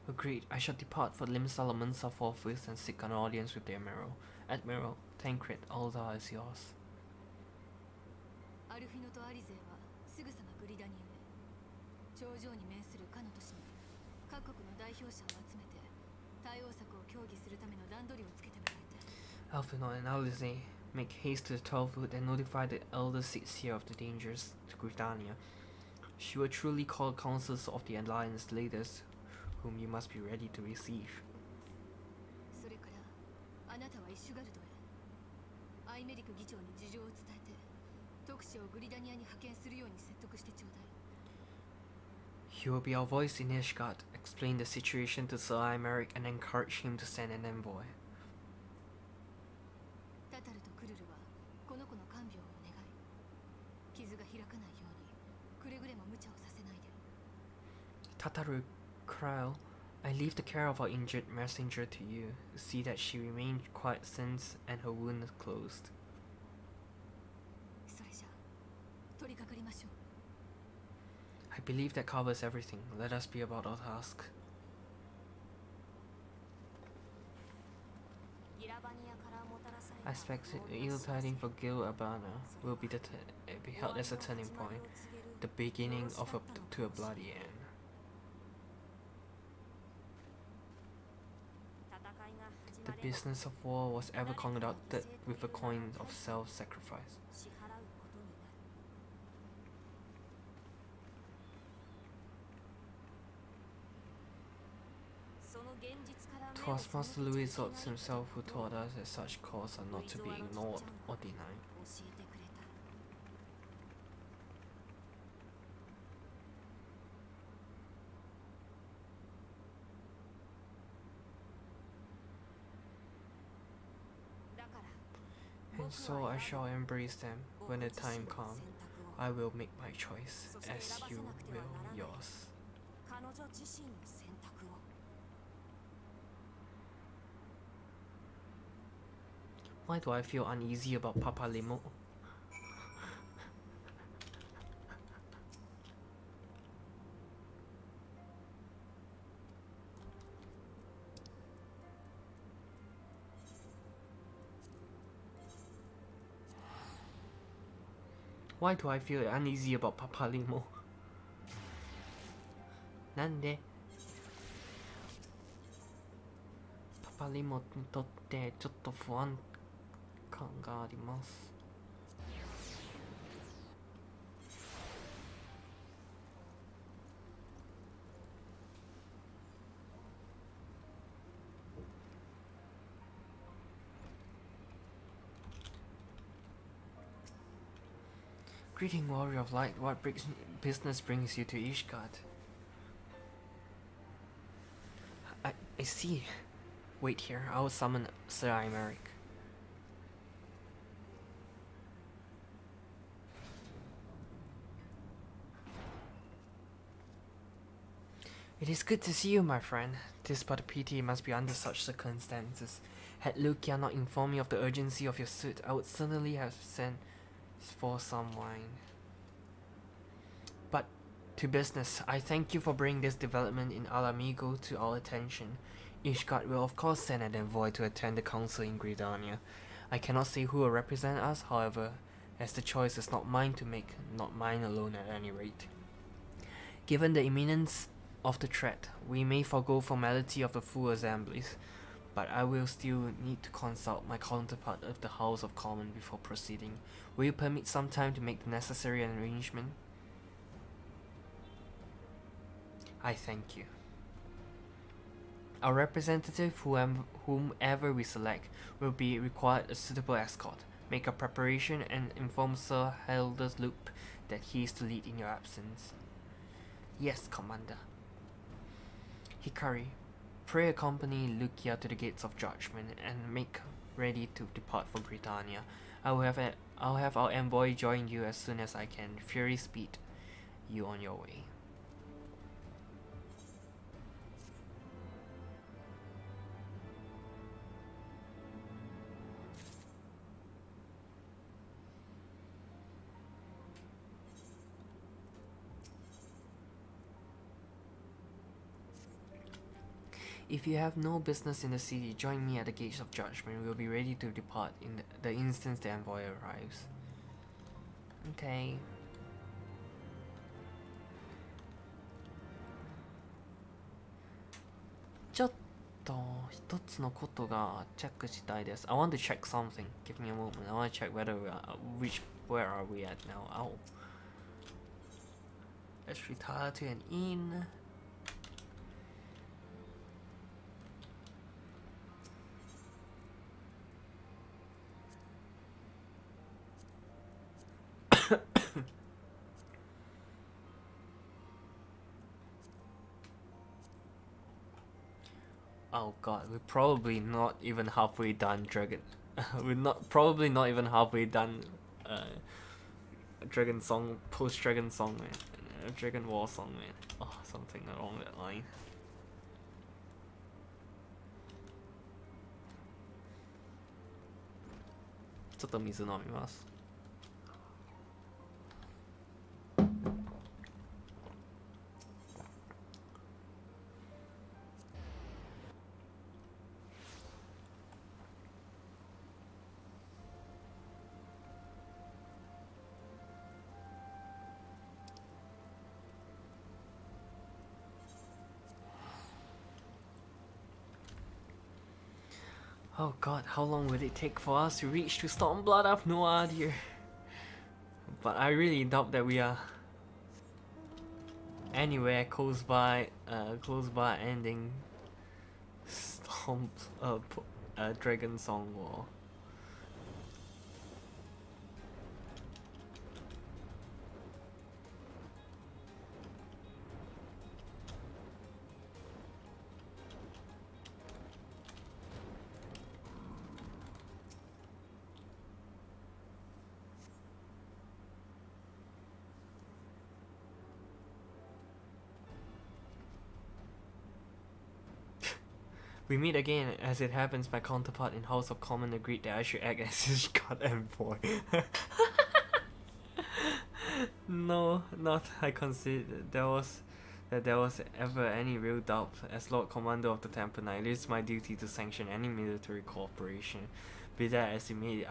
Agreed. I shall depart for Lim Salamansa forthwith and seek an audience with the Admiral. Admiral, Tancred, Alda is yours. アルフィノとアリゼーはすぐさまグリダニアへ。頂上に面するかの都市に各国の代表者を集めて対応策を協議するための段取りをつけてもらいたい。Alphino and Alize, make haste to the 12th and notify the elder seers here of the dangers to Gridania. She will truly call councils of the Alliance leaders, whom you must be ready to receive. それからあなたはイシュガルドへ。アイメリク議長に事情を伝えて特使をグリダニアに派遣するように説得してちょうだい。He will be our voice in Ishgard, explain the situation to Sir Imeric and encourage him to send an envoy. タタルとクルルはこの子の看病をお願い。傷が開かないようにくれぐれも無茶をさせないで。 Tataru Krell, I leave the care of our injured messenger to you. See that she remains quiet since and her wound is closed. それじゃ取り掛かりましょう。 I believe that covers everything. Let us be about our task. ギラバニアからもたらされた I expect ill tidings for Gil Urbana will be be held as a turning point, the beginning of to a bloody end. 戦いが始 The まれば business of war was ever conducted with a coin of self-sacrifice. 支払うことになる。 その現実から目を 'Twas Master Louis Zotz himself who taught us that such calls are not to be ignored or denied. 教えてくれた。 だから And so I shall embrace them when the time comes. I will make my choice as you will yours. 彼女自身の選択を。 Why do I feel uneasy about Papa Limo? Why do I feel uneasy about Papa Limo? なんでパパリモにとってちょっと不安感があります。 Greeting, warrior of light. What business brings you to Ishgard? I see. Wait here. I will summon Sir Imeric. It is good to see you, my friend. 'Tis but a pity it must be under such circumstances. Had Lucia not informed me of the urgency of your suit, I would certainly have sent for some wine. But to business, I thank you for bringing this development in Alamigo to our attention. Ishgard will of course send an envoy to attend the council in Gridania. I cannot say who will represent us, however, as the choice is not mine to make, not mine alone at any rate. Given the imminence of the threat, we may forego formality of the full assemblies, but I will still need to consult my counterpart of the House of Commons before proceeding. Will you permit some time to make the necessary arrangement? I thank you. Our representative, whomever we select, will be required a suitable escort. Make a preparation and inform Sir Helderloop that he is to lead in your absence. Yes, Commander. Hikari, pray accompany Lucia to the gates of judgment and make ready to depart for Britannia. I'll have our envoy join you as soon as I can. Fury speed you on your way. If you have no business in the city, join me at the gates of judgment. We'll be ready to depart in the instant the envoy arrives. Okay. ちょっと一つのことがチェックしたいです。I want to check something. Give me a moment. I want to check whether we are where are we at now? Oh. Let's retire to an inn. Oh god, we're probably not even halfway done Dragon. We're probably not even halfway done Dragon Song, post Dragon Song, man. Dragon War Song, man. Oh, something along that line. Just a little water. Oh god, how long will it take for us to reach to Stormblood? I have no idea. But I really doubt that we are anywhere close by ending Dragon Song War. We meet again. As it happens, my counterpart in House of Commons agreed that I should act as his god envoy. No, not I considered there was ever any real doubt. As Lord Commander of the Temple Knight, it is my duty to sanction any military cooperation. Be that as it may,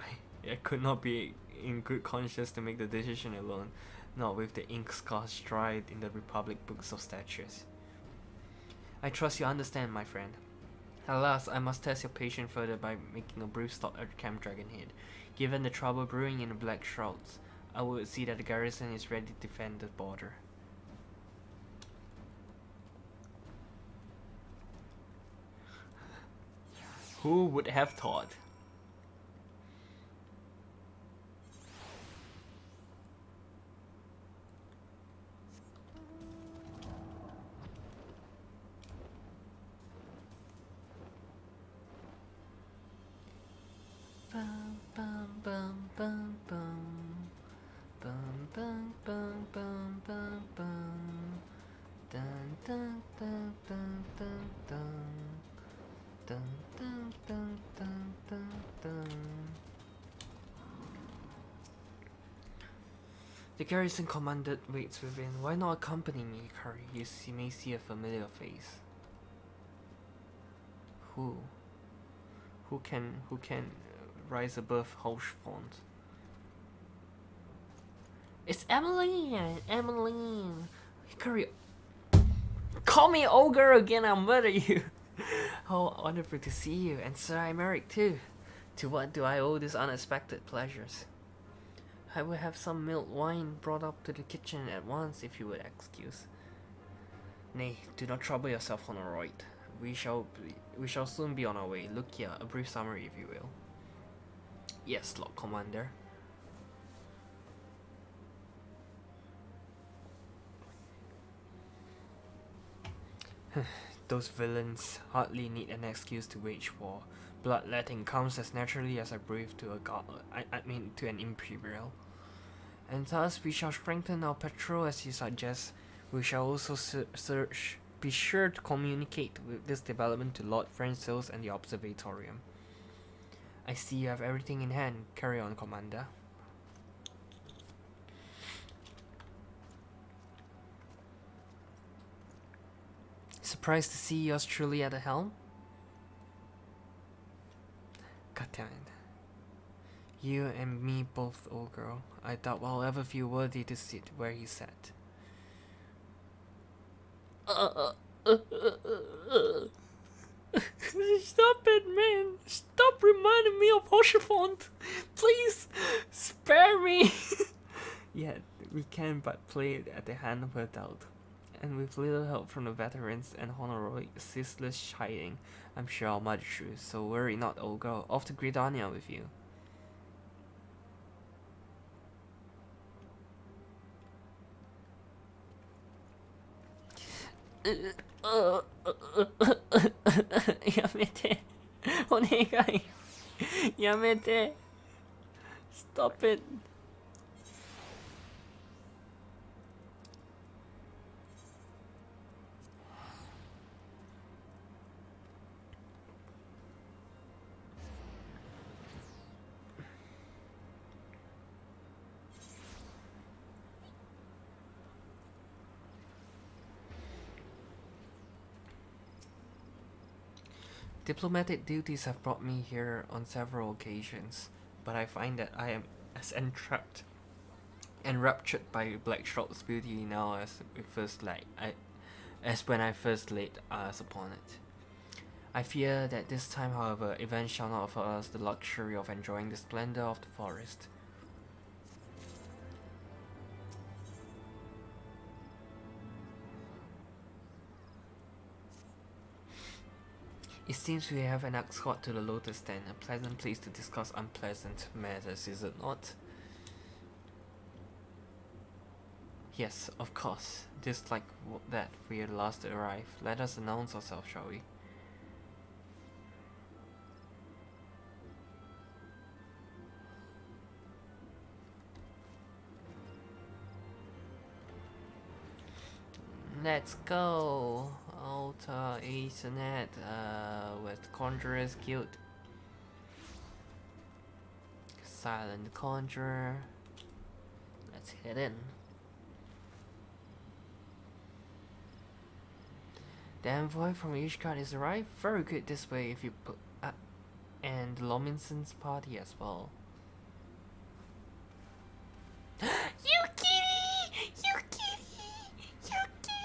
I could not be in good conscience to make the decision alone, not with the ink scars dried in the Republic books of statutes. I trust you understand, my friend. Alas, I must test your patience further by making a brief stop at Camp Dragonhead. Given the trouble brewing in the Black Shrouds, I would see that the garrison is ready to defend the border. Who would have thought? Bum bum bum bum bum bum bum bum bum bum bum dun dun dun dun dun dun Dun, dun, dun, dun, dun, dun. The garrison commander waits within. Why not accompany me, Hikari? You may see a familiar face. Who can rise above Hoshfont? It's Emmeline! Emmeline! Hikari, call me ogre again, I'm begging you! How wonderful to see you, and Sir, I'm Eric too. To what do I owe these unexpected pleasures? I will have some milled wine brought up to the kitchen at once, if you would excuse. Nay, do not trouble yourself, Honoroid. We shall soon be on our way. Look here, a brief summary, if you will. Yes, Lord Commander. Those villains hardly need an excuse to wage war. Bloodletting comes as naturally as a brief to a god. To an imperial. And thus we shall strengthen our patrol as you suggest. We shall also be sure to communicate with this development to Lord Francis and the Observatorium. I see you have everything in hand. Carry on, Commander. Surprised to see yours truly at the helm? God damn it. You and me both, old girl. I doubt I'll ever feel worthy to sit where he sat. Stop it, man! Stop reminding me of Hoshfont! Please, spare me! Yet, we can but play it at the hand of a doubt. And with little help from the veterans and Honoroid ceaseless chiding, I'm sure I'll muddle through, so worry not, old girl. Off to Gridania with you. Yamete. Onegai. Yamete. Stop it. Diplomatic duties have brought me here on several occasions, but I find that I am as enraptured by Blackshroud's beauty now as when I first laid eyes upon it. I fear that this time, however, events shall not offer us the luxury of enjoying the splendor of the forest. It seems we have an escort to the Lotus Den, a pleasant place to discuss unpleasant matters, is it not? Yes, of course. Just like that we are last to arrive. Let us announce ourselves, shall we? Let's go! Alta Ethernet with Conjurer's Guild. Silent Conjurer. Let's head in. The envoy from Ishgard is arrived. Very good this way if you and Lominson's party as well. You kitty! You kitty! You kitty!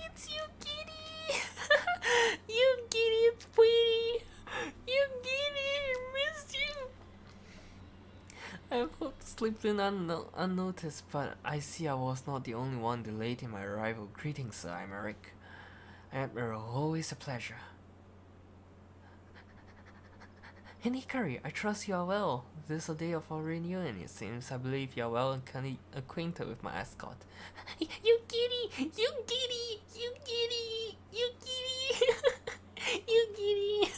It's you kitty! You kitty, it's pretty! You kitty, I miss you! I hope slipped in unnoticed, but I see I was not the only one delayed in my arrival. Greetings, Sir, I'm Eric. Admiral, always a pleasure. And Hikari, I trust you are well. This is the day of our reunion, it seems. I believe you are well acquainted with my escort. You kitty! You kitty! You kitty! You kitty! You kitty!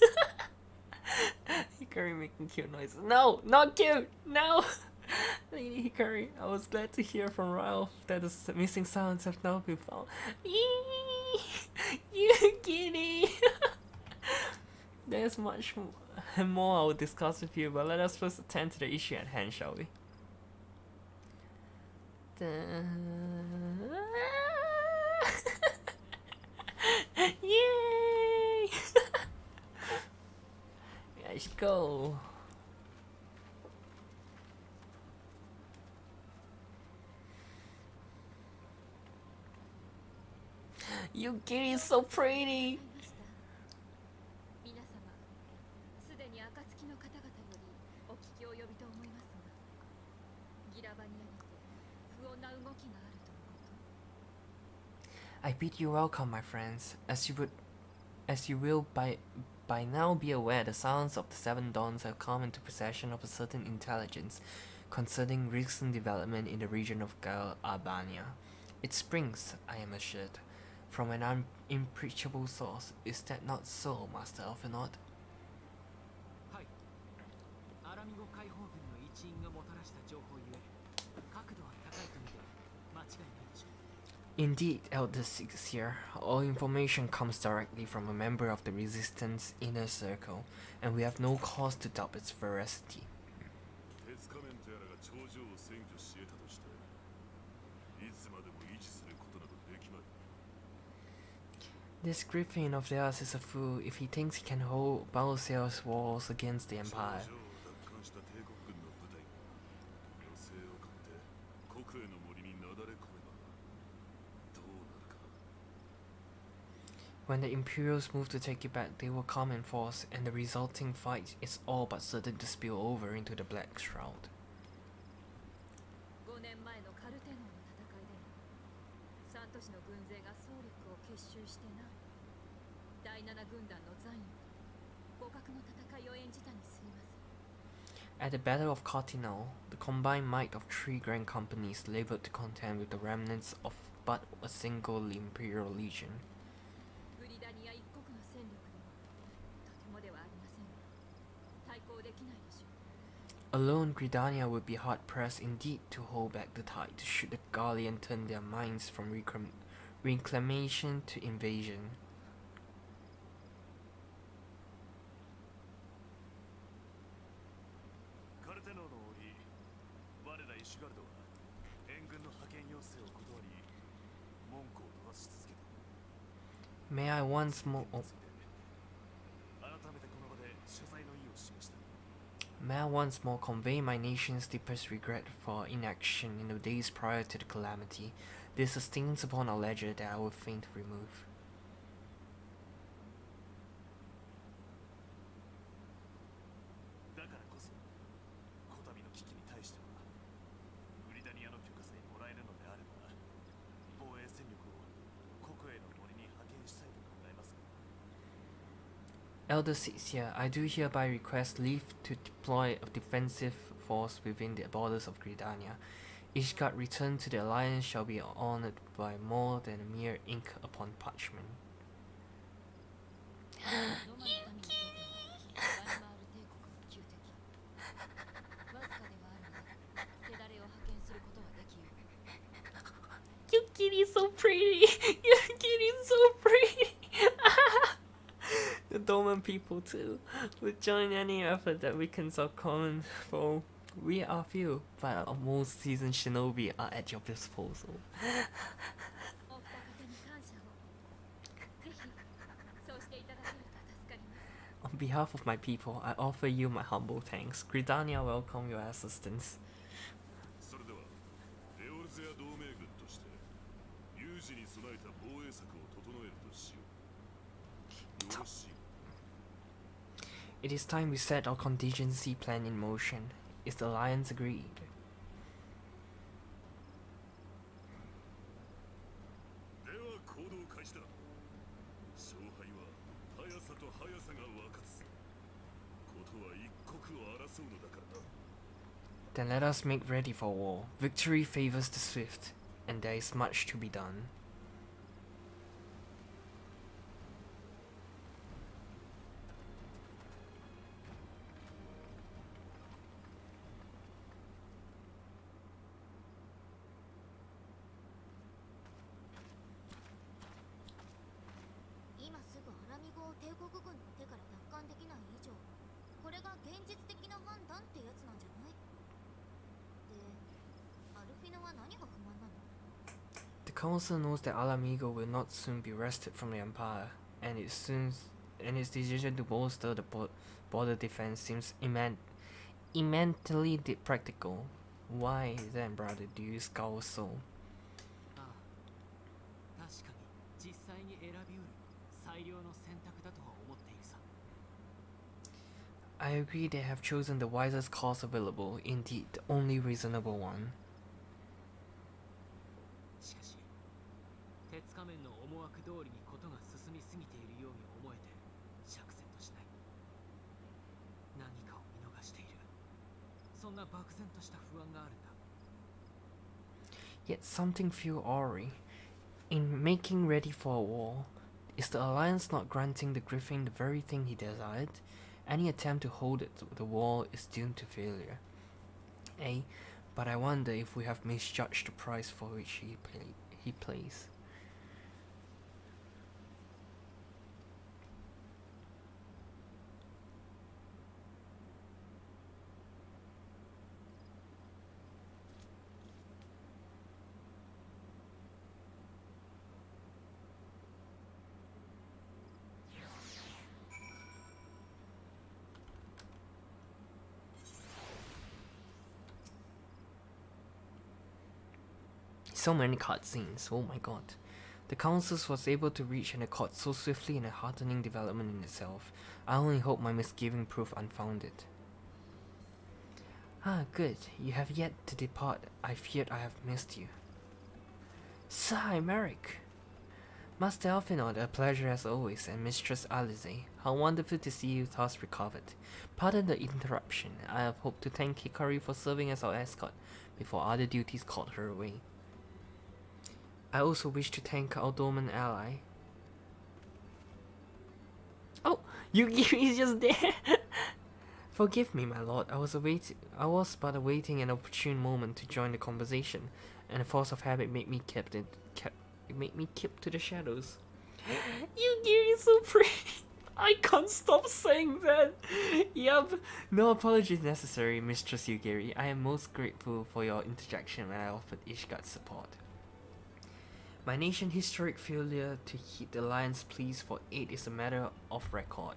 Hikari making cute noises. No! Not cute! No! Lady Hikari, I was glad to hear from Ralph that the missing sounds have now been found. You kitty! There's much more I will discuss with you, but let us first attend to the issue at hand, shall we? Yay! Let's go. Yukiri is so pretty. 皆様、すでに暁の方々よりお聞き及びと思いますが、ギラバニアにて不穏な動きがあるとのこと。 I bid you welcome, my friends. As you will by now be aware, the Sons of the Seven Dawns have come into possession of a certain intelligence concerning recent development in the region of Albania. It springs, I am assured, from an unimpeachable source. Is that not so, Master Alphinaud? はい。アラミゴ解放軍の一員がもたらした情報ゆえ、角度は高いと見て間違いないでしょう。 Indeed, Elder Six here. All information comes directly from a member of the Resistance inner circle, and we have no cause to doubt its veracity. 鉄仮面とやらが頂上を占拠し得たとして、いつまでも維持することなどできまい。 This griffin of theirs is a fool if he thinks he can hold Balsail's walls against the Empire. 頂上を奪還した帝国軍の部隊が余勢を買って国営の森になだれ込めばどうなるか。 When the Imperials move to take it back, they will come in force, and the resulting fight is all but certain to spill over into the Black Shroud. 5年前のカルテノンの戦いでも、3都市の軍勢が総力を結集してな、第7軍団の残余、互角の戦いを演じたにすぎません。 At the Battle of Cardinal, the combined might of 3 grand companies labored to contend with the remnants of but a single Imperial legion. グリダニア一国の戦力でもとてもではありませんが、対抗できないでしょう。 Alone, Gridania would be hard-pressed indeed to hold back the tide should the Gallian turn their minds from reclamation to invasion. カルテノーの折、我らイシュガルドは援軍の派遣要請を断り、文句を飛ばし続けた。 May I once more... 改めてこの場で謝罪の意を示した。 May I once more convey my nation's deepest regret for inaction in the days prior to the calamity. This sustains upon our ledger that I would fain to remove. だからこそ、こたびの危機に対しては、グリダニアの許可さえもらえるのであれば、防衛戦力を国営の森に派遣したいと考えますが。 Elder Sixia, I do hereby request leave to deploy a defensive force within the borders of Gridania. Each guard returned to the Alliance shall be honored by more than a mere ink upon parchment. ロマの民にとってはワイマール帝国の旧敵。わずかではあるが、手だれを派遣することはできよう。 Yukiri's so pretty. Yukiri's so pretty. The Doman people too would join any effort that weakens our common foe. We are few, but our most seasoned shinobi are at your disposal. お二方に感謝を。ぜひ、そうしていただけると助かります。 On behalf of my people, I offer you my humble thanks. Gridania welcome your assistance. それでは、エオルゼア同盟軍として、有事に備えた防衛策を整えるとしよう。よろしい。 It is time we set our contingency plan in motion. Is the Alliance agreed? では行動開始だ。勝敗は速さと速さが分かつ。ことは一国を争うのだからな。 Then let us make ready for war. Victory favors the swift, and there is much to be done. れが現実的な判断ってやつなんじゃない？で、アルフィナは何が不満なの？ The council knows that Alamigo will not soon be wrested from the Empire, and its decision to bolster the border defense seems immensely practical. Why then, brother, do you scowl so? ああ、確かに実際に選びうる最良の選択だとは思っているさ。I agree they have chosen the wisest course available, indeed the only reasonable one. しかし、鉄仮面の思惑通りにことが進みすぎているように思えて釈然としない。何かを見逃している。そんな漠然とした不安があるんだ。Yet something feels awry. In making ready for a war, is the Alliance not granting the Griffin the very thing he desired? Any attempt to hold the war is doomed to failure. But I wonder if we have misjudged the price for which he plays. So many cutscenes, oh my god. The Council was able to reach an accord so swiftly in a heartening development in itself. I only hope my misgiving proved unfounded. Ah, good. You have yet to depart. I feared I have missed you. Sigh, Merrick. Master Elfinord, a pleasure as always, and Mistress Alize. How wonderful to see you thus recovered. Pardon the interruption. I have hoped to thank Hikari for serving as our escort before other duties called her away. I also wish to thank our dormant ally. Oh, Yugiri is just there. Forgive me, my lord. I was but awaiting an opportune moment to join the conversation, and the force of habit made me keep to the shadows. Yugiri is so pretty. I can't stop saying that. Yup. No apologies necessary, Mistress Yugiri. I am most grateful for your interjection when I offered Ishgard's support. My nation's historic failure to heed the Alliance's pleas for aid is a matter of record.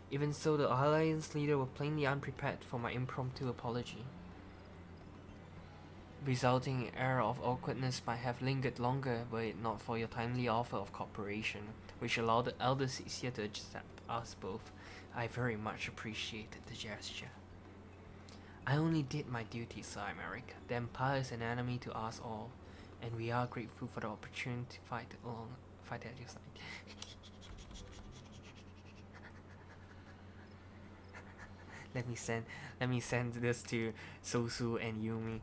Even so, the Alliance leader were plainly unprepared for my impromptu apology. Resulting air of awkwardness might have lingered longer were it not for your timely offer of cooperation, which allowed the elder here to accept us both. I very much appreciated the gesture. I only did my duty, Sir Americ. The Empire is an enemy to us all, and we are grateful for the opportunity to fight at your side. Let me send this to Sosu and Yumi.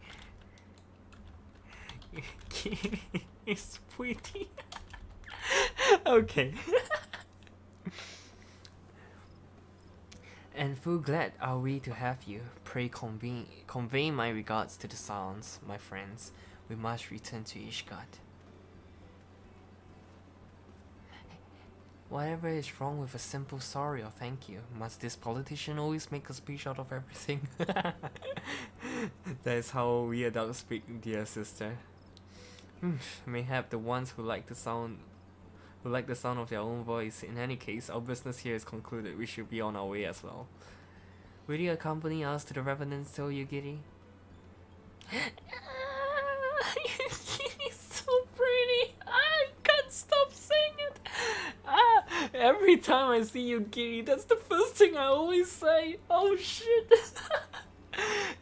It's pretty. Okay. And full glad are we to have you. Pray convey my regards to the Sounds, my friends. We must return to Ishgard. Whatever is wrong with a simple sorry or thank you? Must this politician always make a speech out of everything? That is how we adults speak, dear sister. Mayhap the ones who like the sound of their own voice. In any case, our business here is concluded. We should be on our way as well. Will you accompany us to the Revenant's Toe, Yugiri? Yugiri's so pretty. I can't stop saying it. Every time I see Yugiri, that's the first thing I always say. Oh shit.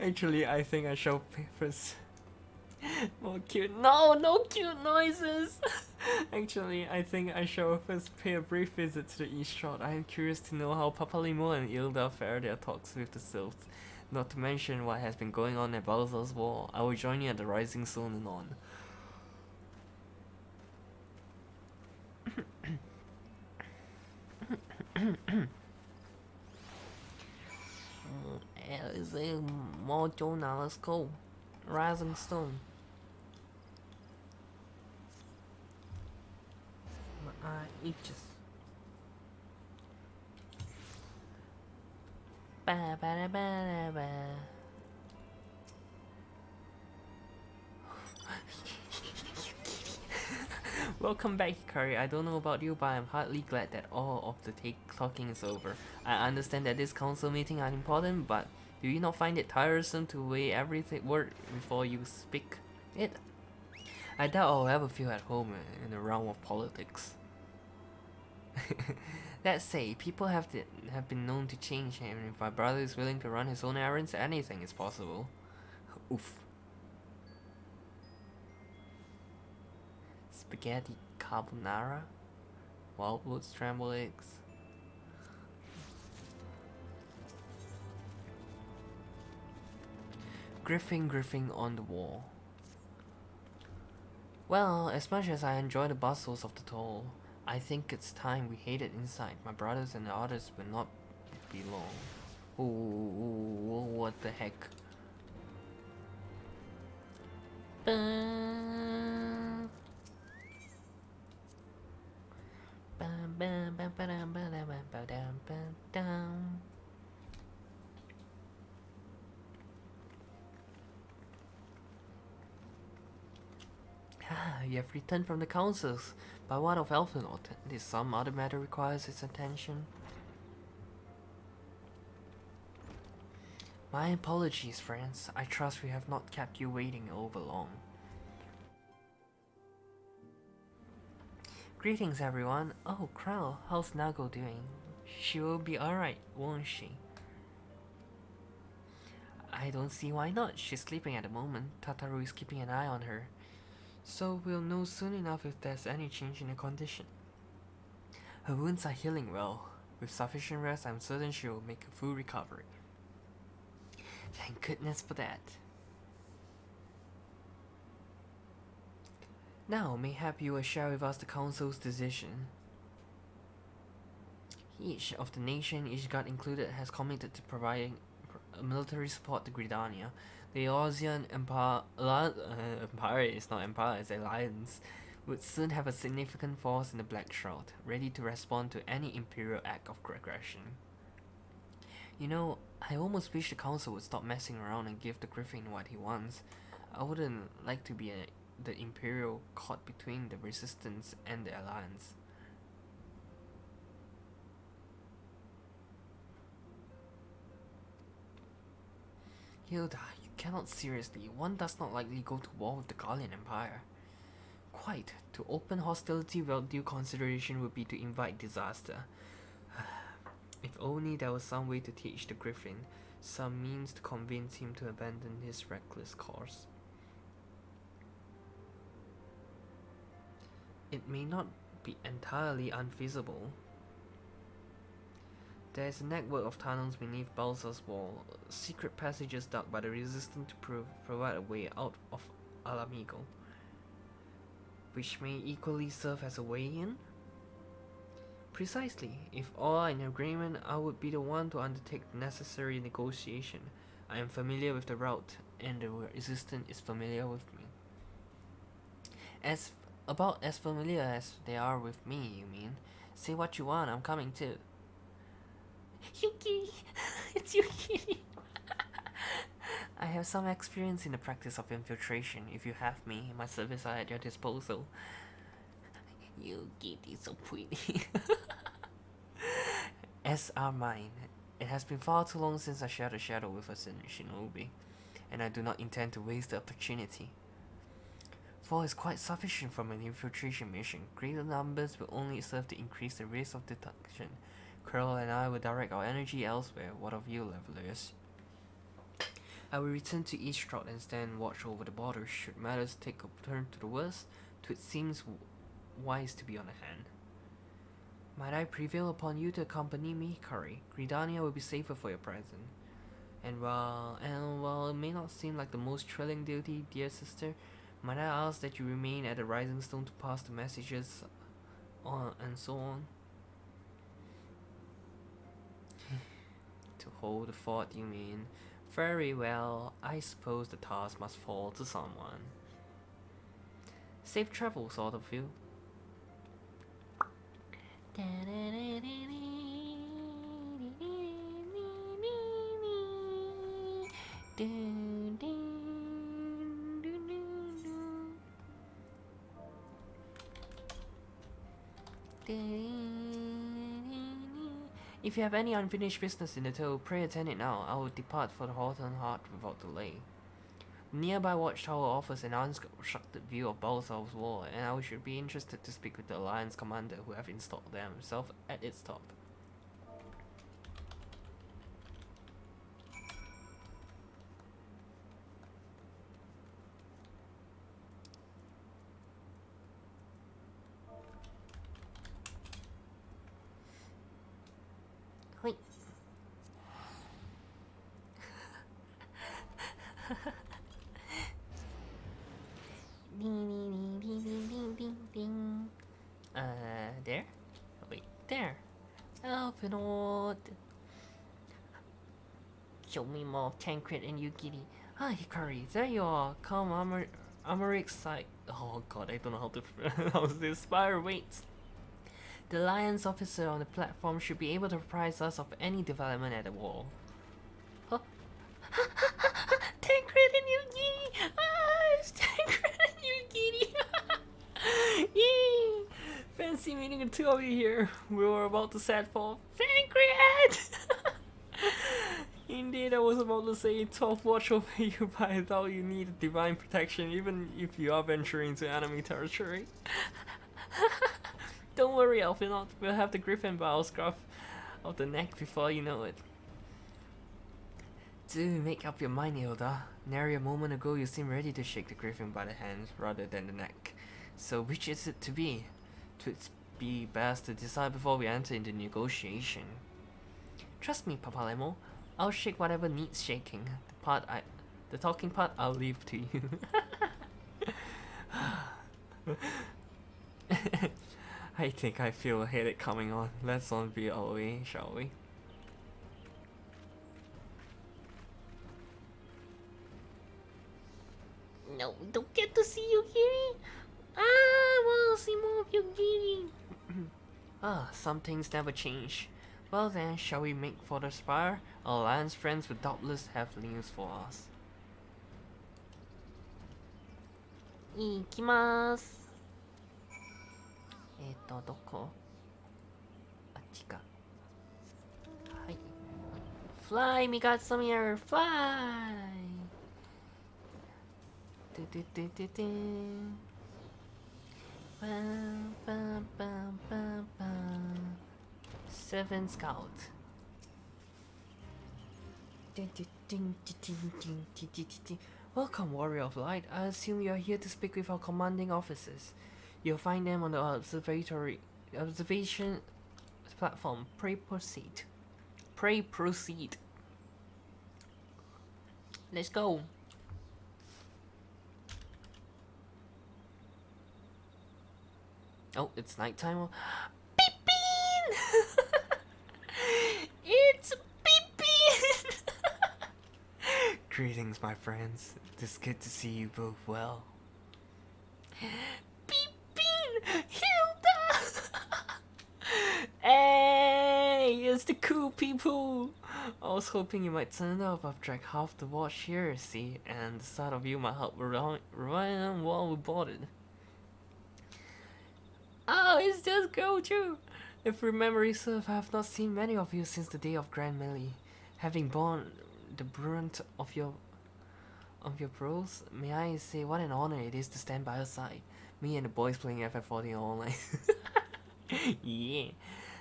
Actually, I think I shall first. More cute. No cute noises. Actually, I think I shall first pay a brief visit to the East Shore. I am curious to know how Papalimo and Ilda fare their talks with the Sylphs. Not to mention what has been going on at Bowser's War. I will join you at the Rising soon and on. Is there more Jonah? Let's go. Rising Stone. My eye itches. Ba, ba, da, ba, da, ba. Welcome back, Hikari. I don't know about you, but I'm heartily glad that all of the talking is over. I understand that this council meeting are important, but do you not find it tiresome to weigh every word before you speak it? I doubt I'll ever feel at home in the realm of politics. Let's say, people have been known to change, and if my brother is willing to run his own errands, anything is possible. Oof. Spaghetti carbonara? Wildwood scrambled eggs? Griffing on the wall. Well, as much as I enjoy the bustles of the toll, I think it's time we hid it inside. My brothers and the others will not be long. Ooh, what the heck? You have returned from the councils. By what of Elfinort? Did some other matter requires its attention? My apologies, friends. I trust we have not kept you waiting over long. Greetings, everyone. Oh, Krell, how's Nago doing? She will be alright, won't she? I don't see why not. She's sleeping at the moment. Tataru is keeping an eye on her. So we'll know soon enough if there's any change in her condition. Her wounds are healing well. With sufficient rest, I'm certain she will make a full recovery. Thank goodness for that. Now, mayhap you will share with us the Council's decision. Each of the nation, each god included, has committed to providing military support to Gridania. The Eorzean Empire is not empire, it's alliance, would soon have a significant force in the Black Shroud, ready to respond to any imperial act of aggression. You know, I almost wish the council would stop messing around and give the Griffin what he wants. I wouldn't like to be the imperial caught between the resistance and the alliance. Hilda, you cannot seriously. One does not likely go to war with the Gallian Empire. Quite. To open hostility without due consideration would be to invite disaster. If only there was some way to teach the Griffin, some means to convince him to abandon his reckless course. It may not be entirely unfeasible. There is a network of tunnels beneath Balsa's wall, secret passages dug by the resistance to provide a way out of Alamigo, which may equally serve as a way in? Precisely. If all are in agreement, I would be the one to undertake the necessary negotiation. I am familiar with the route, and the resistance is familiar with me. About as familiar as they are with me, you mean? Say what you want, I'm coming too. Yuki, it's Yuki. I have some experience in the practice of infiltration. If you have me, my services are at your disposal. Yuki is so pretty. As are mine. It has been far too long since I shared a shadow with a shinobi, and I do not intend to waste the opportunity. 4 is quite sufficient from an infiltration mission. Greater numbers will only serve to increase the risk of detection. Curl and I will direct our energy elsewhere. What of you, levelers? I will return to East Shroud and stand watch over the borders. Should matters take a turn to the worst, it seems wise to be on hand. Might I prevail upon you to accompany me, Hikari? Gridania will be safer for your present. And while it may not seem like the most thrilling duty, dear sister, might I ask that you remain at the Rising Stone to pass the messages on and so on? To hold the fort, you mean? Very well, I suppose the task must fall to someone. Safe travels, all of you. If you have any unfinished business in the tow, pray attend it now. I will depart for the Hawthorne Heart without delay. The nearby watchtower offers an unobstructed view of Balsal's wall, and I should be interested to speak with the Alliance commander who have installed themselves at its top. Wait. There? Wait, there. Alphanord. Show me more of Tancred and Yukiri. Ah, Hikari, there you are. Come, Amarik's side. Oh god, I don't know how to pronounce this. Spire waits. The Alliance officer on the platform should be able to apprise us of any development at the wall. Huh? Tancred and Yukiri! Ah, it's Tancred and Yukiri! Yay! Fancy meeting the two of you here. We were about to set forth. Tancred! Indeed, I was about to say, top watch over you, but I thought you needed divine protection even if you are venturing into enemy territory. Don't worry, Alphanot. We'll have the griffin by our scruff of the neck before you know it. Do make up your mind, Hilda. Nary a moment ago you seemed ready to shake the griffin by the hand rather than the neck. So which is it to be? Twould be best to decide before we enter into negotiation. Trust me, Papa Lemo. I'll shake whatever needs shaking. The talking part, I'll leave to you. I think I feel a headache coming on. Let's on be our way, shall we? No, we don't get to see Yukiri. I want to see more of Yukiri. Ah, some things never change. Well then, shall we make for the spire? Our Alliance friends will doubtless have news for us. 行きます。どこ？あっちか。はい。Fly, me got some air, fly! てててててん。パンパンパンパンパン。Seven Scout. Welcome, Warrior of Light. I assume you are here to speak with our commanding officers. You'll find them on the observation platform. Pray proceed. Pray proceed. Let's go. Oh, it's nighttime. It's Beepin! Greetings, my friends. It is good to see you both well. Beepin! Hilda! Hey, it's the cool people. I was hoping you might turn up. I've drank half the watch here, see, and the sight of you might help run while we boarded. Oh, it's just girl too. If memory serves, I have not seen many of you since the day of Grand Melee. Having borne the brunt of your pros, may I say what an honor it is to stand by your side. Me and the boys playing FF14 online. Yeah.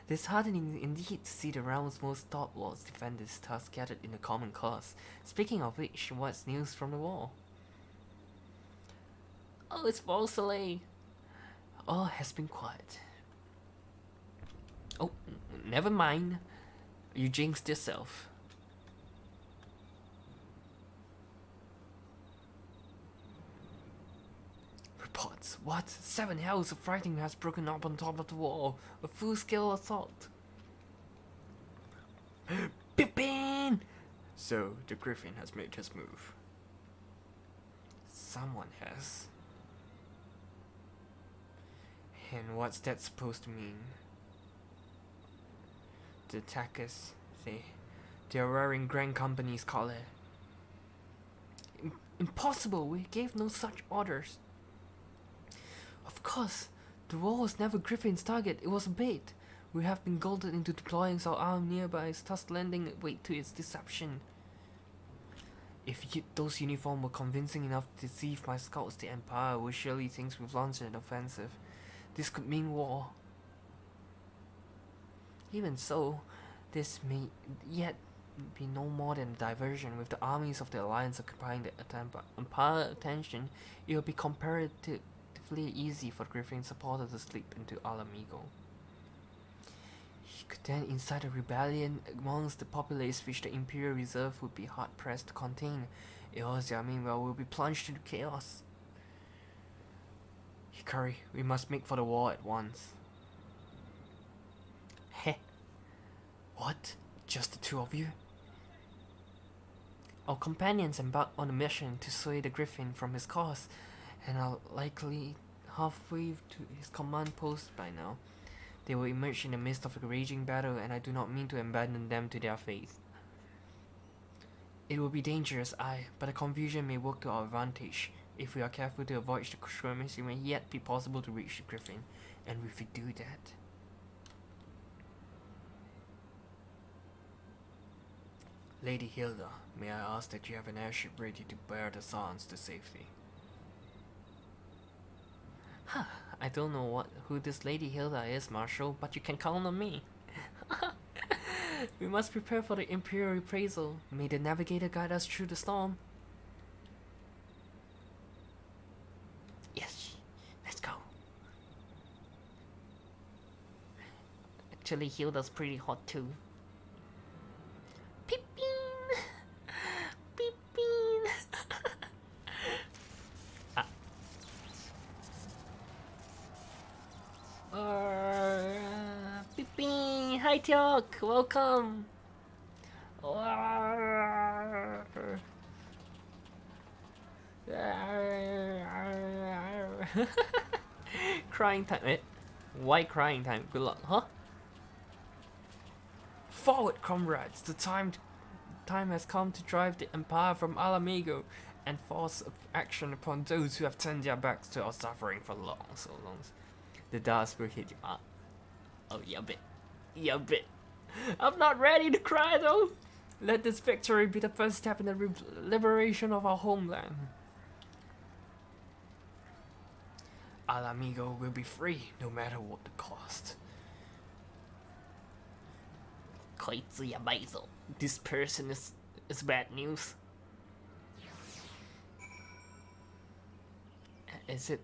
Disheartening indeed to see the realm's most stalwart defenders thus gathered in a common cause. Speaking of which, what's news from the wall? Oh, it's Volsale. All has been quiet. Oh, never mind. You jinxed yourself. Reports. What? 7 hells of fighting has broken up on top of the wall. A full-scale assault. Pippin! So, the Griffin has made his move. Someone has. And what's that supposed to mean? The attackers, they're wearing Grand Company's collar. Impossible, we gave no such orders. Of course, the wall was never Griffin's target, it was a bait. We have been goaded into deploying our arm nearby, thus lending weight to its deception. If those uniforms were convincing enough to deceive my scouts, the Empire would surely think we've launched an offensive. This could mean war. Even so, this may yet be no more than a diversion. With the armies of the Alliance occupying the Empire attention, it will be comparatively easy for Griffin supporters to slip into Alamigo. He could then incite a rebellion amongst the populace which the Imperial Reserve would be hard-pressed to contain. Eorzea, meanwhile, will be plunged into chaos. Hikari, we must make for the war at once. Heh. What? Just the two of you? Our companions embarked on a mission to sway the Griffin from his cause, and are likely halfway to his command post by now. They will emerge in the midst of a raging battle, and I do not mean to abandon them to their fate. It will be dangerous, but the confusion may work to our advantage. If we are careful to avoid the skirmish, it may yet be possible to reach the Griffin, and if we do that... Lady Hilda, may I ask that you have an airship ready to bear the Sans to safety? Huh, I don't know who this Lady Hilda is, Marshal, but you can count on me. We must prepare for the Imperial reprisal. May the Navigator guide us through the storm. Yes, let's go. Actually, Hilda's pretty hot too. Hi Teok, welcome. Crying time, eh? Why crying time? Good luck, huh? Forward, comrades! The time has come to drive the Empire from Alamigo and force action upon those who have turned their backs to our suffering for so long. The dust will hit you up. Oh, yeah, bit. Yeah, bit. I'm not ready to cry though. Let this victory be the first step in the liberation of our homeland. Alamigo will be free no matter what the cost. This person is bad news. Is it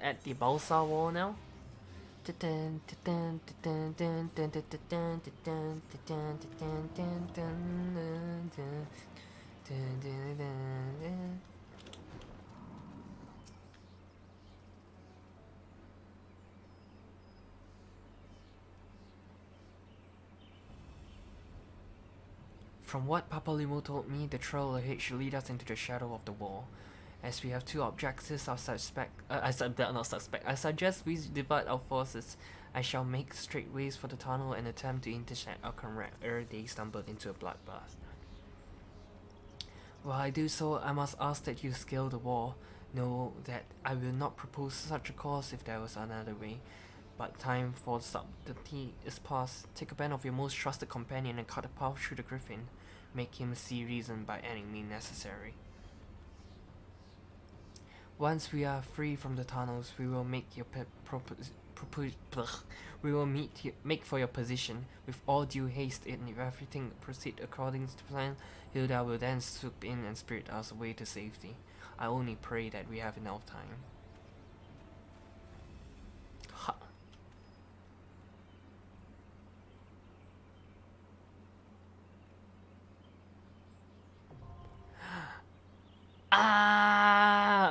at the Balsa wall now? From what Papalimo told me, the trail ahead should lead us into the shadow of the wall. As we have two objectives, I suggest we divide our forces. I shall make straight ways for the tunnel and attempt to intercept our comrade ere they stumble into a bloodbath. While I do so, I must ask that you scale the wall. Know that I will not propose such a course if there was another way. But time for subtlety is past. Take a band of your most trusted companion and cut a path through the Griffin. Make him see reason by any means necessary. Once we are free from the tunnels, we will make make for your position with all due haste, and if everything proceeds according to plan, Hilda will then swoop in and spirit us away to safety. I only pray that we have enough time. Ha.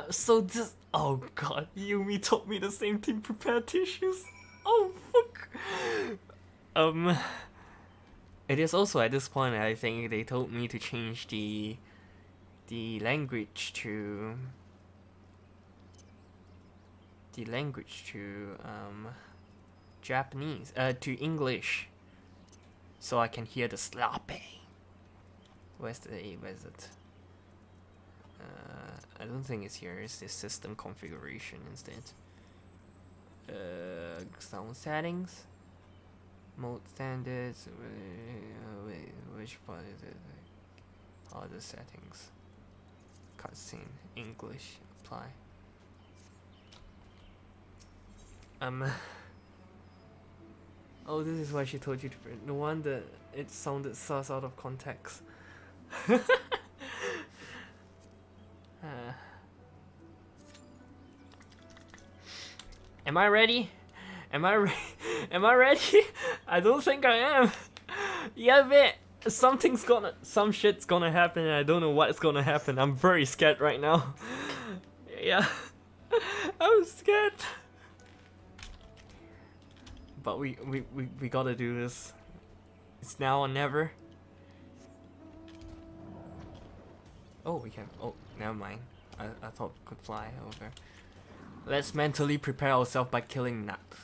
So this... Oh god, Yumi told me the same thing, prepare tissues. Oh fuck. It is also at this point I think they told me to change the language to... Japanese, to English. So I can hear the sloppy. Where's it? I don't think it's here. It's the system configuration instead. Sound settings, mode standards. Wait, which part is it? Other settings. Cutscene, English, apply. Oh, this is why she told you to print. No wonder it sounded sus out of context. Am I ready? Am I ready? I don't think I am. Yeah, but some shit's gonna happen and I don't know what's gonna happen. I'm very scared right now. Yeah. I'm scared. But we gotta do this. It's now or never. Oh, we can. Oh, never mind. I thought we could fly over. Let's mentally prepare ourselves by killing Naps.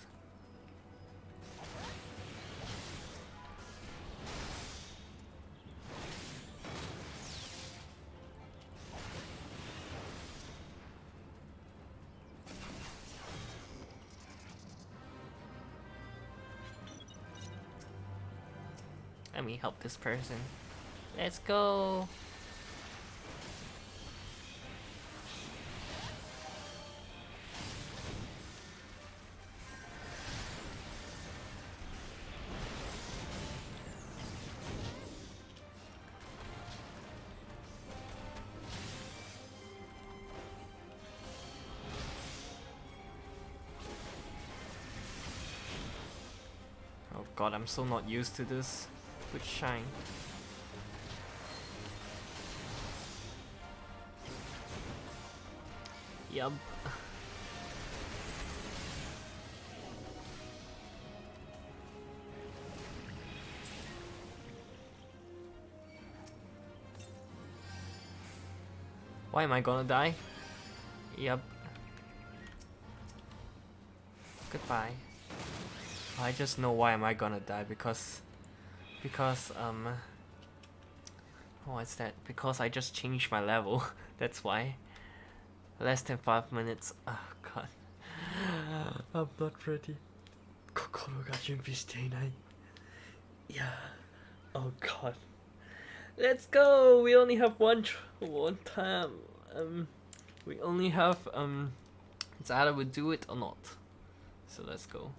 Let me help this person. Let's go. Oh god, I'm so not used to this. Good shine. Yup. Why am I gonna die? Yup. Goodbye. I just know why am I gonna die because what's that? Because I just changed my level. That's why. Less than 5 minutes. Oh god. I'm not ready. Kokoro ga junbi shite inai. Yeah. Oh god. Let's go. We only have one time. We only have it's either we do it or not. So let's go.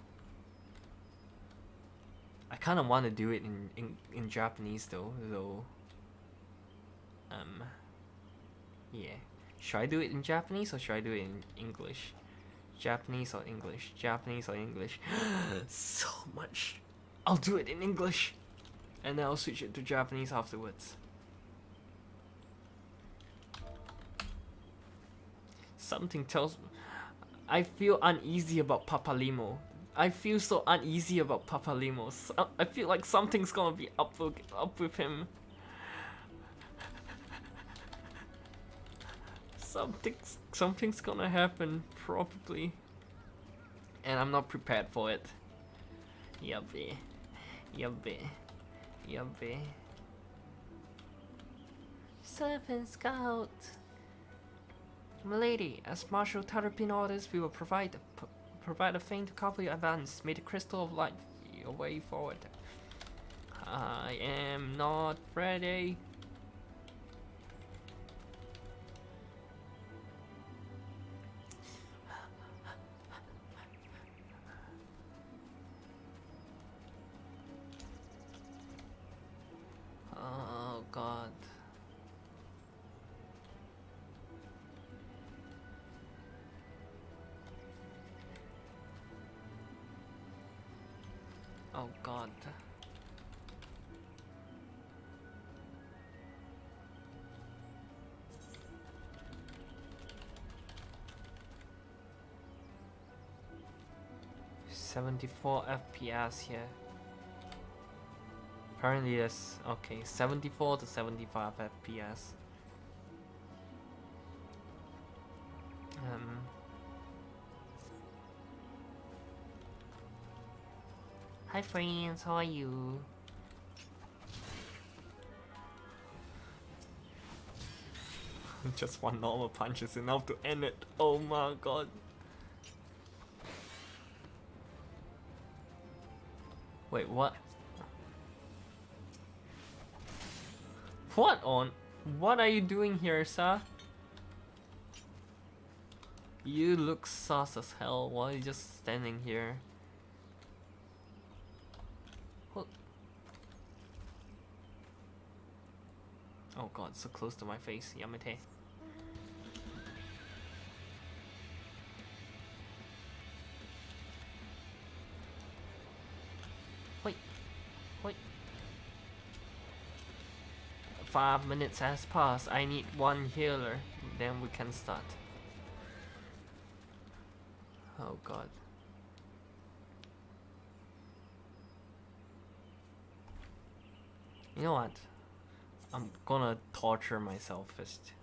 I kind of want to do it in Japanese though. Yeah. Should I do it in Japanese or should I do it in English? Japanese or English? Japanese or English? So much. I'll do it in English, and then I'll switch it to Japanese afterwards. Something tells me I feel uneasy about Papa Limo. I feel so uneasy about Papa Limo. I feel like something's gonna be up with him. Something's gonna happen probably, and I'm not prepared for it. Yubby. Servant Scout. Milady, as Marshal Terrapin orders, we will provide a feint to cover your advance. May the crystal of light be your way forward. I am not ready. Oh god. Oh god. $74 FPS here. Apparently that's okay, 74 to 75 FPS. Hi friends, how are you? Just one normal punch is enough to end it. Oh my god. Wait, what? What are you doing here, sir? You look sus as hell. Why are you just standing here? What? Oh god, so close to my face, Yamete. Wait. 5 minutes has passed. I need one healer. Then we can start. Oh god. You know what? I'm gonna torture myself first.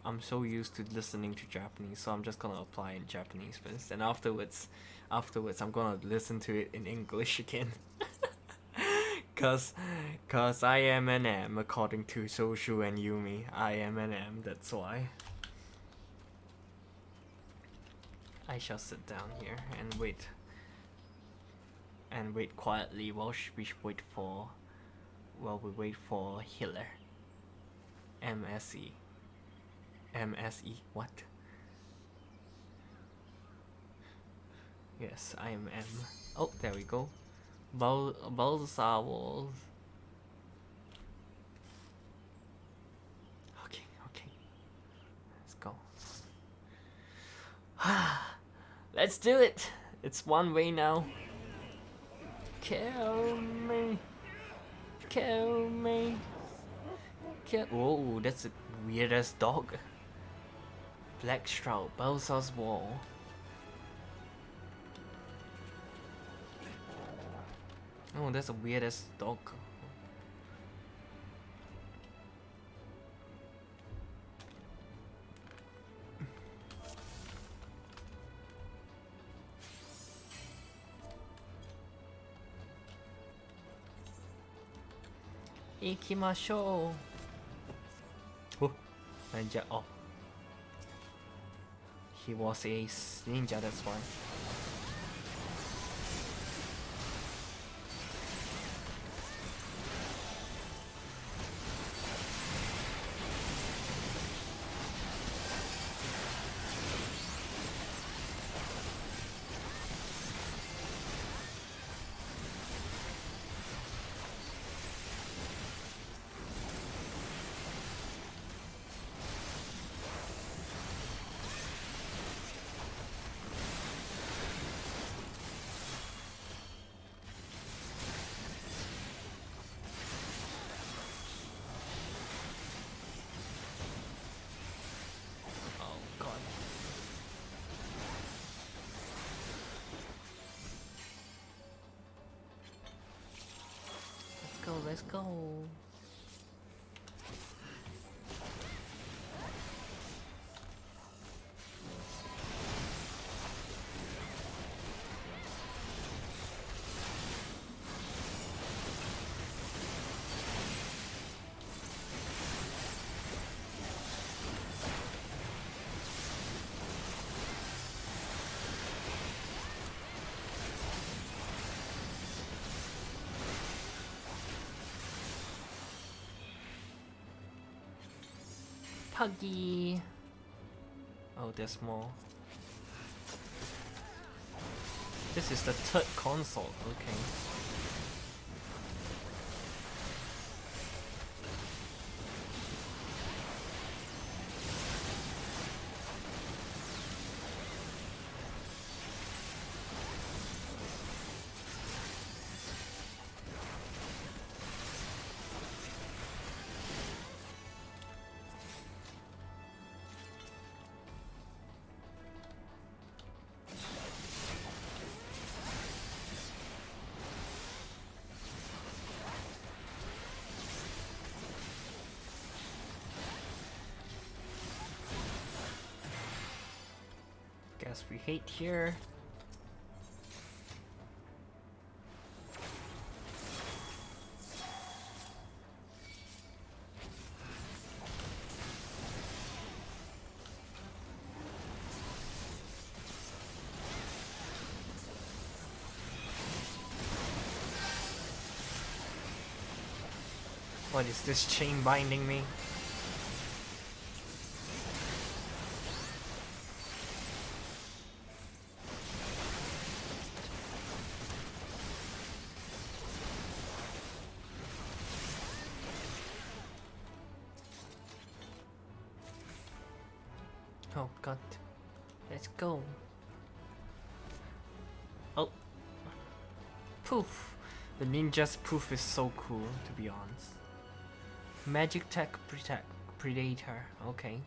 I'm so used to listening to Japanese, so I'm just gonna apply in Japanese first, and afterwards I'm gonna listen to it in English again. Cause I am an M according to Soshu and Yumi. I am an M, that's why. I shall sit down here and wait. And wait quietly while we wait for healer. MSE. MSE, what? Yes, I am M. Oh, there we go. Balsa walls. Okay. Let's go. Let's do it! It's one way now. Kill me. Whoa, that's a weird ass dog. Black Shroud, Balsa's Wall. Oh, that's a weird ass dog. Ikimashou. Oh, ninja. Oh, he was a ninja, that's why. Let's go. Puggy. Oh, there's more. This is the third console, okay. Guess we hate here. What is this chain binding me? Oh god. Let's go. Oh. Poof. The ninja's poof is so cool, to be honest. Magic tech predator. Okay.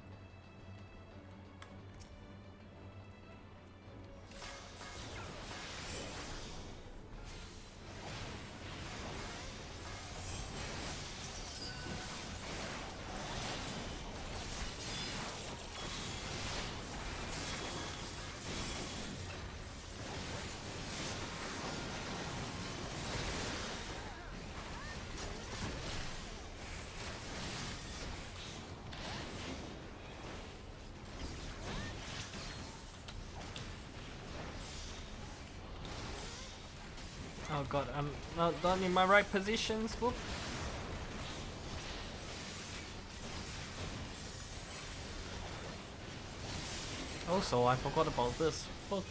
Oh god, I'm not in my right positions. Whoop. Also, I forgot about this. Fuck.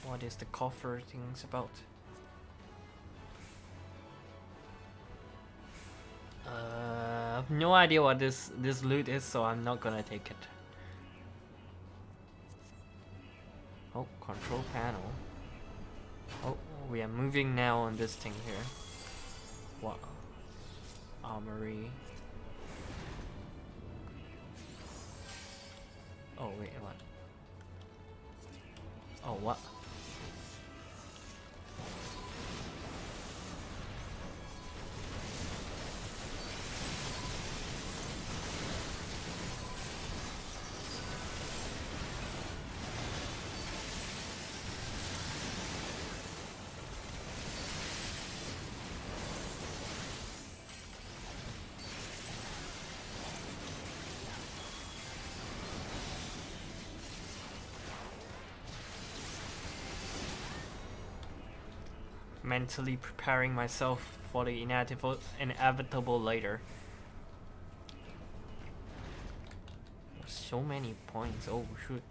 What is the coffer things about? I have no idea what this loot is, so I'm not gonna take it. Oh, control panel. Oh, we are moving now on this thing here. What? Armory. Oh wait, what? Oh, what? Mentally preparing myself for the inevitable later. So many points. Oh shoot.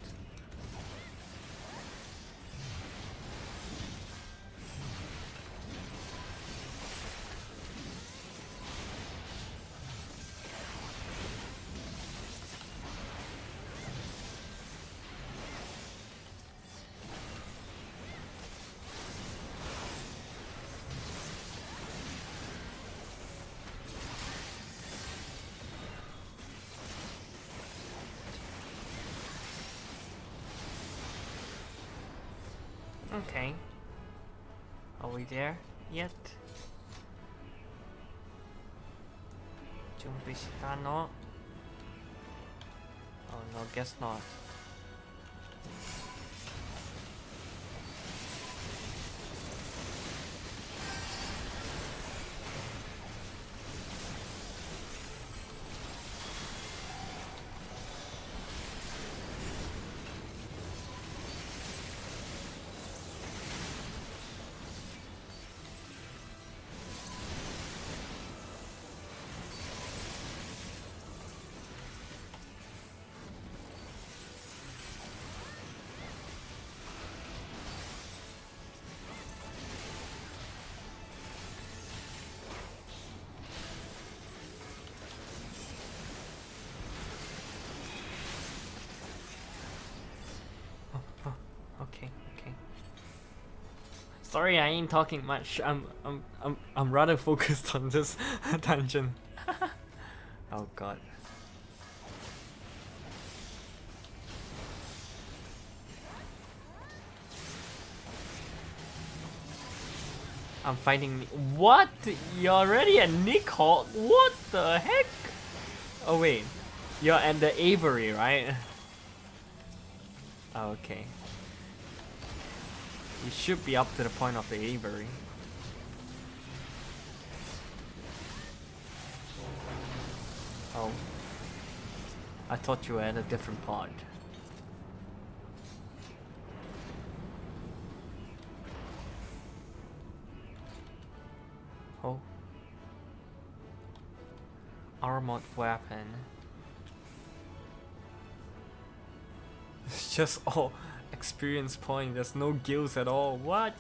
Okay. Are we there yet? 준비시다 no. Oh no, guess not. Okay, okay. Sorry, I ain't talking much. I'm rather focused on this dungeon. Oh god. I'm fighting. What? You're already at Nick Hall? What the heck? Oh wait, you're at the Avery, right? Okay. You should be up to the point of the Avery. Oh. I thought you were at a different part. Oh. Armored weapon. It's just all experience point. There's no guilds at all. What?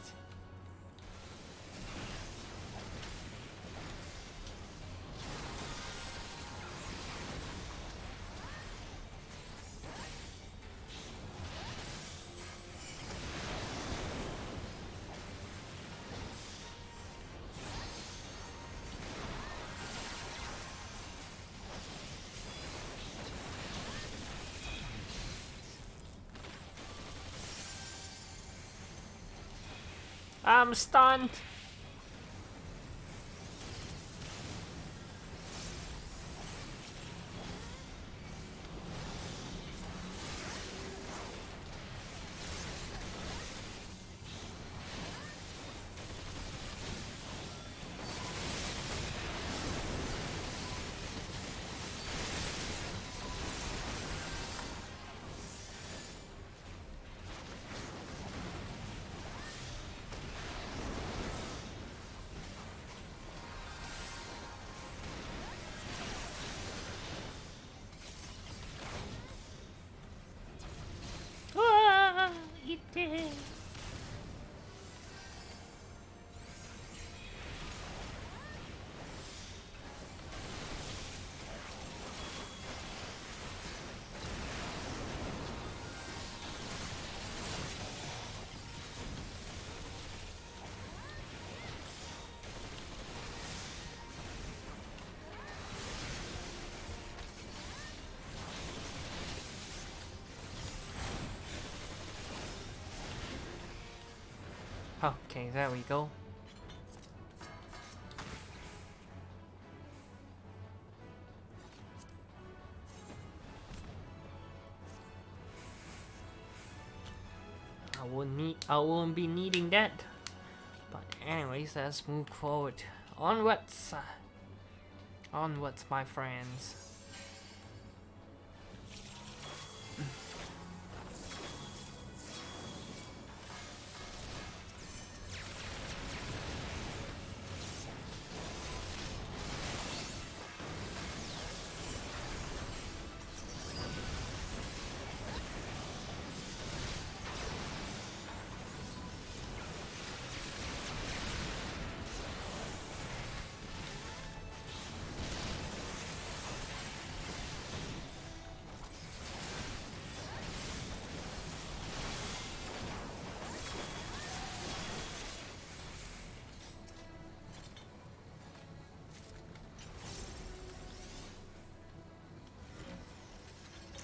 I'm stunned. Okay, there we go. I won't be needing that. But anyways, let's move forward. Onwards. Onwards, my friends.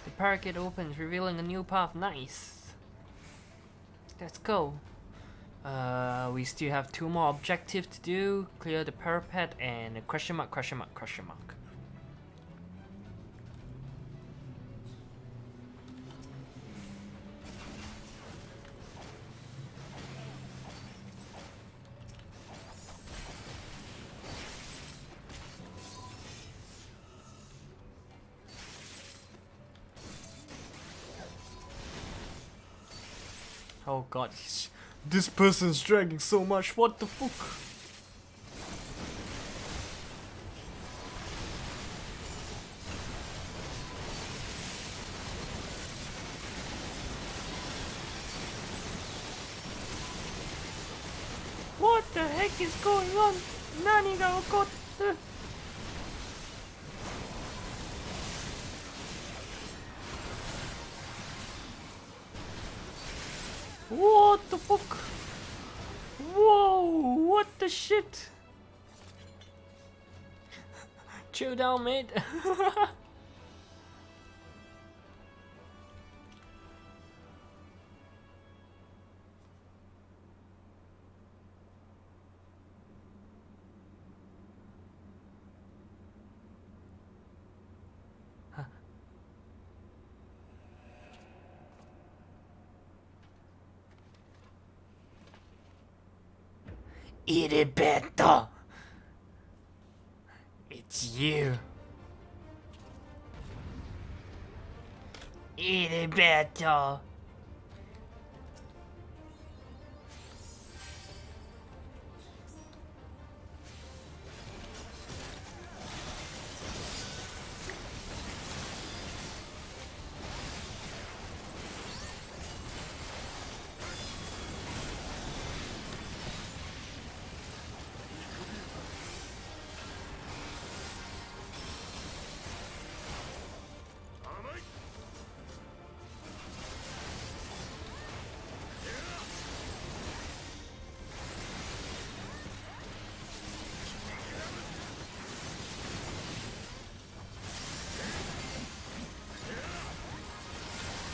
The parapet opens, revealing a new path. Nice. Let's go. We still have 2 more objectives to do. Clear the parapet and a question mark, question mark, question mark. Oh god, this person's dragging so much, what the fuck? What the heck is going on? Nani ga okotte? the fuck? Whoa, what the shit? Chill down, mate. Iribeto! It's you. Iribeto!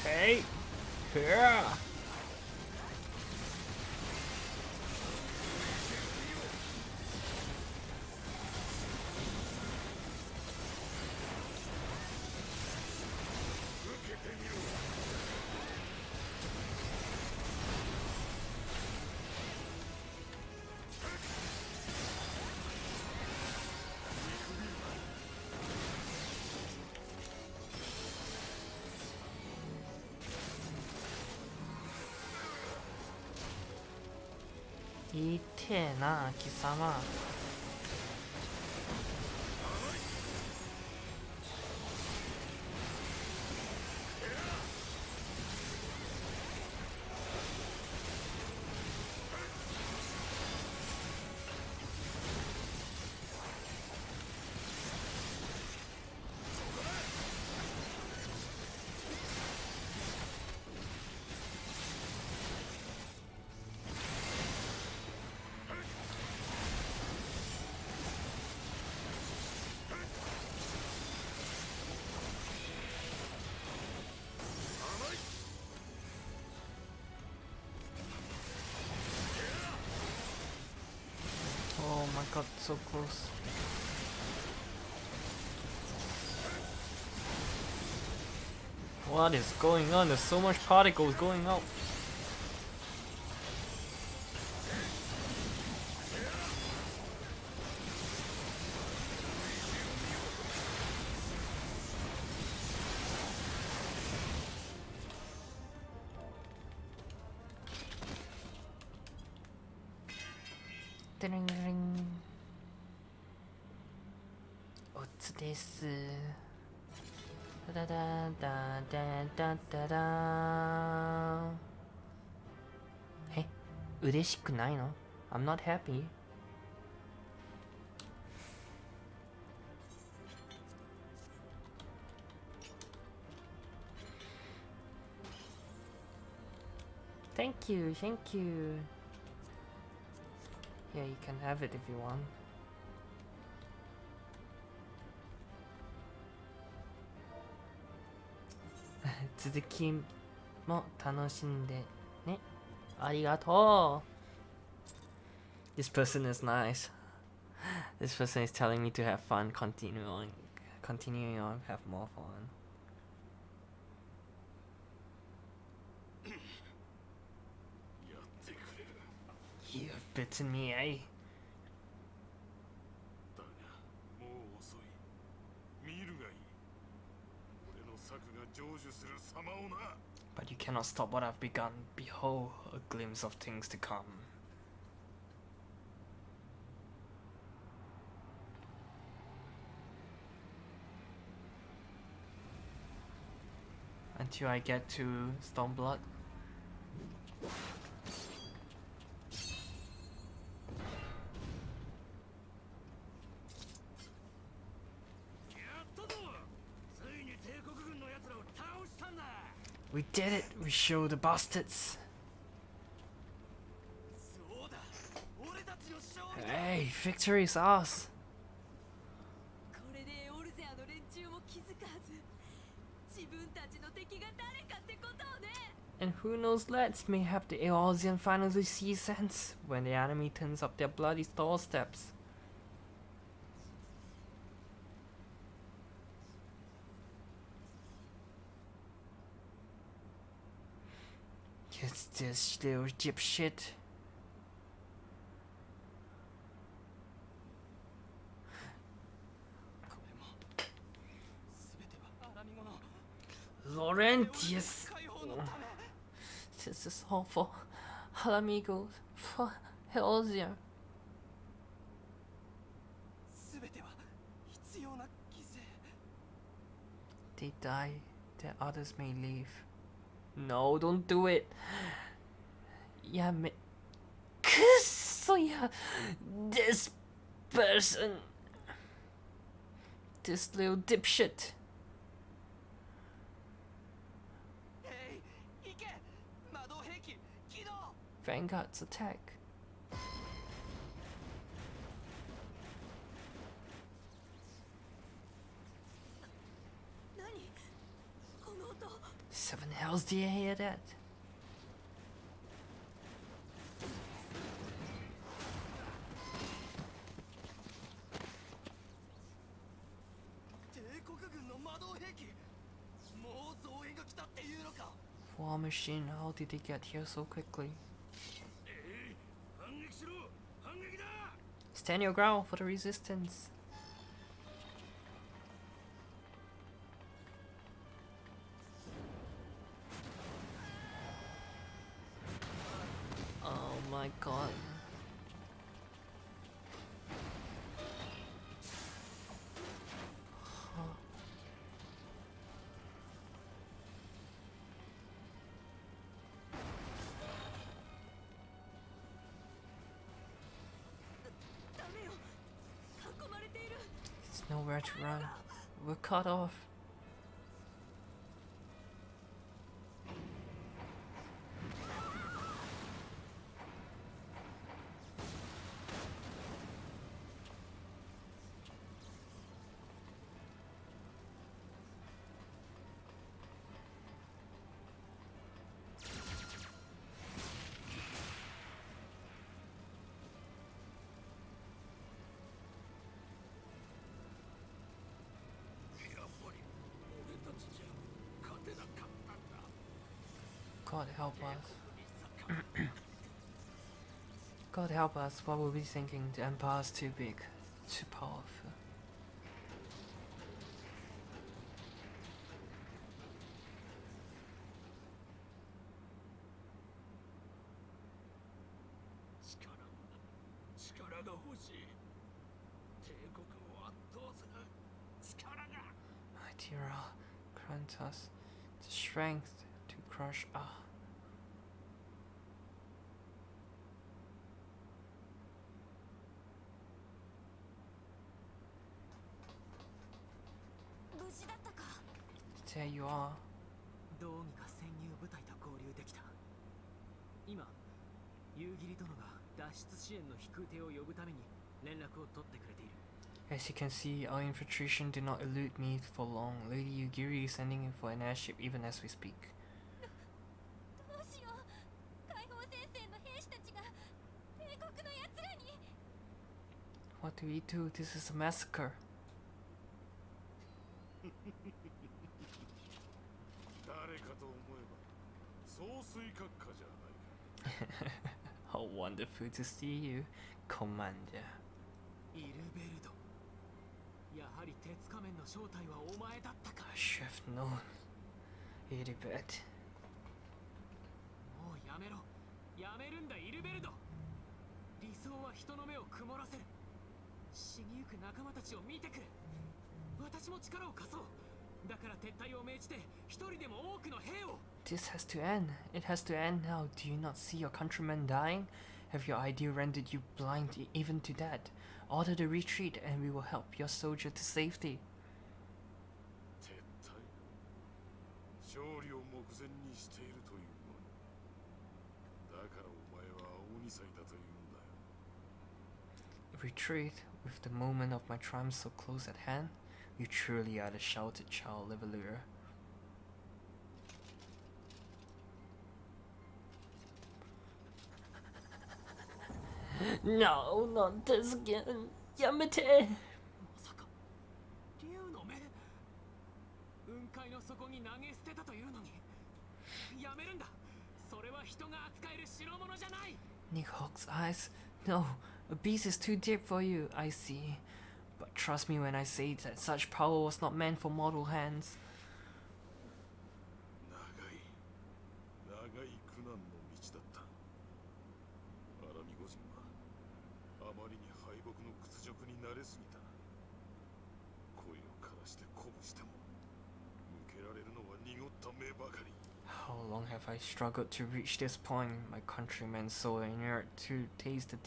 Hey! Yeah!いてえな貴様。Oh my god, so close. What is going on? There's so much particles going out. Ding ding. おつです。ダダダダダダダ。え、嬉しくないの？ I'm not happy. Thank you, thank you. Yeah, you can have it if you want. 続きも楽しんでね。ありがとう。This person is nice. This person is telling me to have fun, continuing on, have more fun. やってくれる。 You have bitten me, eh? だがもう遅い。見るがいい。俺の策が成就する様をな。 But you cannot stop what I've begun. Behold, a glimpse of things to come. Until I get to stormblood. We did it! We showed the bastards! victory is ours. これでオルゼアの連中も気づくはず。自分たちの敵が誰かってことをね。 And who knows, let's mayhap the Eorzean finally see sense when the enemy turns up their bloody doorsteps. It's this little dipshit. これも全てはアラミゴの Laurentius. 解放のため。 This is all for Halamigos, for Eorzea. 全ては必要な犠牲。 They die that others may live. No, don't do it. Yeah, yeah, this person, this little dipshit. えい、行け。魔導兵器起動。 Vanguard's attack. 何？この音。 Seven hells, do you hear that? 帝国軍の魔導兵器。もう増援が来たっていうのか。 War machine, how did they get here so quickly? 反撃しろ。反撃だ。 Stand your ground for the resistance. Oh my god. Huh. ダメよ。囲まれている。 There's nowhere to run. We're cut off. God help us. God help us, what were we thinking? The Empire's too big, too powerful. 力が欲しい。帝国を圧倒する力が。 Tira, grant us the strength to crush us. 無事だったか。 There you are. どうにか潜入部隊と合流できた。今夕霧殿が脱出支援の飛空艇を呼ぶために連絡を取ってくれている。 As you can see, our infiltration did not elude me for long. Lady Yugiri is sending in for an airship even as we speak. どうしよう。解放戦線の兵士たちが帝国の奴らに。 What do we do? This is a massacre. 誰かと思えば総帥閣下じゃないか。 How wonderful to see you, Commander. イルベルド。やはり鉄仮面の正体はお前だったか。 I should have known. Iribet. もうやめろ。やめるんだイルベルド。理想は人の目を曇らせる。死にゆく仲間たちを見てくれ。私も力を貸そう。だから撤退を命じて一人でも多くの兵を。 This has to end. It has to end now. Do you not see your countrymen dying? Have your idea rendered you blind even to that? Order the retreat and we will help your soldier to safety. 撤退。勝利を目前にしているというのに。だからお前は青二歳だというんだよ。retreat with the moment of my triumph so close at hand? You truly are the shouted child leveler. No, not this again. Yamete! まさか竜の目雲海の底に投げ捨てたというのにやめるんだ。それは人が扱える代物じゃない。 Nighthawk's eyes? No, a beast is too deep for you, I see. But trust me when I say that such power was not meant for mortal hands. 長い苦難の道だった。アラミゴ人はあまりに敗北の屈辱に慣れすぎた。声を枯らして鼓舞しても向けられるのは濁った目ばかり。 How long have I struggled to reach this point? My countrymen so inured to taste the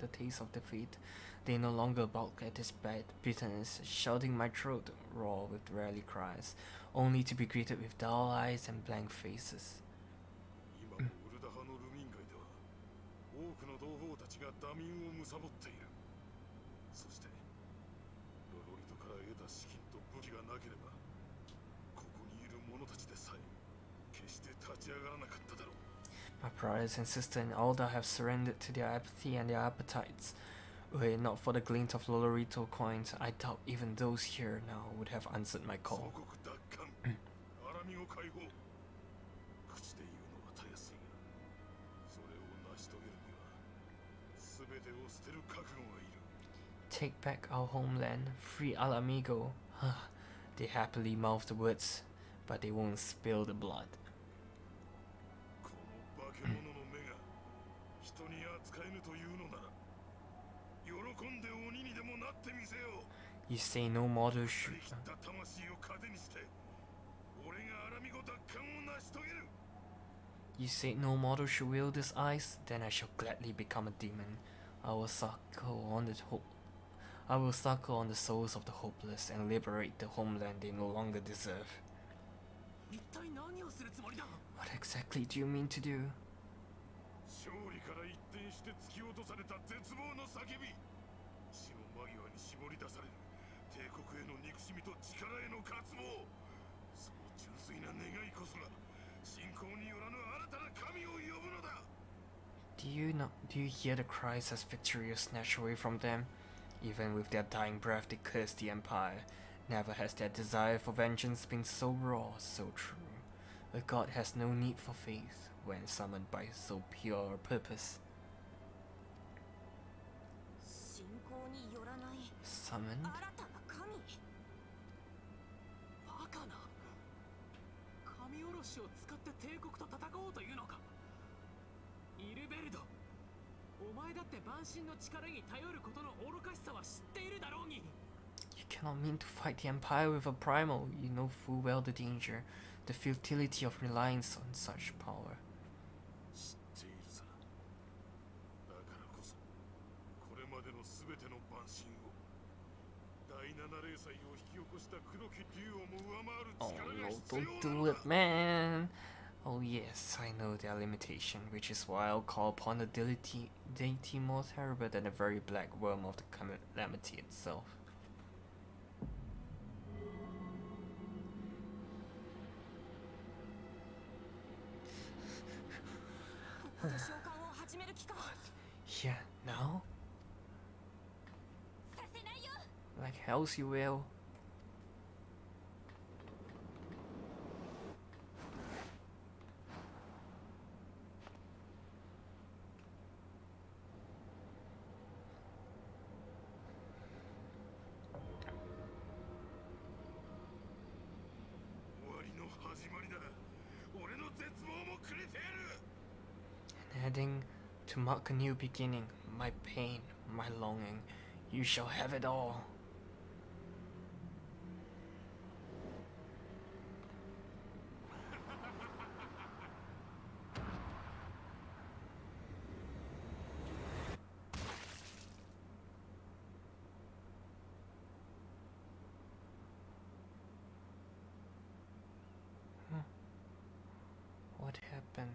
taste of defeat. They no longer balk at this bad bitterness, shouting my throat raw with rally cries, only to be greeted with dull eyes and blank faces. 今もウルダ派のルミン街では多くの同胞たちがダミンを貪っている。そしてロロリトから得た資金と武器がなければここにいる者たちでさえ決して立ち上がらなかっただろう。 My brothers and sisters in Alda have surrendered to their apathy and their appetites. Were it not for the glint of Lolorito coins, I doubt even those here now would have answered my 祖 call. 国奪還、アラミゴ解放。口で言うのはたやすいが、それを成し遂げるには全てを捨てる覚悟がいる。 Take back our homeland, free Al Amigo. They happily mouth the words, but they won't spill the blood. この化け物の目が人に扱えぬというのなら、喜んで鬼にでもなってみせよ。 You say no mortal 張 should. り切った魂を糧にして、俺がアラミゴ奪還を成し遂げる。 You say no mortal should wield this ice, then I shall gladly become a demon. I will suckle on the I will suckle on the souls of the hopeless and liberate the homeland they no longer deserve. 一体何をするつもりだ。 What exactly do you mean to do? 勝利から一転して突き落とされた絶望の叫び。死の間際に絞り出される帝国への憎しみと力への渇望。その純粋な願いこそが信仰によらぬ新たな神を呼ぶのだ。 Do you hear the cries as victory is snatched away from them? Even with their dying breath they curse the empire. Never has their desire for vengeance been so raw, so true. A god has no need for faith when summoned by so pure a purpose. 信仰によらない Summoned? 新たな神。バカな。神おろしを使って帝国と戦おうというのか。イルベルド、お前だって万神の力に頼ることの愚かしさは知っているだろうに。 You cannot mean to fight the empire with a primal. You know full well the danger, the futility of reliance on such power. 知っているさ。だからこそこれまでの全ての万神を第七霊祭を引き起こした黒き竜をも上回る Oh 力が no, 必要 don't な do のだ。 it, man! Oh yes, I know their limitation, which is why I'll call upon a deity more terrible than the very black worm of the calamity itself. ここで召喚を始める気か。 Yeah, now? させないよ。 Like hells you will. Heading to mark a new beginning, my pain, my longing, you shall have it all. What happened?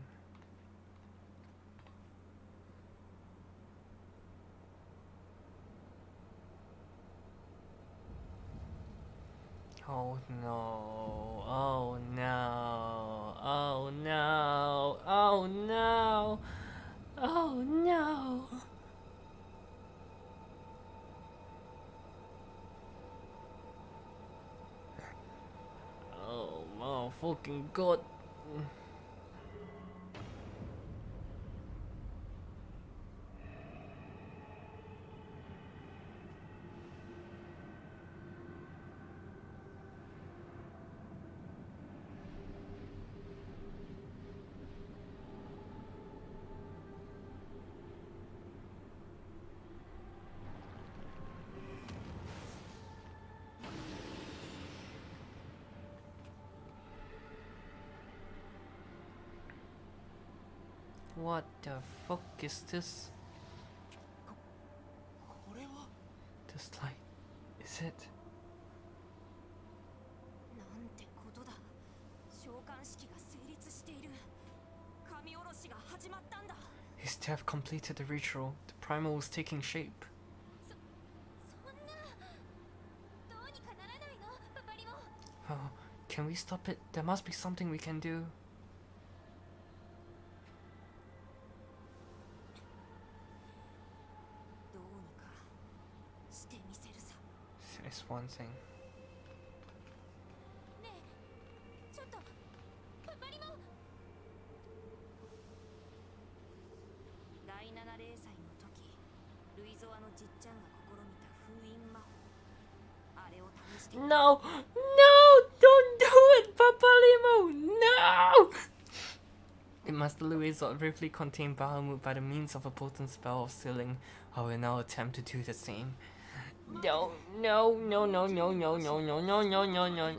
Oh no, oh no, oh no, oh no, oh no. Oh my fucking god. What the fuck is this? これは This light, is it? なんてことだ。召喚式が成立している。神下ろしが始まったんだ。 His death completed the ritual. The primal was taking shape. そんな。どうにかならないの、パパリモ。 Oh, can we stop it? There must be something we can do. どうにかしてみせるさ。 There's one thing. ねえ、ちょっとパパリモ。第7零歳の時、ルイゾアのじっちゃんが試みた封印魔法。あれを試してみた。 No! No! Don't do it, Papa Limo! No! It must lose or briefly contain Bahamut by the means of a potent spell of sealing. I will now attempt to do the same. No, no, no, no, no, no, no, no, no, no, no, no, no.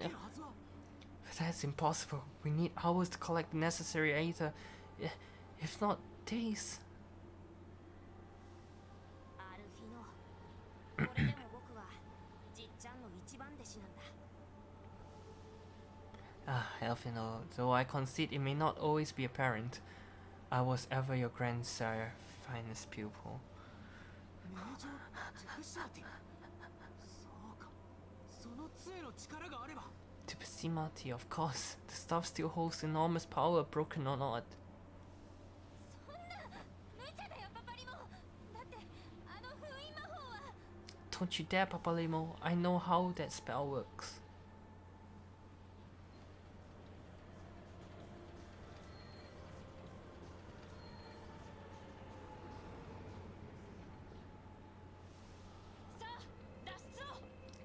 That's impossible. We need hours to collect the necessary aether. If not, days. アルフィノ、これでも僕はじっちゃんの一番弟子なんだ。 Ah, Elfino, though I concede it may not always be apparent, I was ever your grandsire, finest pupil. 名城ジェプシアティ。そうか。その杖の力があれば。 Tipisimati, of course. The staff still holds enormous power, broken or not. そんな無茶だよ、パパリモ。だってあの封印魔法は。 Don't you dare, Papalimo. I know how that spell works.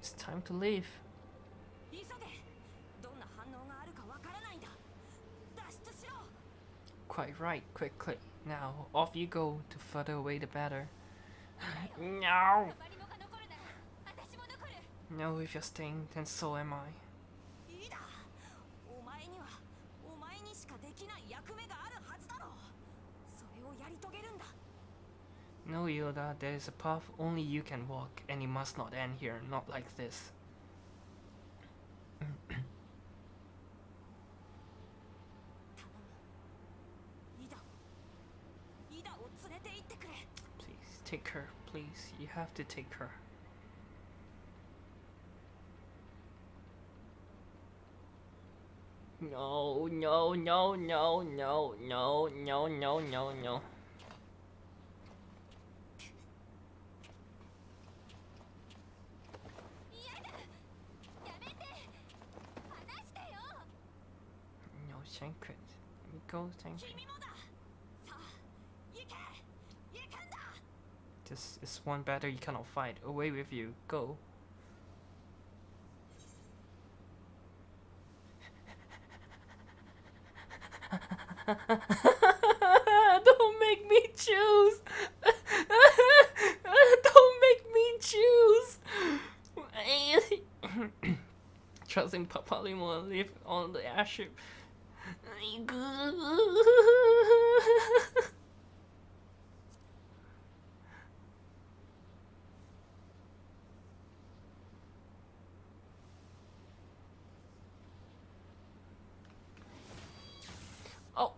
It's time to leave. 急げ。どんな反応があるかわからないんだ。脱出しろ。 Quite right, quickly. Now, off you go. The further away, the better. No! パパリモが残るなら私も残る。 No, if you're staying, then so am I. いいだ。お前にはお前にしかできない役目があるはずだろう。それをやり遂げるんだ。 No, Yoda, there is a path only you can walk, and it must not end here, not like this. 頼む。イダを連れて行ってくれ。 Please, take her, please. You have to take her. No, no, no, no, no, no, no, no, no, no. 嫌だ。やめて。離してよ。 No, Shankrit. Let me go, thank you. 君もだ。さあ、行け。行くんだ。 This is one battle you cannot fight. Away with you. Go. Don't make me choose. Don't make me choose. Trusting Papalimo and live on the airship. Oh.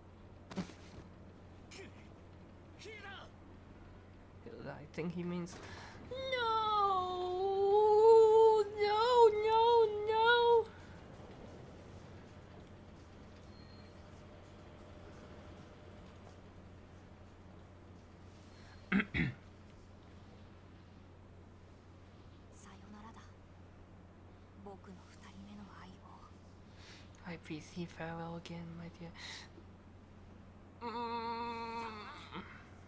I think he means no, no, no, no. 僕の二人目の相棒。 I please say farewell again, my dear.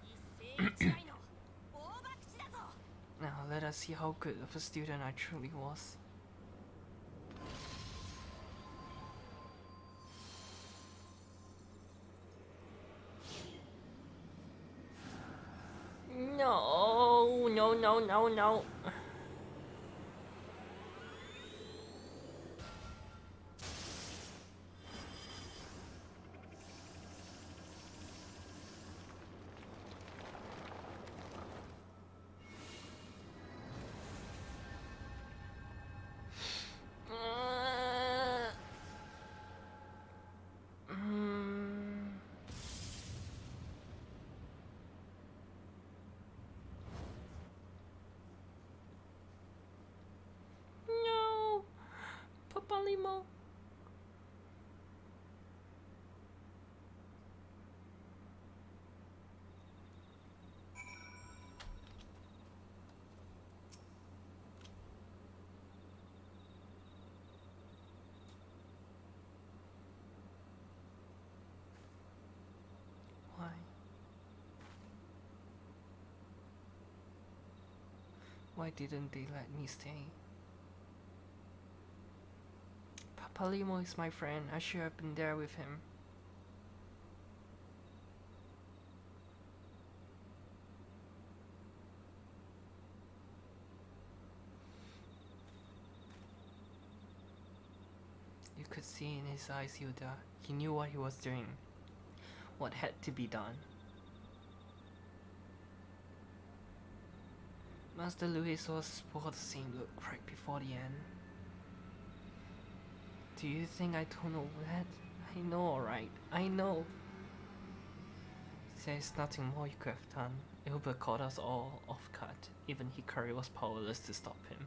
一世一代の大博打だぞ。 Now let us see how good of a student I truly was. No, no, no, no, no. No, Papa Limo. Why? Why didn't they let me stay? Papa Limo is my friend. I should have been there with him. You could see in his eyes, Yuda. He knew what he was doing. What had to be done. Master Louis wore the same look right before the end. Do you think I don't know that? I know, alright. I know. There's nothing more you could have done. Ilbert caught us all off guard. Even Hikari was powerless to stop him.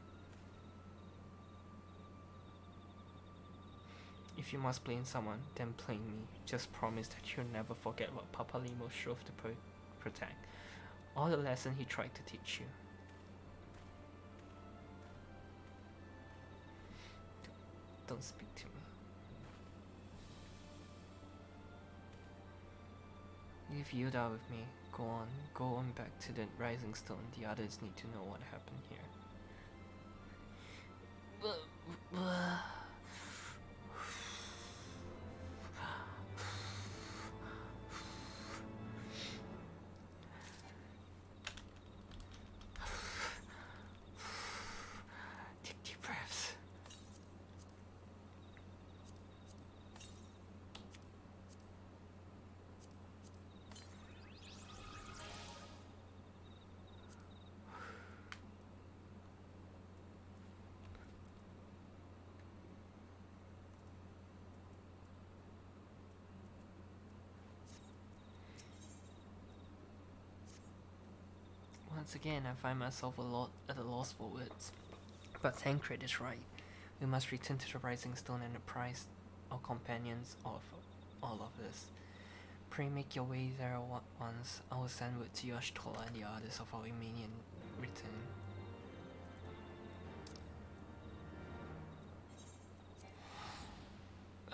If you must blame someone, then blame me. Just promise that you'll never forget what Papa Limo strove to protect. All the lesson he tried to teach you. Don't speak to me. Leave Yuda with me. Go on back to the Rising Stone. The others need to know what happened here. Take deep breaths. Once again, I find myself at a loss for words. But Tancred is right. We must return to the Rising Stone and apprise our companions of all of this. Pray make your way there once. I will send word to Yoshitola and the others of our immediate return.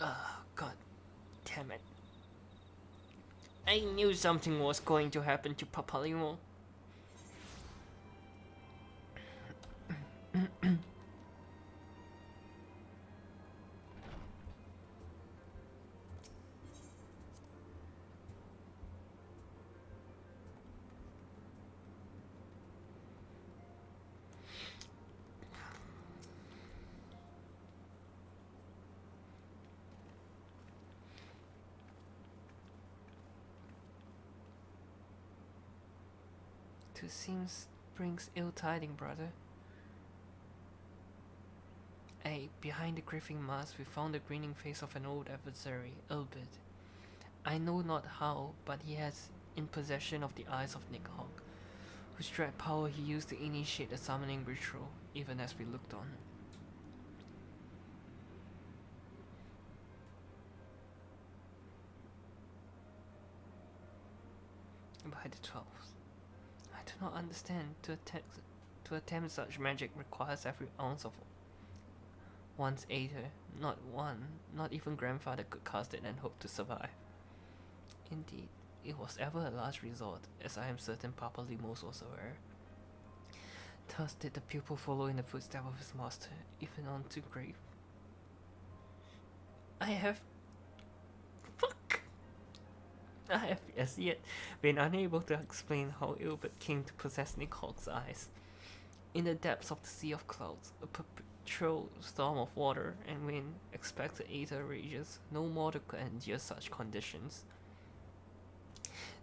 Oh, god damn it. I knew something was going to happen to Papa Limo. To seems brings ill tiding, brother. Behind the grieving mask, we found the grinning face of an old adversary, Ilbert. I know not how, but he has in possession of the eyes of Nickhawk, whose dread power he used to initiate the summoning ritual, even as we looked on. By the 12th. I do not understand. To attempt such magic requires every ounce of Once Aether, not one, not even grandfather could cast it and hope to survive. Indeed, it was ever a last resort, as I am certain Papa Limos was aware. Thus did the pupil follow in the footsteps of his master, even on to grave. I have as yet been unable to explain how Ilbert came to possess Nick Hawk's eyes. In the depths of the sea of clouds, a perpetual storm of water and wind, expected Aether rages, no mortal could endure such conditions.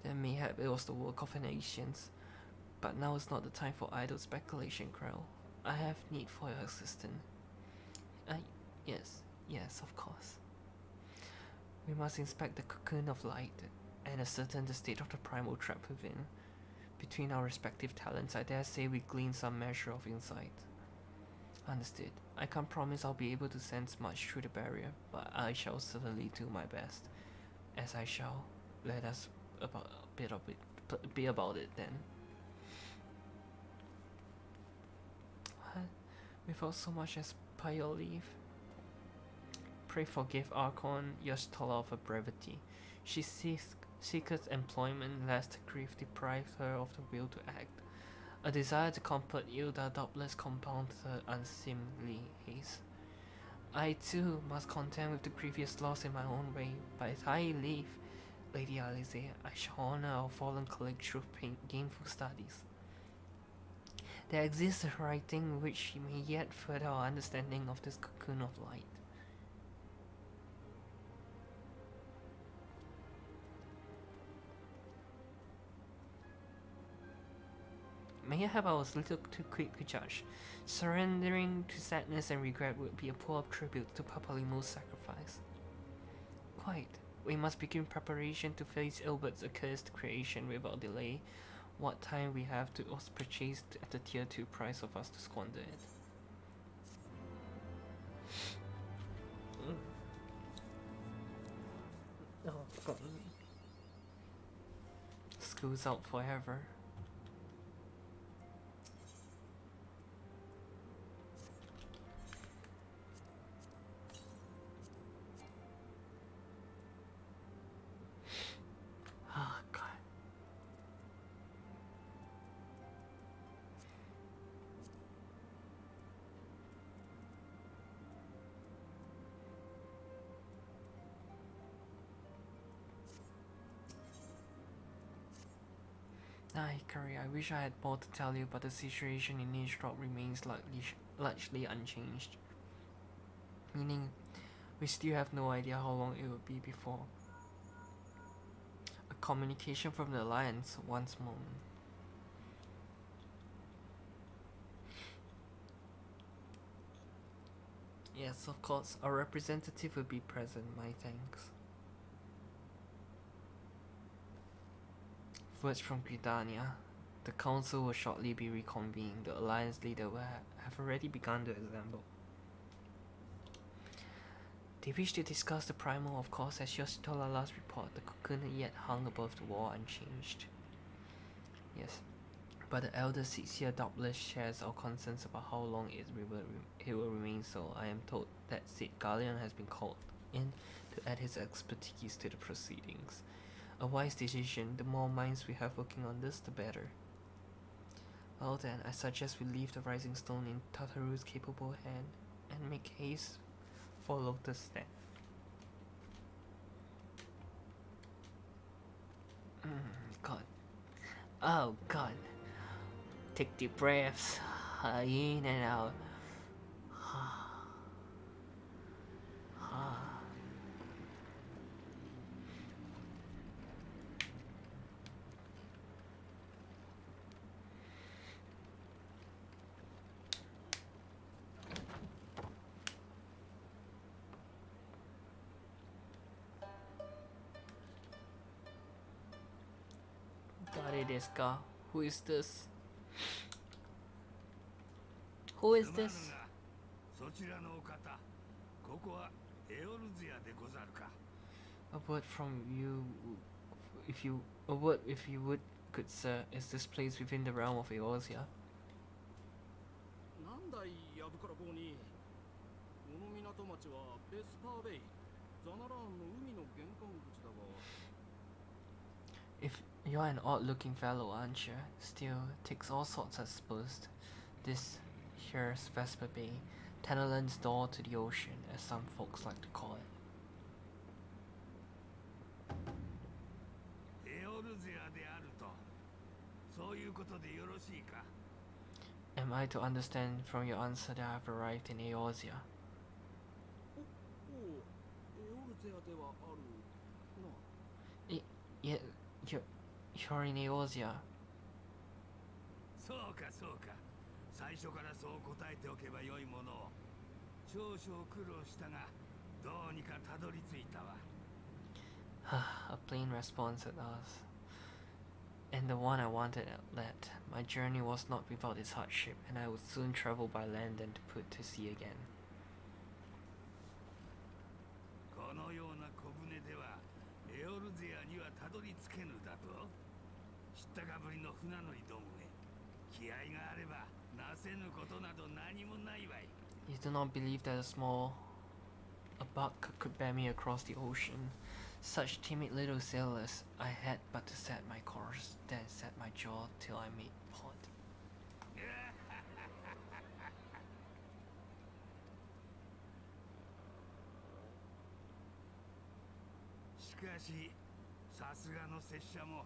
Then mayhap it was the work of an ancients, but now is not the time for idle speculation, Krell. I have need for your assistance. Yes, of course. We must inspect the cocoon of light and ascertain the state of the primal trap within. Between our respective talents, I dare say we glean some measure of insight. Understood. I can't promise I'll be able to sense much through the barrier, but I shall certainly do my best. As I shall. Let us be about it then. What? Without so much as by your leave? Pray forgive Archon Yashtala of her brevity. She seeketh employment lest grief deprive her of the will to act. A desire to comfort Ilda doubtless compounds her unseemly haste. I too must contend with the grievous loss in my own way. By thy leave, Lady Alice, I shall honor our fallen colleague through gainful studies. There exists a writing which may yet further our understanding of this cocoon of light. Mayhap I was a little too quick to judge. Surrendering to sadness and regret would be a poor tribute to Papa Limo's sacrifice. Quite. We must begin preparation to face Ilbert's accursed creation without delay. What time we have to was purchased at the tier 2 price of us to squander it. Oh god. School's out forever. Oh god. Hikari, I wish I had more to tell you, but the situation in each drop remains largely unchanged. Meaning, we still have no idea how long it will be before a communication from the Alliance once more. Yes, of course, our representative will be present, my thanks. Words from Gridania. The council will shortly be reconvened. The alliance leader will have already begun to assemble. They wish to discuss the primal, of course, as Yoshitola last report. The cocoon yet hung above the wall unchanged. Yes, but the elder sits here doubtless shares our concerns about how long it will remain so. I am told that Sid Galleon has been called in to add his expertise to the proceedings. A wise decision. The more minds we have working on this, the better. Well then, I suggest we leave the Rising Stone in Tataru's capable hand and make haste for Lotus Step. God. Oh God. Take deep breaths. In and out. Who is this? Who is this? A word from you, a word if you would, good sir. Is this place within the realm of Eorzea? 港町はベスパーベイ、ザナラーンの海の玄関口だが。If you're an odd-looking fellow, aren't you? Still, takes all sorts, I suppose. This here's Vesper Bay, Tannerland's door to the ocean, as some folks like to call it. エオルゼアであると、そういうことでよろしいか。Am I to understand from your answer that I've arrived in Eorzea? おお、エオルゼアではあるな。Yeah, you're in Eorzea. そうかそうか。最初からそう答えておけばよいものを。少々苦労したが、どうにかたどり着いたわ。A plain response at last. And the one I wanted at Let. My journey was not without its hardship, and I would soon travel by land and to put to sea again. このような小舟ではエオルゼアにはたどり着けぬだと。知ったかぶりの船乗りどもめ、気合があればなせぬことなど何もないわい。 You do not believe that a buck could bear me across the ocean. Such timid little sailors, I had but to set my course, then set my jaw till I made port. しかし、さすがの拙者も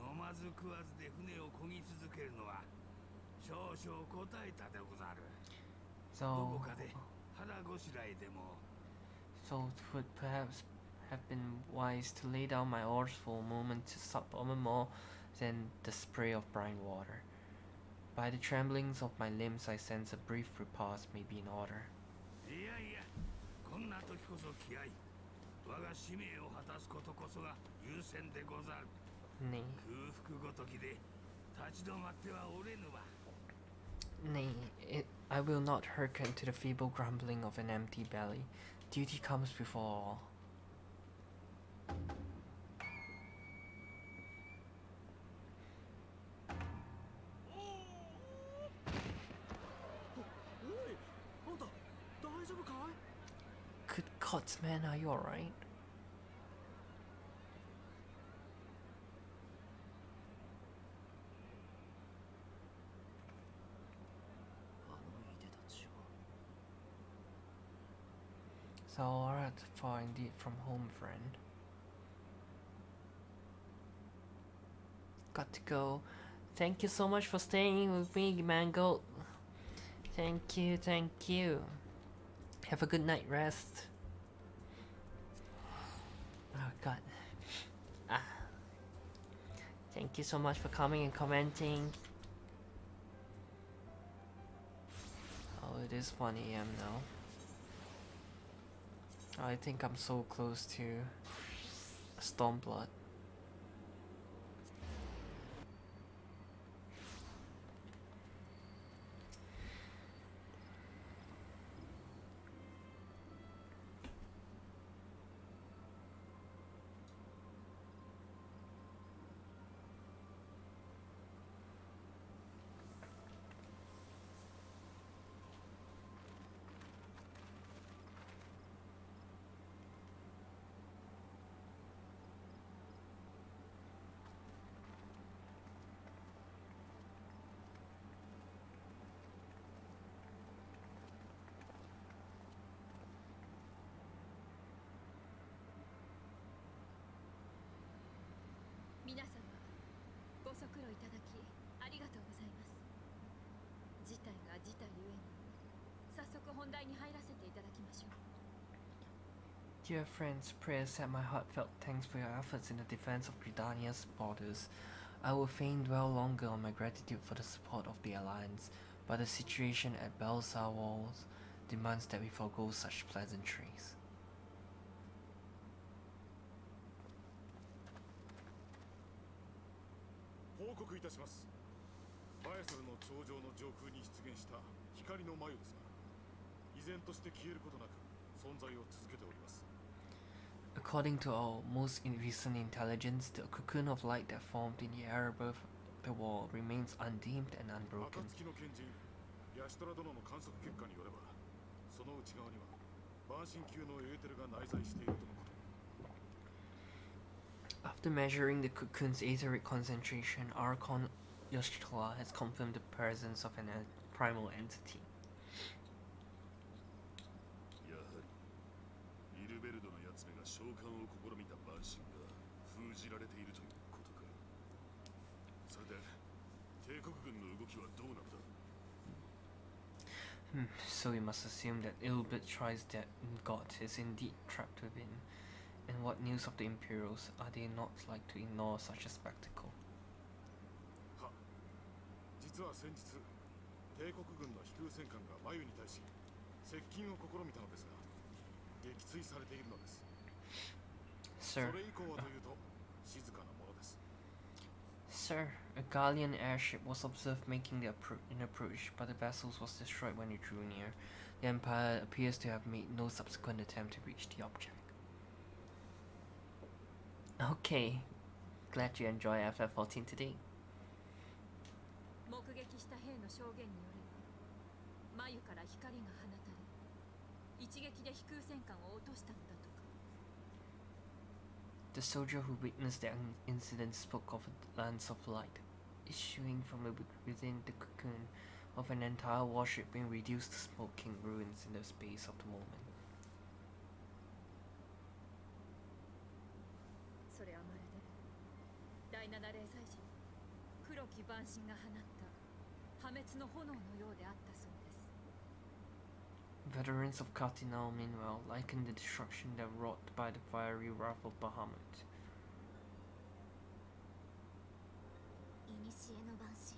飲まず食わずで船を漕ぎ続けるのは少々答えたでござる。どこかで腹ごしらえでも。So it would perhaps have been wise to lay down my oars for a moment to sup on more than the spray of brine water. By the tremblings of my limbs I sense a brief repast may be in order. いやいや、こんな時こそ気合い。我が使命を果たすことこそが優先でござる。Nay. 空腹ごときで立ち止まってはおれぬわ。Nay, I will not hearken to the feeble grumbling of an empty belly. Duty comes before all. Good gods, man, are you alright? So alright, far indeed from home, friend. Got to go. Thank you so much for staying with me, Mango. Thank you, thank you. Have a good night rest. Oh god. Thank you so much for coming and commenting. Oh, it is 1 AM now. I think I'm so close to stormblood.皆様ご足労いただきありがとうございます。事態が事態ゆえに早速本題に入らせていただきましょう。 Dear friends, pray accept my heartfelt thanks for your efforts in the defense of Gridania's borders. I will fain dwell longer on my gratitude for the support of the Alliance, but the situation at Belsar Walls demands that we forego such pleasantries. 報告いたします。バエサルの頂上の上空に出現した光の繭ですが、依然として消えることなく存在を続けております。 According to our most recent intelligence, the cocoon of light that formed in the air above the wall remains undimmed and unbroken. 暁の賢人ヤシトラ殿の観測結果によれば、その内側には神級のエーテルが内在しているとのこと。 After measuring the cocoon's etheric concentration, Archon Yoshitola has confirmed the presence of an primal entity. やはりイルベルドのやつめが召喚を試みた万神が封じられているということか。それで帝国軍の動きはどうなんだ。 So we must assume that Ilbit tries that God is indeed trapped within. And what news of the Imperials? Are they not like to ignore such a spectacle? は、実は先日帝国軍の飛空戦艦が眉に対し接近を試みたのですが撃墜されているのです。 Sir, それ以降はというと静かなものです。 Sir, a Gallian airship was observed making an approach, but the vessel was destroyed when it drew near. The Empire appears to have made no subsequent attempt to reach the object. Okay, glad you enjoy FF14 today. 目撃した兵の証言によれば眉から光が放たれ一撃で飛空戦艦を落としたのだとか。 The soldier who witnessed the incident spoke of a lance of light issuing from within the cocoon of an entire warship being reduced to smoking ruins in the space of the moment. それはまるで第七霊祭時黒き万神が放った破滅の炎のようであったそうです。 Veterans of Cardinal, meanwhile, likened the destruction that wrought by the fiery wrath of Bahamut. 古の万神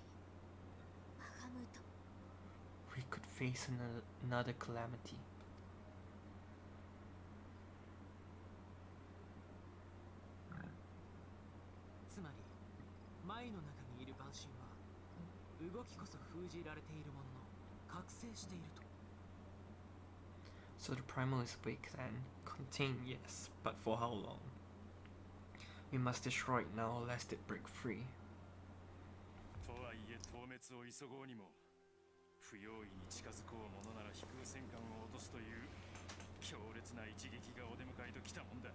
バハムート。 We could face another calamity. つまり前の中にいる万神は動きこそ封じられているものの覚醒していると。 So the primal is awake then. Contained, yes, but for how long? We must destroy it now lest it break free. とはいえ討滅を急ごうにも不用意に近づこうものなら飛空戦艦を落とすという強烈な一撃がお出迎えときたもんだ。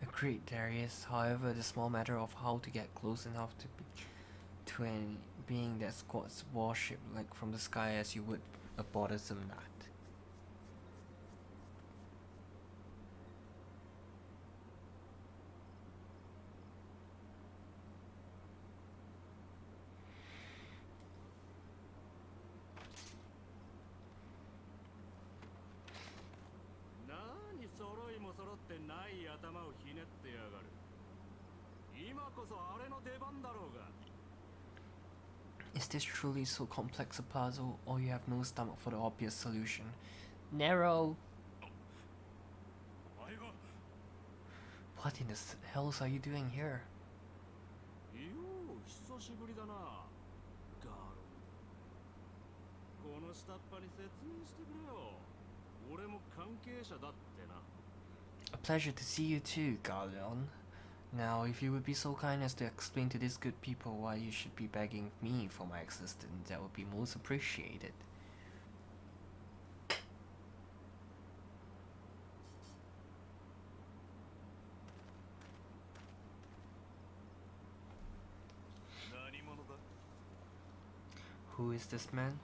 Agreed, Darius. However, the small matter of how to get close enough to a being that squats warship like from the sky as you would a bothersome gnat. Is this truly so complex a puzzle, or you have no stomach for the obvious solution? Narrow! What in the hell are you doing here? 久しぶりだな。ガロン。この下っ端に説明してくれよ。俺も関係者だってな。A pleasure to see you too, Galeon. Now, if you would be so kind as to explain to these good people why you should be begging me for my existence, that would be most appreciated. Who is this man?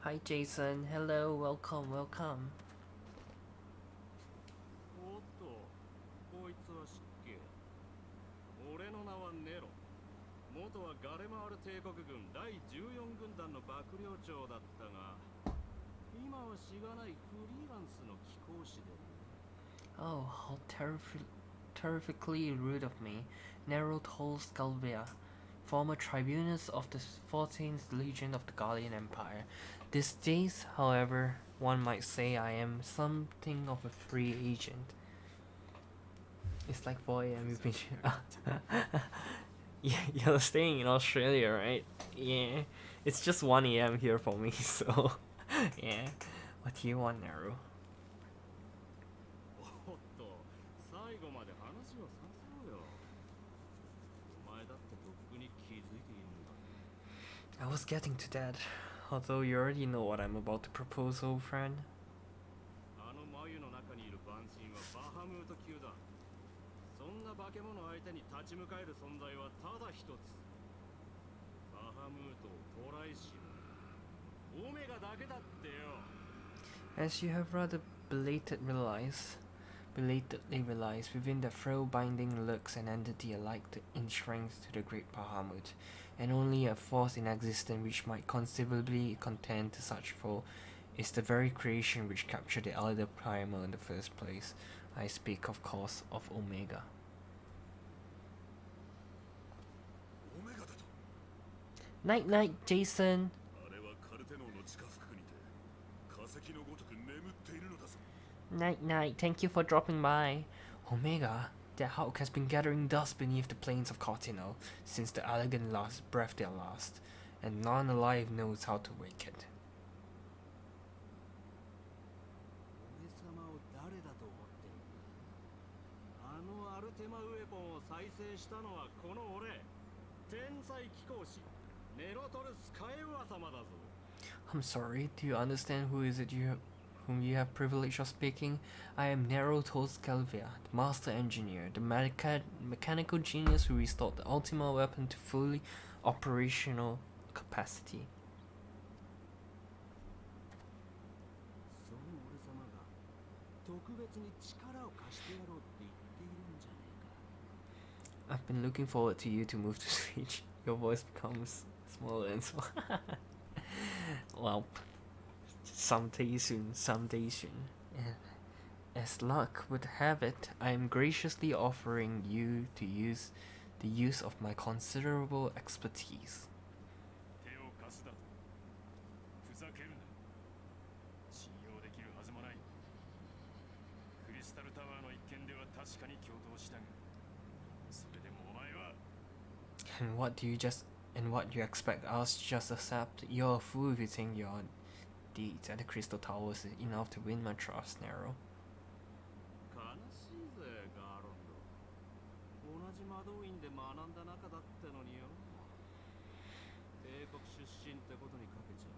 Hi Jason, hello, welcome, welcome. おっと、こいつは失敬。俺の名はネロ。元はガレマール帝国軍第14軍団の幕僚長だったが、今はしがないフリーランスの貴公子で。Oh, how terrifically rude of me. Nero Toll Scalvia, former tribunus of the 14th Legion of the Gallian Empire. These days, however, one might say I am something of a free agent. It's like 4 AM you've been yeah, you're staying in Australia, right? Yeah. It's just 1 AM here for me, so yeah. What do you want, Nero? おっと、最後まで話をさせろよ。お前だってとっくに気づいているんだ。I was getting to that, although you already know what I'm about to propose, old friend. 中だ。そんな化け物相手に立ち向かえる存在はただ一つ。バハムート、トライシム、オメガだけだってよ。 As you have rather belatedly realized, within the thrill-binding lurks an entity alike in strength to the great Bahamut, and only a force in existence which might conceivably contend to such foe is the very creation which captured the elder primal in the first place. I speak, of course, of Omega. オメガだと。 Night night, Jason. あれはカルテノーの地下深くにて化石のごとく眠っているのだぞ。 Night night, thank you for dropping by. Omega, the Hulk has been gathering dust beneath the plains of Cotino since the elegant last breathed their last, and none alive knows how to wake it. 俺様を誰だと思っている。あのアルテマウェポンを再生したのはこの俺、天才貴公子ネロトルスカエウア様だぞ。 I'm sorry, do you understand whom you have privilege of speaking? I am Nero Toscalvia, the master engineer, the mechanical genius who restored the Ultima weapon to fully operational capacity. その俺様が特別に力を貸してやろうって言っているんじゃねえか。 I've been looking forward to you to move to speech. Your voice becomes smaller and smaller. Well, someday soon, someday soon. As luck would have it, I am graciously offering you to use the use of my considerable expertise. 手を貸すだと。ふざけるな。信用できるはずもない。クリスタルタワーの一件では確かに共闘したが、それでもお前は。 And what you expect us to just accept? You're a fool if you think your deeds at the Crystal Towers is enough to win my trust, Nero. 悲しいぜ、ガーロンド。同じ魔導院で学んだ仲だってのによ。帝国出身ってことにかけちゃ、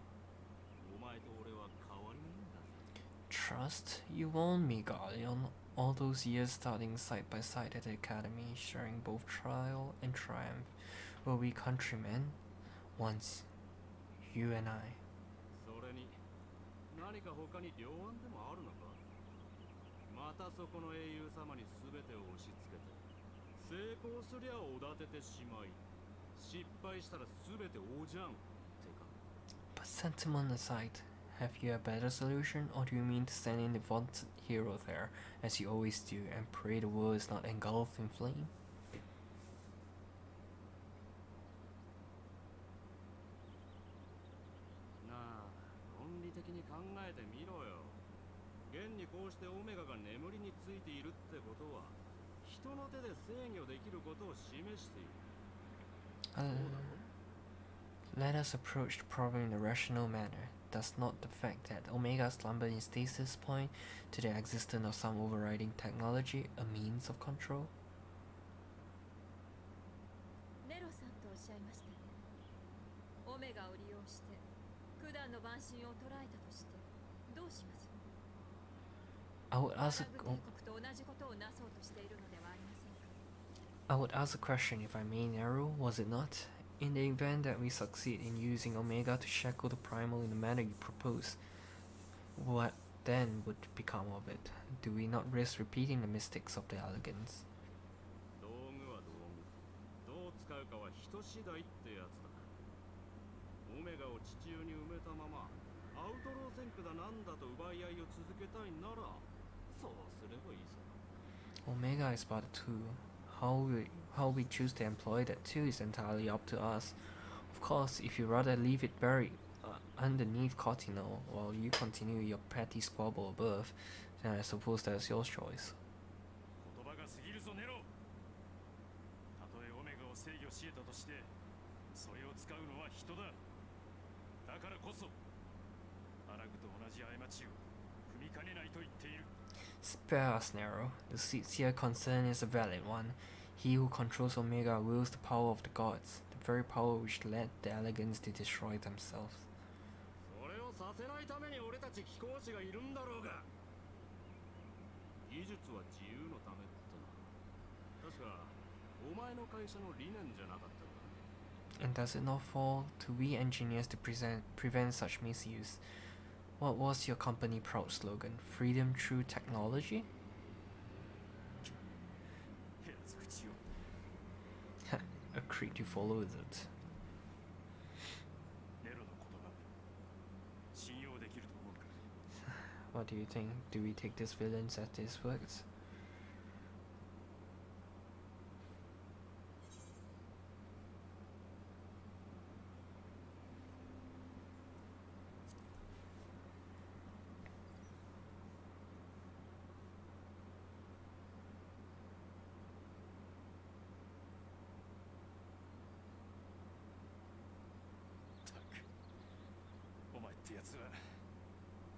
お前と俺は変わりないんだぜ。 Trust? You warned me, Guardian. All those years studying side by side at the academy, sharing both trial and triumph, were we countrymen? Once, you and I. それに、何か他に両案でもあるのか。またそこの英雄様に全てを押し付けて、成功すりゃおだててしまい、失敗したら全ておじゃんってか。 But sentiment aside, have you a better solution, or do you mean to stand in the vaunted hero there, as you always do, and pray the world is not engulfed in flame? なあ、論理的に考えてみろよ。現にこうしてオメガが眠りについているってことは、人の手で制御できることを示している。Let us approach the problem in a rational manner. Does not the fact that Omega slumbered in stasis point to the existence of some overriding technology a means of control? ネロさんとおっしゃいましたね。オメガを利用して九段の慢心を捉えたとしてどうします？ I would アラ ask ブ a, 帝国と同じことをなそうとしているのではありませんか？ I would ask a question if I may, Nero, was it not? In the event that we succeed in using Omega to shackle the primal in the manner you propose, what then would become of it? Do we not risk repeating the mistakes of the elegance? 道具は道具。どう使うかは人次第ってやつだ。オメガを地中に埋めたまま、アウトロー戦区だなんだと奪い合いを続けたいなら、そうすればいいさ。 Omega is but a tool. How we choose to employ that tool is entirely up to us. Of course, if you rather leave it buried underneath Cotino while you continue your petty squabble above, then I suppose that's your choice. 言葉が過ぎるぞネロ。たとえオメガを制御し得たとして、それを使うのは人だ。だからこそ、アラグと同じ過ちを踏みかねないと言っている。 Spare us, Nero. The sincere concern is a valid one. He who controls Omega wields the power of the gods, the very power which led the elegance to destroy themselves. それをさせないために俺たち貴公子がいるんだろうが。技術は自由のためってな。確かお前の会社の理念じゃなかったか。 And does it not fall to we engineers to prevent such misuse? What was your company proud slogan? Freedom through technology? やつ口を。 A creed to follow, is it? ネロの言葉信用できると思うか。 What do you think? Do we take this villains at his words? お前ってやつは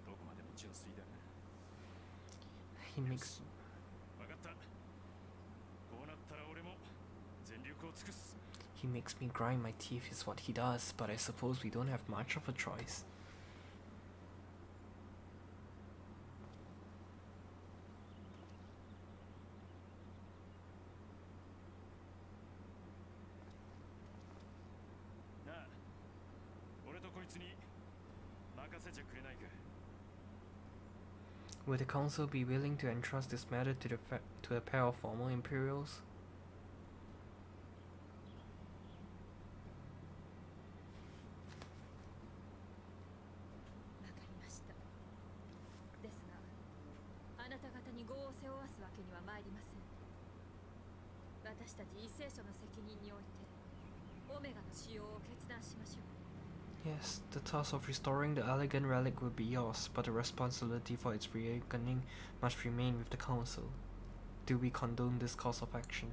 どこまでも純粋だな。 He makes 分かった。こうなったら俺も全力を尽くす。 he makes me grind my teeth is what he does, but I suppose we don't have much of a choice. なあ、俺とこいつに任せちゃくれないか。 Would the council be willing to entrust this matter to a pair of former Imperials? わかりました。ですが、あなた方に業を背負わすわけには参りません。私たち異聖書の責任において、オメガの使用を決断しましょう。 Yes, the task of restoring the elegant relic will be yours, but the responsibility for its reawakening must remain with the council. Do we condone this course of action?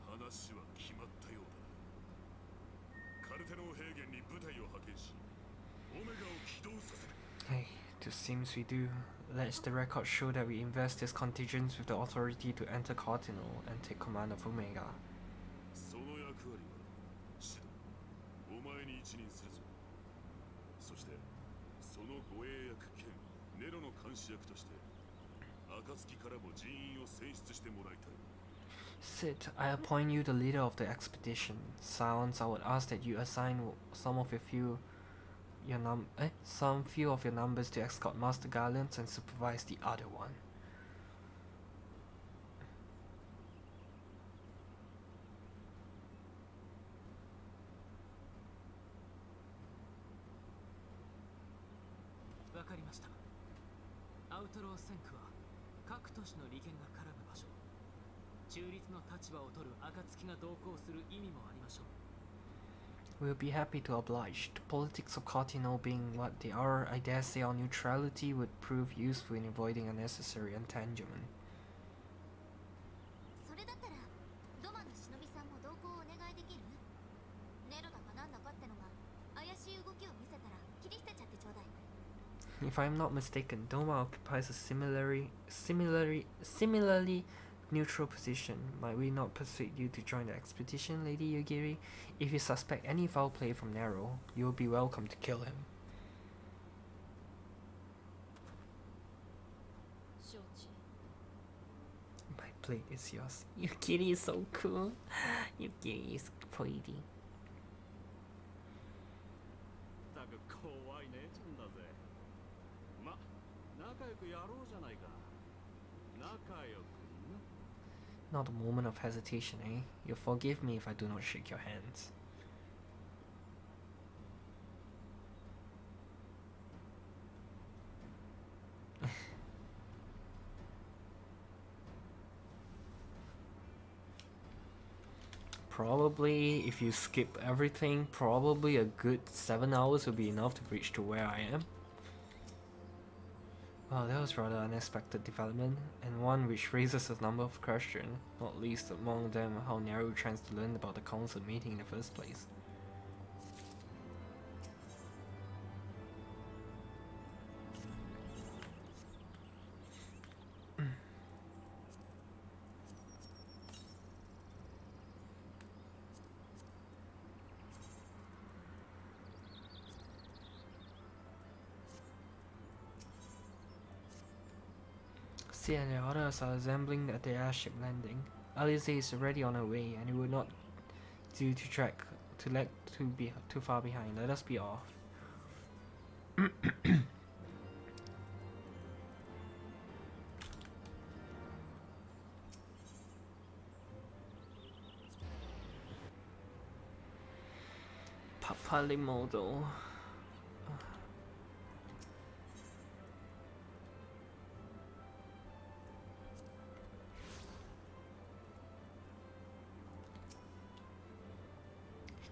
話は決まったようだな。カルテノ平原に部隊を派遣し、オメガを起動させる。 Hey, it seems we do. Let the record show that we invest this contingent with the authority to enter Cardinal and take command of Omega. その役割はシド、お前に一任するぞ。そしてその護衛役兼ネロの監視役として暁からも人員を選出してもらいたい。 Sid, I appoint you the leader of the expedition. Sounds, I would ask that you assign some few of your numbers to escort Master Galleons and supervise the other one. Wakarimashi. アウトロー戦区は各都市の利権が絡む場所。中立の立場を取る暁が同行する意味もありましょう。 We'll be happy to oblige. The politics of Cardinal being what they are, I dare say our neutrality would prove useful in avoiding unnecessary entanglement. それだったらドマの忍びさんも同行お願いできる？ネロだかなんだかってのが怪しい動きを見せたら切り捨てちゃってちょうだい。 If I'm not mistaken, Doma occupies a similarly neutral position. Might we not persuade you to join the expedition, Lady Yugiri? If you suspect any foul play from Nero, you will be welcome to kill him. 承知。 My plate is yours. Yugiri is so cool. Yugiri is pretty. だが怖い姉ちゃんだぜ。ま、仲良くやろうじゃないか。仲良くな。 Not a moment of hesitation, eh? You'll forgive me if I do not shake your hands. Probably, if you skip everything, probably a good 7 hours will be enough to reach to where I am. Well, that was rather unexpected development, and one which raises a number of questions, not least among them how Nero chanced to learn about the council meeting in the first place. Misty and the others are assembling at the airship landing. Alice is already on her way, and it would not do to let too far behind. Let us be off. Papalimodo.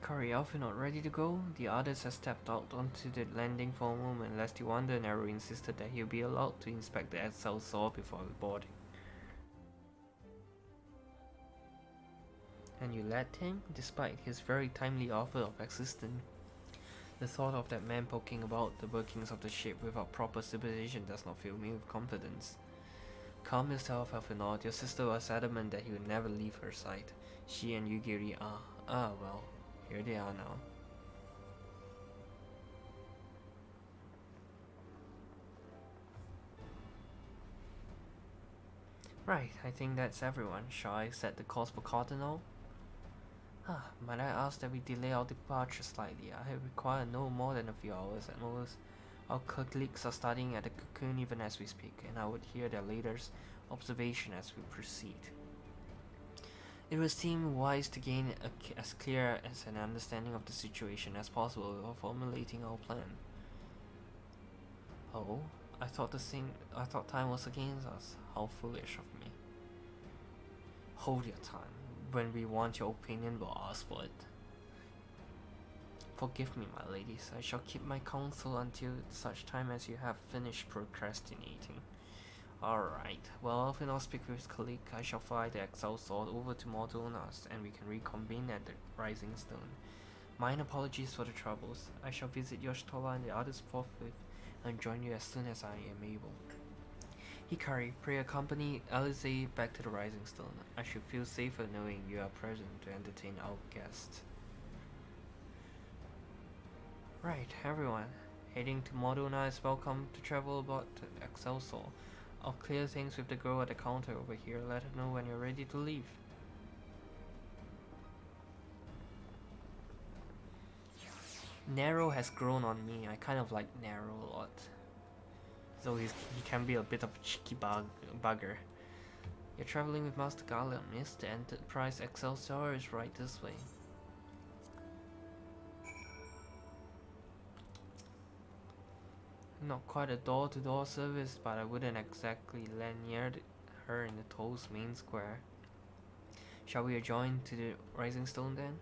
Hikari Auva not ready to go? The others had stepped out onto the landing for a moment, lest he wander, and Naru insisted that he be allowed to inspect the XL saw before boarding. And you let him, despite his very timely offer of assistance. The thought of that man poking about the workings of the ship without proper supervision does not fill me with confidence. Calm yourself, Elfinord. Your sister was adamant that he would never leave her side. She and Yugiri are. Ah, well, here they are now. Right, I think that's everyone. Shall I set the course for Cardinal? Might I ask that we delay our departure slightly? I require no more than a few hours at most. Our colleagues are studying at the cocoon even as we speak, and I would hear their latest observation as we proceed. It would seem wise to gain as clear as an understanding of the situation as possible before formulating our plan. Oh, I thought time was against us. How foolish of me. Hold your tongue. When we want your opinion, we'll ask for it. Forgive me, my ladies. I shall keep my counsel until such time as you have finished procrastinating. Alright, well, if I'll speak with his colleague, I shall fly the XL sword over to Mordonas, and we can reconvene at the Rising Stone. Mine apologies for the troubles. I shall visit Yoshitola and the others forthwith, and join you as soon as I am able. Hikari, pray accompany Alice back to the Rising Stone. I should feel safer knowing you are present to entertain our guests. Right, everyone. Heading to Modona is welcome to travel about the Excelsior. I'll clear things with the girl at the counter over here. Let her know when you're ready to leave. Nero has grown on me. I kind of like Nero a lot. So he can be a bit of a cheeky bugger. You're traveling with Master Gala, miss. The Enterprise Excelsior is right this way. Not quite a door-to-door service, but I wouldn't exactly land near her in the Toll's main square. Shall we adjourn to the Rising Stone then?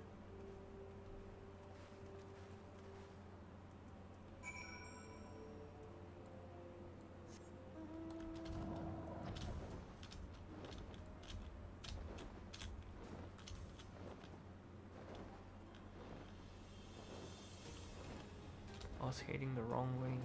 I was heading the wrong way.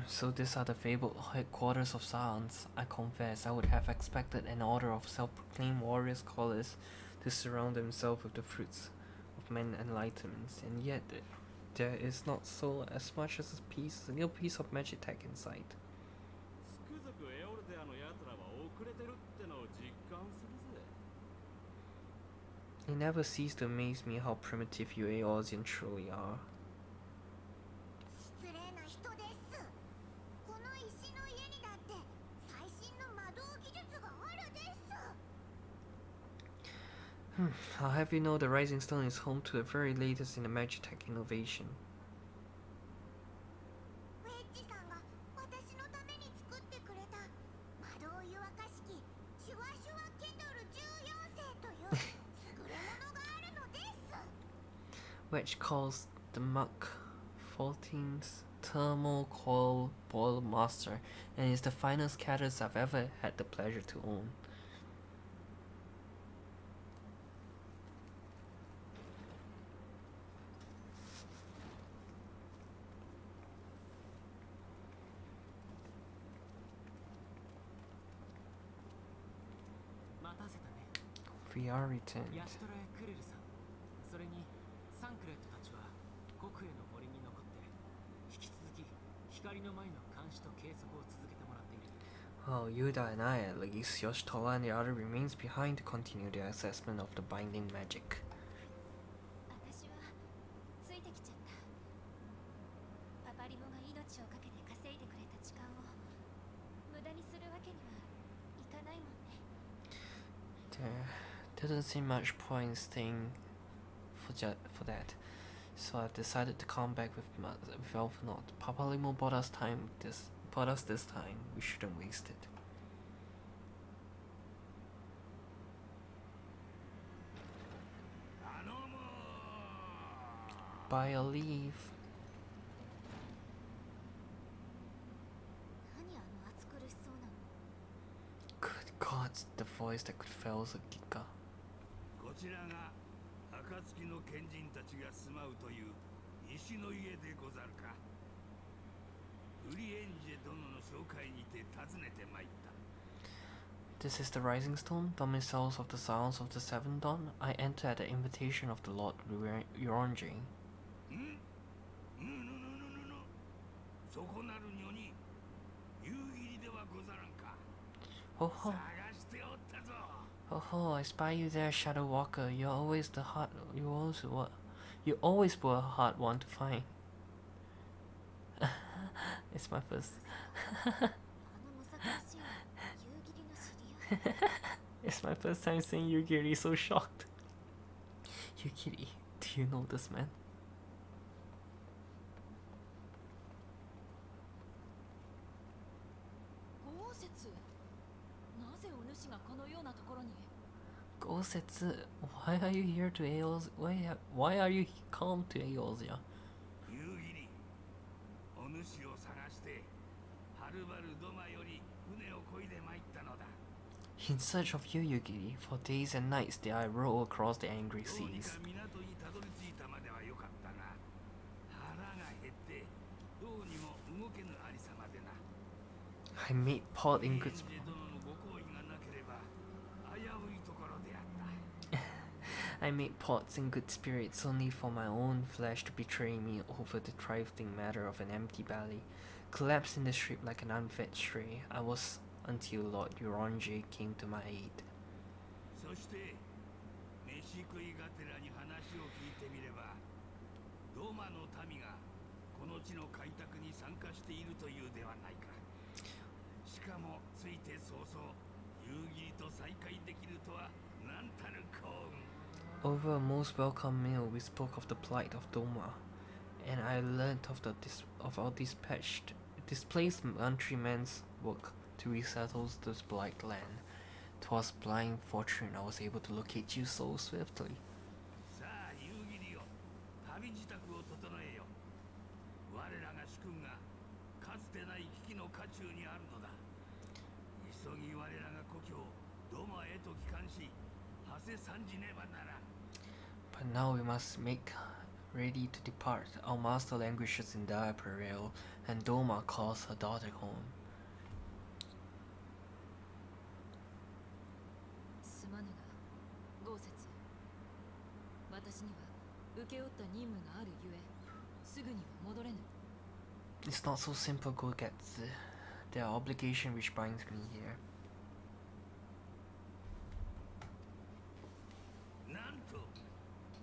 So these are the fabled headquarters of Silence. I confess, I would have expected an order of self-proclaimed warrior scholars to surround themselves with the fruits of men's enlightenment, and yet there is not so as much as a little piece of magic tech in sight. It never ceases to amaze me how primitive you Eorzean truly are. I'll have you know the Rising Stone is home to the very latest in the magic tech innovation. 湯沸かし器シュワシュワケトル14世という優れものがあるのです。 which calls the Mach 14's thermal coil boil master and is the finest catalyst I've ever had the pleasure to own. VR returned. ヤシトラやクレルさん、それにサンクレットたちは国営の森に残って引き続き光の前の監視と計測を続けてもらっている。 Oh, Yuda and I, at least, Yoshitola and the other remains behind to continue the assessment of the binding magic. 私はついてきちゃった。パパリモが命をかけて稼いでくれた時間を無駄にするわけにはいかないもんね。 There didn't seem much point in staying for that, so I've decided to come back with Elfnot. Papa Limo bought us this time. We shouldn't waste it. Buy a leave. 何あの暑苦しそうなの。 Good gods, the voice that could fail a Giga. こちらが暁の賢人たちが住まうという石の家でござるか。ウリエンジェ殿の紹介にて訪ねてまいった。 This is the Rising Stone, domiciles of the Silence of the Seven Dawn. I enter at the invitation of the Lord Uronji. そこなる女に夕霧ではござらんか。 Oh 探 ho, しておったぞ。 oh ho! I spy you there, Shadow Walker. You always were a hard one to find. It's my first. あのむさ苦しい夕霧の知り合い。 It's my first time seeing Yugiri so shocked. Yugiri, do you know this man? 豪雪。なぜお主がこのようなところに。 Gosetsu, why are you here to Aeol's? Why are you come to Aeol's? 夕霧、お主を探してはるばる土間より船を漕いで参ったのだ。 In search of you, Yugiri, for days and nights did I row across the angry どうに seas. か港にたどり着いたまではよかったが、腹が減ってどうにも動けぬありさまでな。 I made port in good エンジェ殿のご好意がなければ危ういところであった。 I made pots in good spirits only for my own flesh to betray me over the trifling matter of an empty belly. Collapsed in the street like an unfed stray, I was until Lord Uronji came to my aid. そして飯食いがてらに話を聞いてみれば、ロマの民がこの地の開拓に参加しているというではないか。しかもついて早々夕霧と再会できるとは何たる幸運。 Over a most welcome meal, we spoke of the plight of Doma, and I learnt of our displaced countrymen's work to resettle this blight land. 'Twas blind fortune I was able to locate you so swiftly. さあ夕霧よ、旅支度を整えよ。我らが主君がかつてない危機の渦中にあるのだ。急ぎ我らが故郷ドマへと帰還し、馳せ参じねばならん。 But now we must make ready to depart. Our master languishes in dire peril, and Doma calls her daughter home. すまぬが、豪雪。私には請け負った任務があるゆえ、すぐには戻れぬ。 It's not so simple, Gogetsu. There are obligations which binds me here. なんと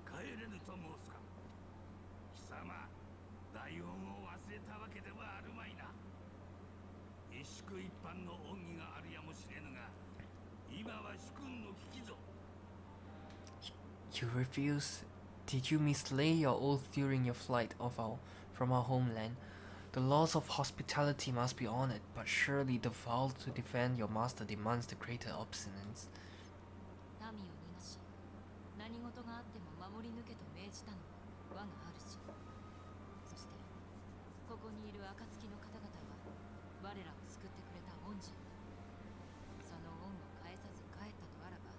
帰れぬと申すか。貴様、大恩を忘れたわけではあるまいな。一宿一般の恩義があるやもしれぬが、今は主君の危機ぞ。 You refuse? Did you mislay your oath during your flight from our homeland? The laws of hospitality must be honored, but surely the vow to defend your master demands the greater obstinance. 民を逃がし、何事があっても守り抜けと命じたのは我が主。そして、ここにいる暁の方々は我らを救ってくれた恩人。その恩を返さず帰ったとあらば、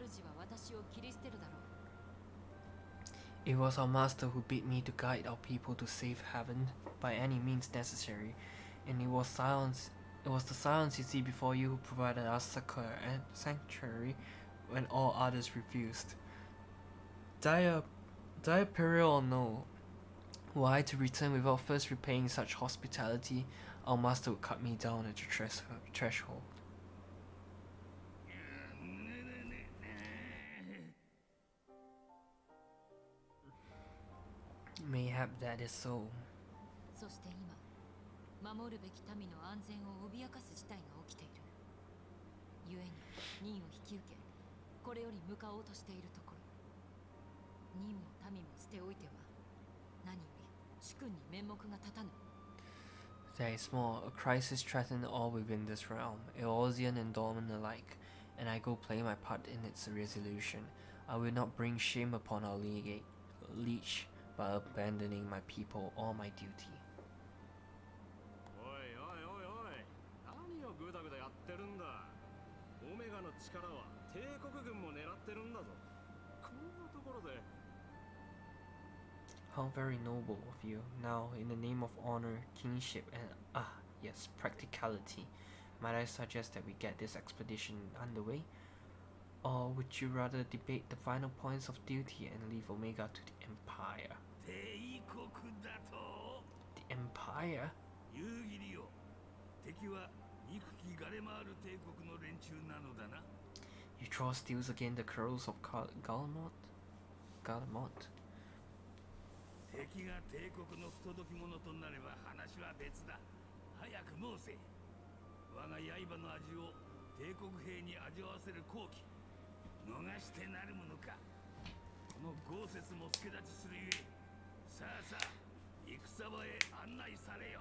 主は私を切り捨てるだろう。It was our master who bid me to guide our people to safe haven by any means necessary, and it was the silence you see before you who provided us succor and sanctuary when all others refused. Dire peril or no, were I to return without first repaying such hospitality, our master would cut me down at the threshold. Mayhap that is so. そして今、守るべき民の安全を脅かす事態が起きている。故に任を引き受け、これより向かおうとしているところ。任も民も捨ておいては、何より主君に面目が立たぬ。There is more. A crisis threatened all within this realm, Eosian and Dorman alike, and I go play my part in its resolution. I will not bring shame upon our liege by abandoning my people or my duty. おいおいおいおい、何をグダグダやってるんだ。オメガの力は帝国軍も狙ってるんだぞ。こんなところで。How very noble of you. Now, in the name of honor, kingship, and yes, practicality, might I suggest that we get this expedition underway? Or would you rather debate the final points of duty and leave Omega to the Empire? 帝国だと The Empire? 夕霧よ。敵は憎きがれ回る帝国の連中なのだな。 You draw steels against the curls of Galmot? 敵が帝国の不届き者となれば話は別だ。早く申せ。我が刃の味を帝国兵に味わわせる好機。逃してなるものか。この豪雪も助立ちするゆえ。さあさあ、戦場へ案内されよ。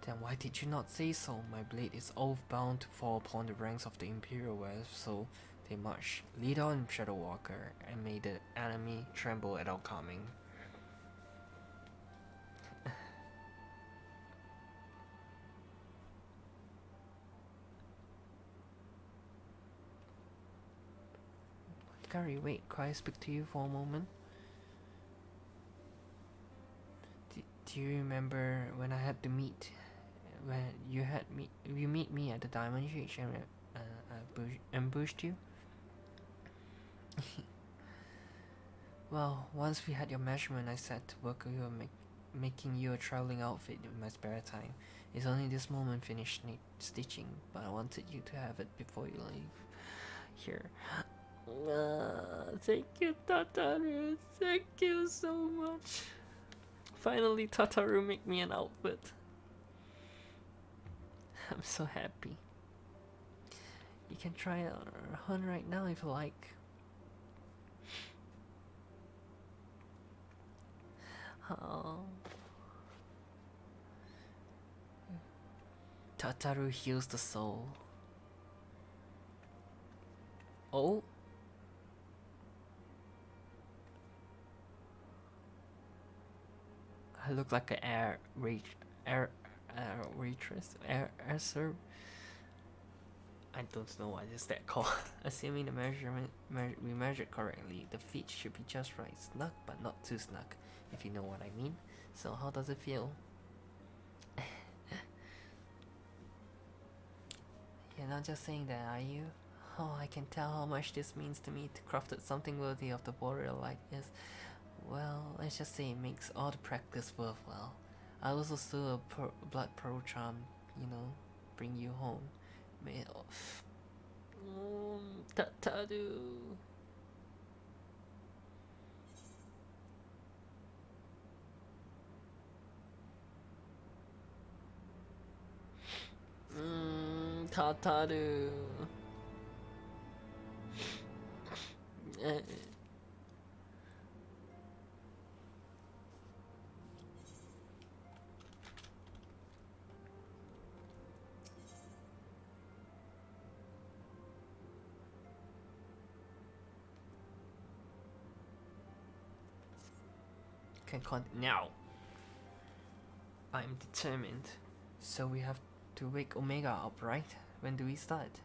Then why did you not say so? My blade is oath-bound to fall upon the ranks of the Imperial West, so they march. Lead on, Shadow Walker, and may the enemy tremble at our coming. Hikari, wait, could I speak to you for a moment? Do you remember when I had to meet, when you meet me at the Diamond Age and ambushed you? Well, once we had your measurement, I set to work making you a traveling outfit in my spare time. It's only this moment finished stitching, but I wanted you to have it before you leave. Here. Thank you, Tataru. Thank you so much. Finally, Tataru make me an outfit. I'm so happy. You can try it on right now if you like. Oh. Tataru heals the soul. Oh. I look like an air waitress, air server. I don't know what is that called. Assuming the we measured correctly, the fit should be just right, snug but not too snug, if you know what I mean. So how does it feel? You're not just saying that, are you? Oh, I can tell how much this means to me to craft something worthy of the warrior like this. Well, let's just say it makes all the practice worthwhile. I also still a blood pearl charm, you know, bring you home. May Tataru. Tataru. can now. I'm determined. So we have to wake Omega up, right? When do we start?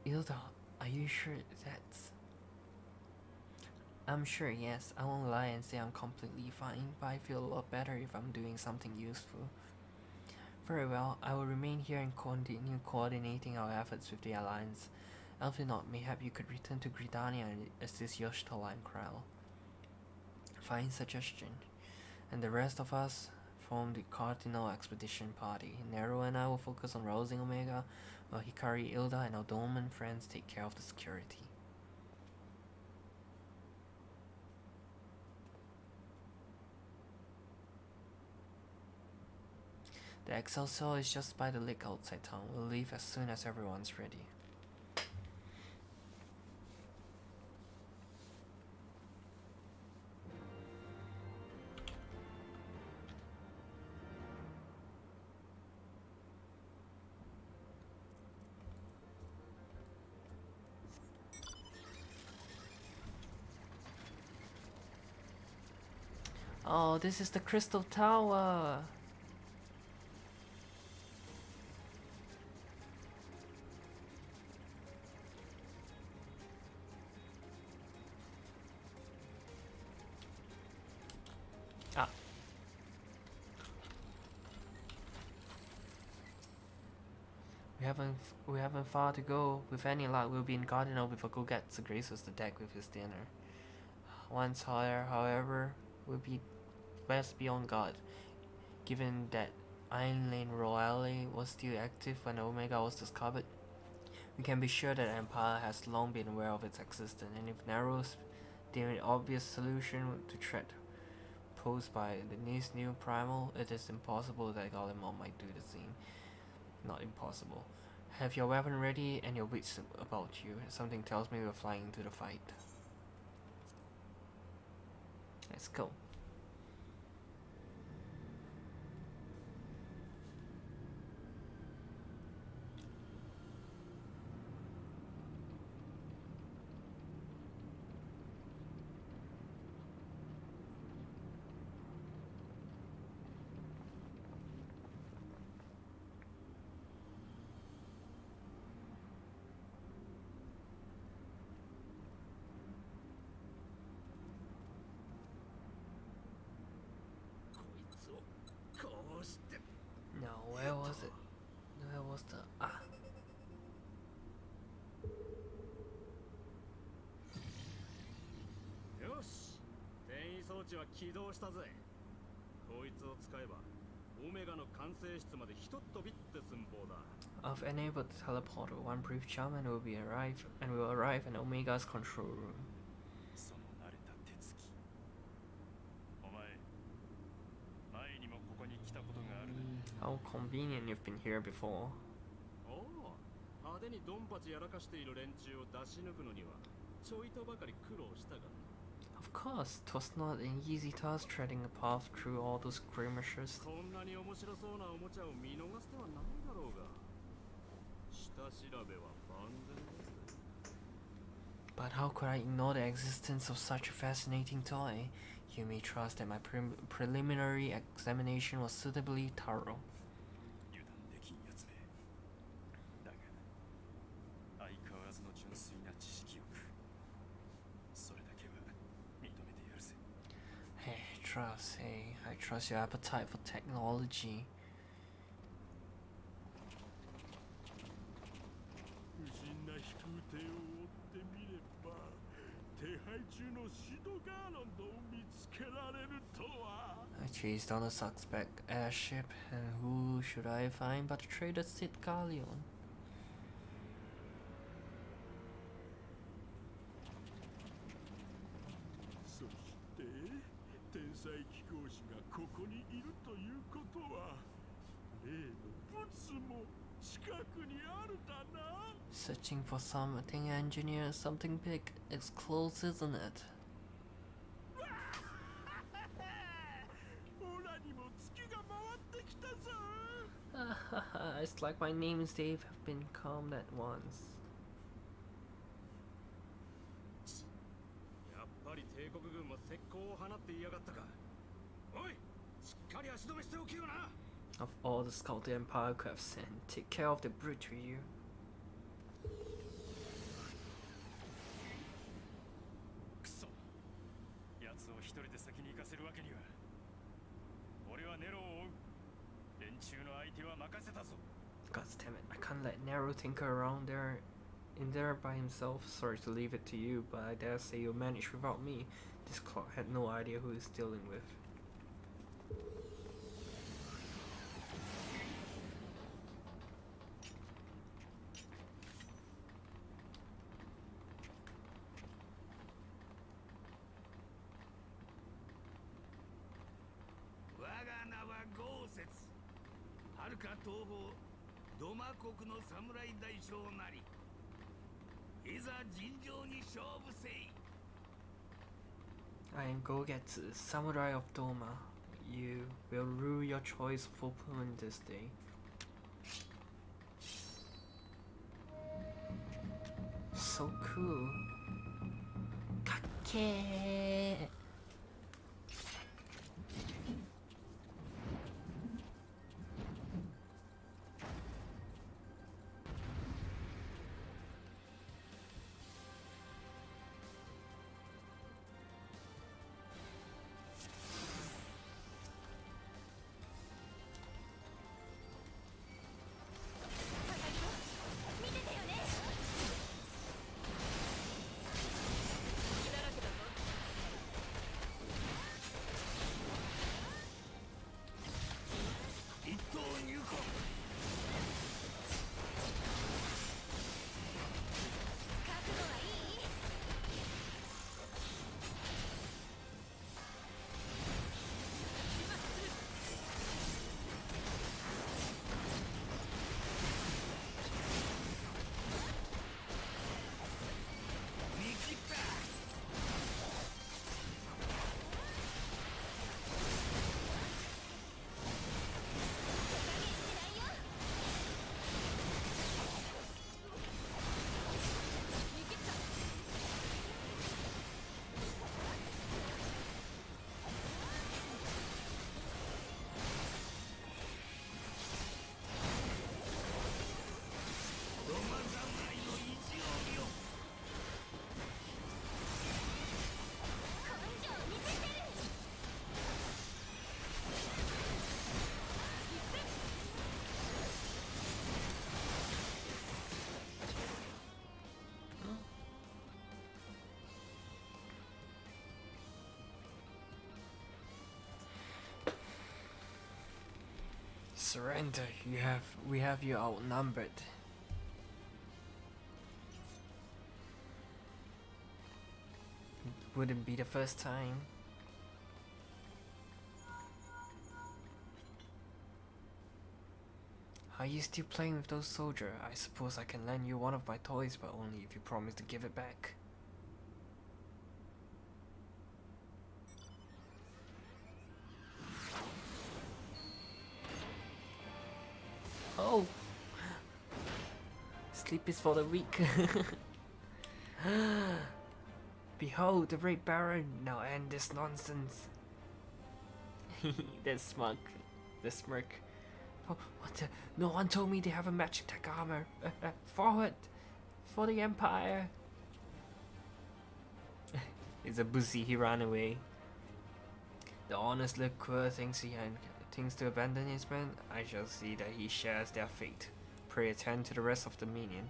Ilda, are you sure that's... I'm sure, yes. I won't lie and say I'm completely fine, but I feel a lot better if I'm doing something useful. Very well, I will remain here and continue coordinating our efforts with the Alliance. If not, mayhap you could return to Gridania and assist Yoshitola and Krell. Fine suggestion. And the rest of us form the Cardinal Expedition Party. Nero and I will focus on rousing Omega, while Hikari, Ilda, and our dormant friends take care of the security. The Excelsior is just by the lake outside town. We'll leave as soon as everyone's ready. Oh, this is the Crystal Tower! Ah. We haven't far to go. With any luck, we'll be in Cardinal before Gogetsu graces the deck with his dinner. Once higher, however, we'll be best be on guard, given that Iron Lane Royale was still active when Omega was discovered. We can be sure that Empire has long been aware of its existence, and if Narrow's the obvious solution to threat posed by this new primal, it is impossible that Golemon might do the same. Not impossible. Have your weapon ready and your wits about you. Something tells me we're flying into the fight. Let's go. No, where was it? Where was the... Ah. よし、転移装置は起動したぜ。こいつを使えば、オメガの管制室までひとっ飛びって寸法だ。I've enabled the teleporter. One brief charm and we'll arrive in Omega's control room. その慣れた手つき。お前、前にもここに来たことがある。How convenient you've been here before. おお、派手にドンパチやらかしている連中を出し抜くのには、ちょいとばかり苦労したが。Of course, 'twas not an easy task treading a path through all those skirmishes. こんなに面白そうなおもちゃを見逃す手はないだろうが。下調べは万全です。But how could I ignore the existence of such a fascinating toy? You may trust that my preliminary examination was suitably thorough. 油断できんやつめ。だが、相変わらずの純粋な知識欲。それだけは認めてやるぜ。Hey, I trust your appetite for technology. 不審な飛空艇を追ってみれば、手配中のシドガーランドを見つけられるとは。I chased down a suspect airship, and who should I find but the traitor Sid Galleon? そして天才飛行士がここにいるということは、例のブツも近くにあるだな。Searching for something engineer, something big. It's close, isn't it? オラにも月が回ってきたぞ。It's like my name and Dave have been calmed at once. やっぱり帝国軍も石膏を放 Of all the scouts the Empire could have sent, take care of the brute to you. くそ、奴を一人で先に行かせるわけには。俺はネロを追う。連中の相手は任せたぞ。God damn it, I can't let Nero tinker around there in there by himself. Sorry to leave it to you, but I dare say you'll manage without me. This clock had no idea who he's dealing with. はるか東方ドマ国の侍大将なり、いざ尋常に勝負せい。 I am Gogetsu, Samurai of Doma. You will rule your choice of opponent this day. So cool. Kake. Surrender. We have you outnumbered. It wouldn't be the first time. Are you still playing with those soldiers? I suppose I can lend you one of my toys, but only if you promise to give it back. Oh! Sleep is for the weak. Behold, the Great Baron, now end this nonsense. That smug. The smirk. Oh, what the? No one told me they have a magic tech armor. Forward! For the Empire! It's a bussy, he ran away. The honest liquor thinks to abandon his men. I shall see that he shares their fate. Pray attend to the rest of the minion.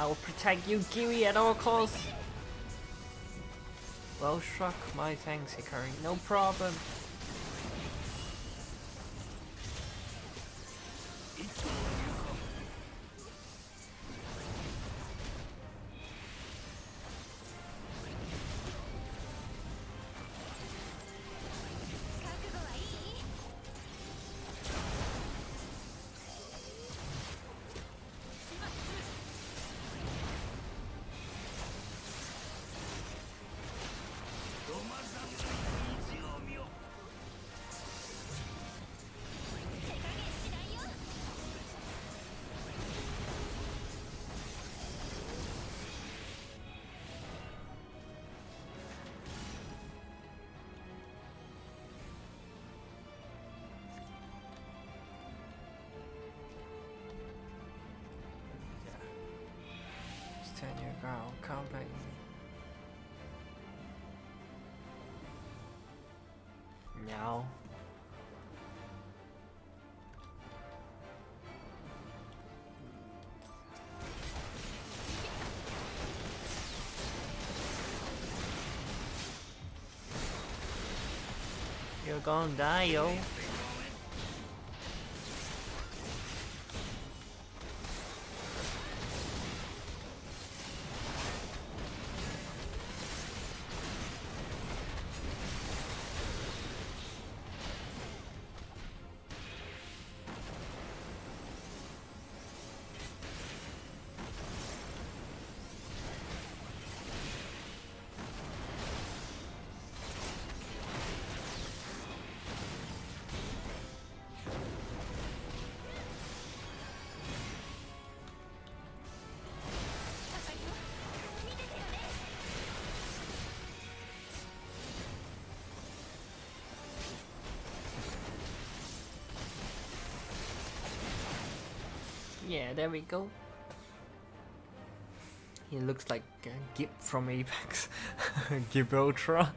I will protect you, Kiwi, at all costs. Well struck. My thanks, Hikari. No problem. Stand your ground, come back. Now. You're gonna die, yo. Yeah, there we go. He looks like Gib from Apex. Gib Ultra.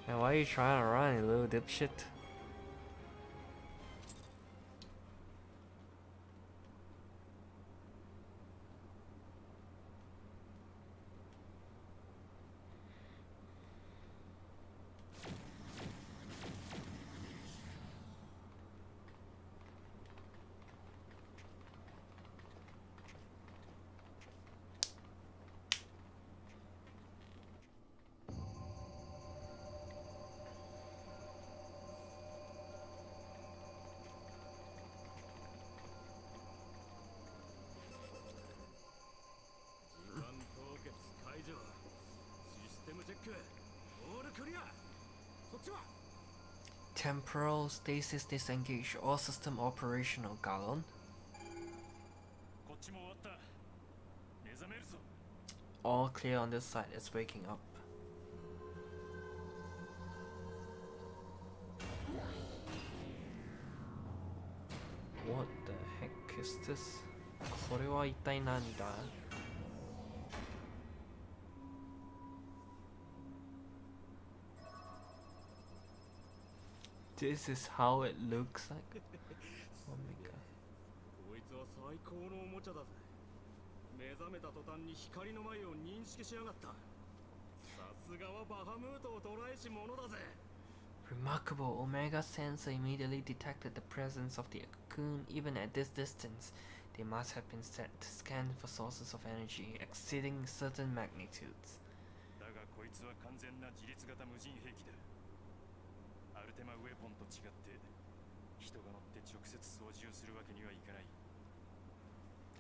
And why are you trying to run, you little dipshit? Temporal stasis disengaged. All system operational, Galon. All clear on this side. It's waking up. What the heck is this? これは一体何だ? This is how it looks like. Oh my god. こいつは最高のおもちゃだぜ。目覚めた途端に光の前を認識しやがった。さすがはバハムートを捕らえし者だぜ。Remarkable. Omega sensor immediately detected the presence of the cocoon even at this distance. They must have been set to scan for sources of energy exceeding certain magnitudes. だがこいつは完全な自律型無人兵器だ。アルテマウェポンと違って人が乗って直接操縦するわけにはいかない。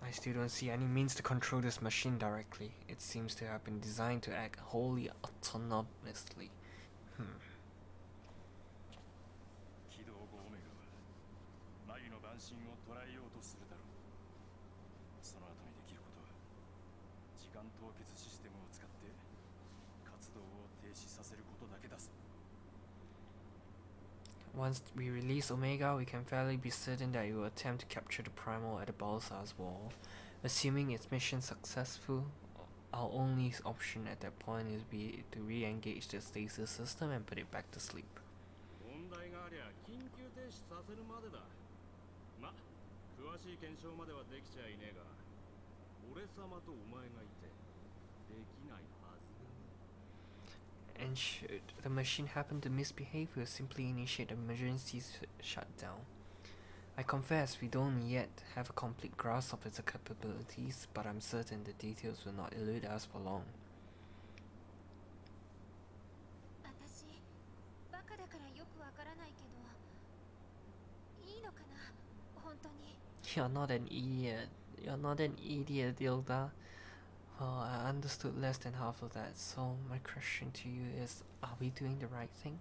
I still don't see any means to control this machine directly. It seems to have been designed to act wholly autonomously. 起動後オメガは眉の晩神を捉えようとするだろう。その後にできることは時間凍結システムを使って活動を停止させることだけだぞ。Once we release Omega, we can fairly be certain that it will attempt to capture the Primal at the Balsar's wall. Assuming its mission successful, our only option at that point is to re-engage the stasis system and put it back to sleep. 問題がありゃ緊急停止させるまでだ。ま、詳しい検証まではできちゃいねえが、俺様とお前がいてできないはずだ。 And should the machine happen to misbehave, we'll simply initiate an emergency shutdown. I confess we don't yet have a complete grasp of its capabilities, but I'm certain the details will not elude us for long. 私バカだからよくわからないけどいいのかな本当に。 You're not an idiot. You're not an idiot, Ilda. Well, I understood less than half of that, so my question to you is, are we doing the right thing?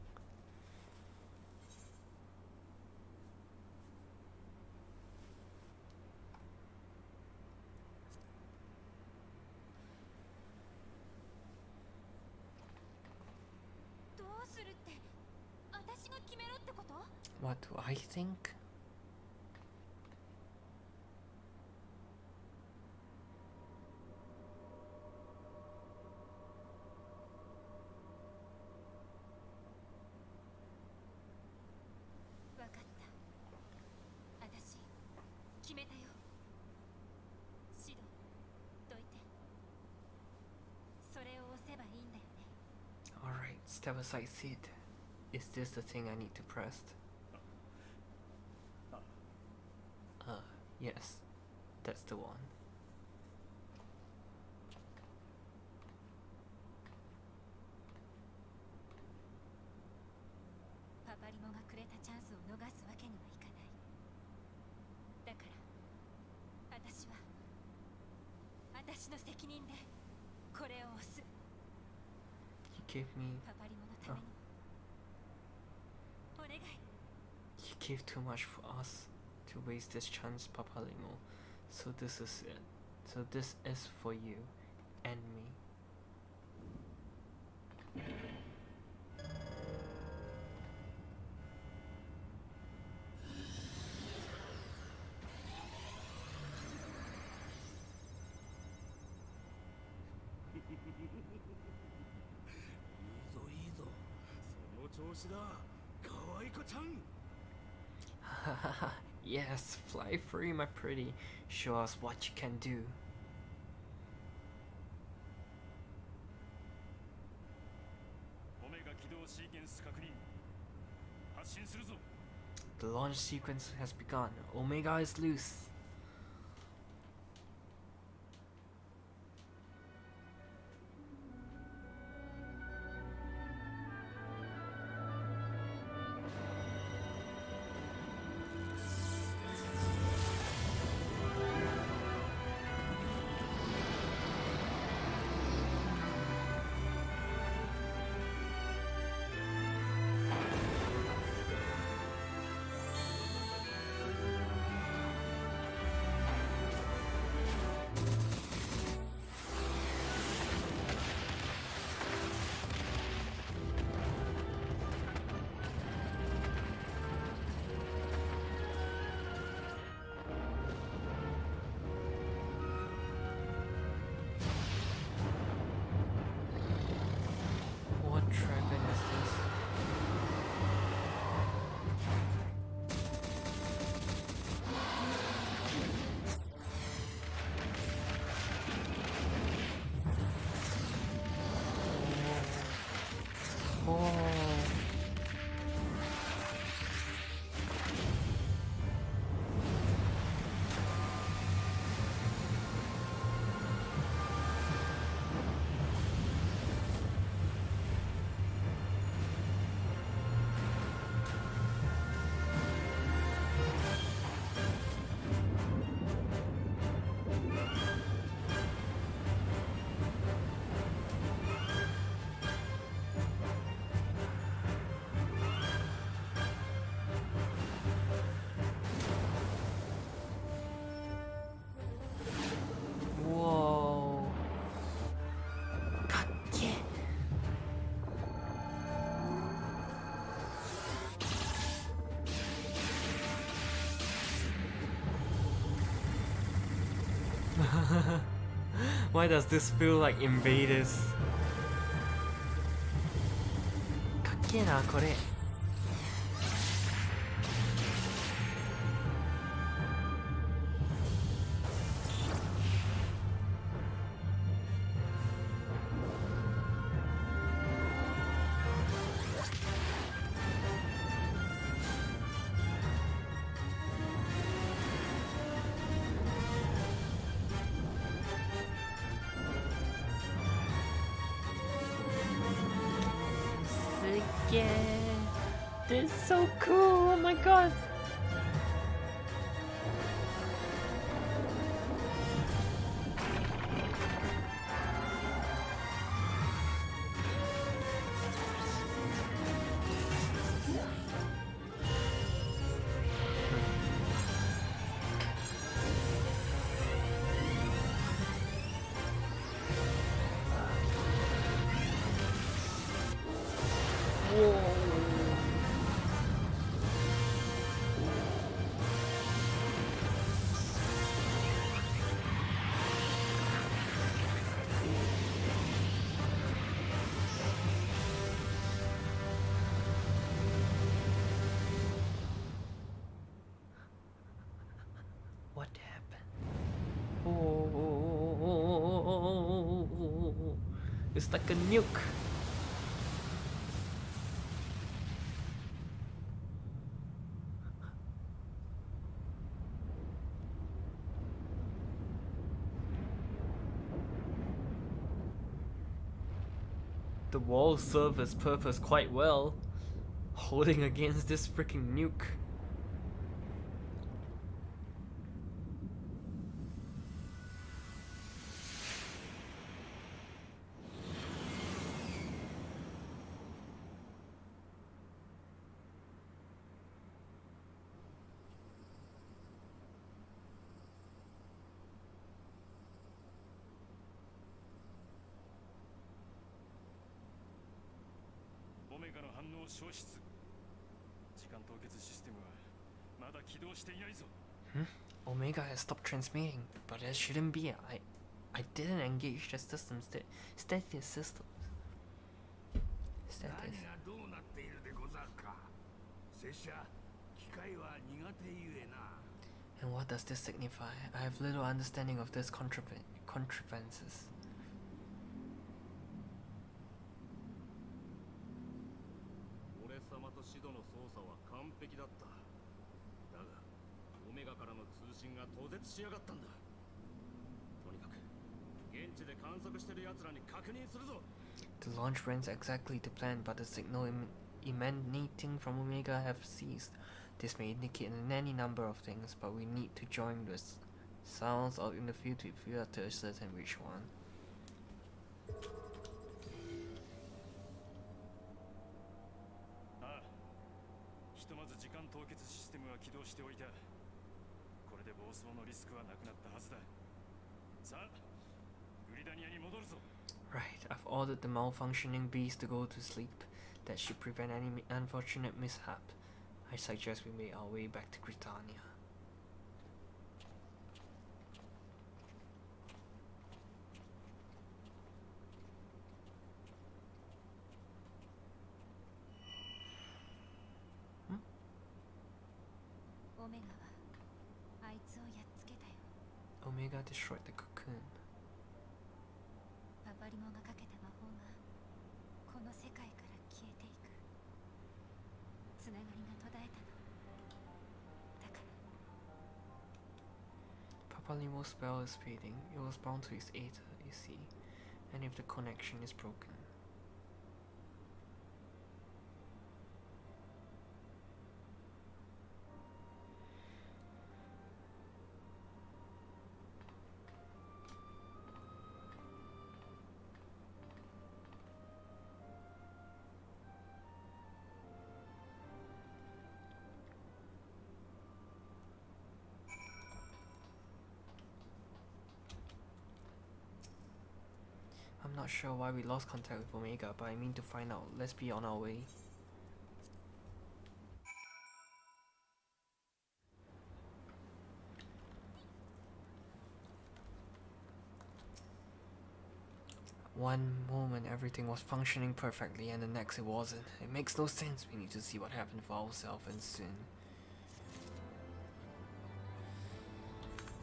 どうするって私が決めろってこと？ What do I think? わかった。私決めたよ。指導どいて。それを押せばいいんだよね。 Alright, step aside, Sid. Is this the thing I need to press? Yes. That's the one. パパリモがくれたチャンスを逃すわけにはいかない。だから私は私の責任でこれを押す。 You gave me... パパリモのためにもお願い。 You gave too much for us to waste this chance, Papa Limo. So this is it. So this is for you and me. Yes, fly free, my pretty. Show us what you can do. オメガ起動シーケンス確認。発進するぞ。 The launch sequence has begun. Omega is loose. What dragon is this? Oh. Whoa. かっけえ。Why does this feel like invaders? かっけえなこれ。is so cool. Oh my god. What happened? Oh, it's like a nuke. The walls serve its purpose quite well, holding against this freaking nuke. Omega has stopped transmitting, but it shouldn't be. I didn't engage the systems. Status systems. Status. And what does this signify? I have little understanding of this contrivances. The launch went exactly to plan, but the signal emanating from Omega have ceased. This may indicate any number of things, but we need to join the sounds out in the field to ascertain which one. Right, I've ordered the malfunctioning beast to go to sleep. That should prevent any unfortunate mishap. I suggest we make our way back to Britannia. Omega destroyed the cocoon. Papalimo's spell is fading. It was bound to its aether, you see, and if the connection is broken. I'm not sure why we lost contact with Omega, but I mean to find out. Let's be on our way. One moment everything was functioning perfectly and the next it wasn't. It makes no sense. We need to see what happened for ourselves and soon.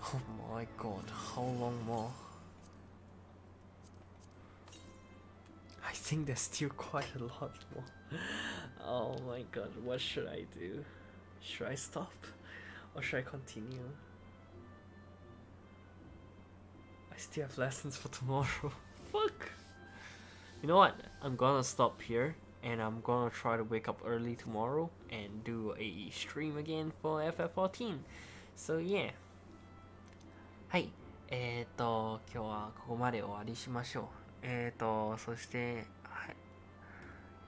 Oh my god, how long more? I think there's still quite a lot more. Oh my god, what should I do? Should I stop? Or should I continue? I still have lessons for tomorrow. Fuck! You know what? I'm gonna stop here. and I'm gonna try to wake up early tomorrow and do a stream again for FF14. So yeah. はい。今日はここまで終わりしましょう。そして、はい、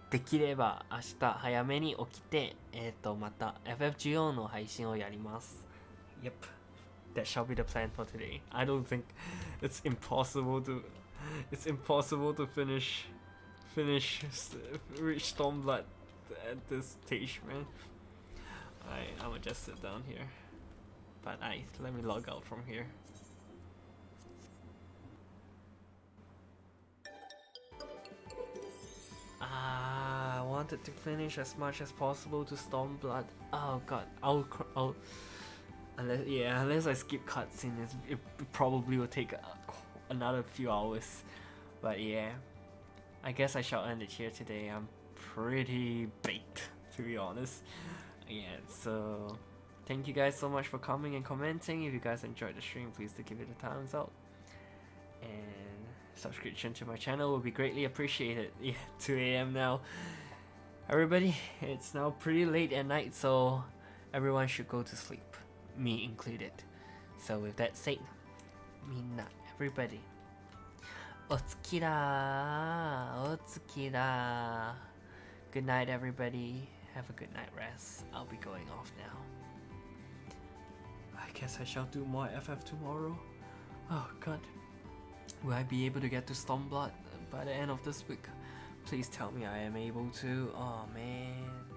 できれば明日早めに起きて、また FF14 の配信をやります。Yep. That shall be the plan for today. I don't think it's impossible to reach stormblood at this stage, man. I'm gonna just sit down here. But let me log out from here. I wanted to finish as much as possible to stormblood. Oh god, unless I skip cutscenes, it probably will take another few hours. But yeah, I guess I shall end it here today. I'm pretty baked, to be honest. Yeah, so thank you guys so much for coming and commenting. If you guys enjoyed the stream, please do give it a thumbs up. And subscription to my channel will be greatly appreciated. Yeah, 2 a.m. now. Everybody, it's now pretty late at night, so everyone should go to sleep. Me included. So with that said, minna, everybody. Otsukira. Good night, everybody. Have a good night rest. I'll be going off now. I guess I shall do more FF tomorrow. Oh god. Will I be able to get to Stormblood by the end of this week? Please tell me I am able to. Oh man.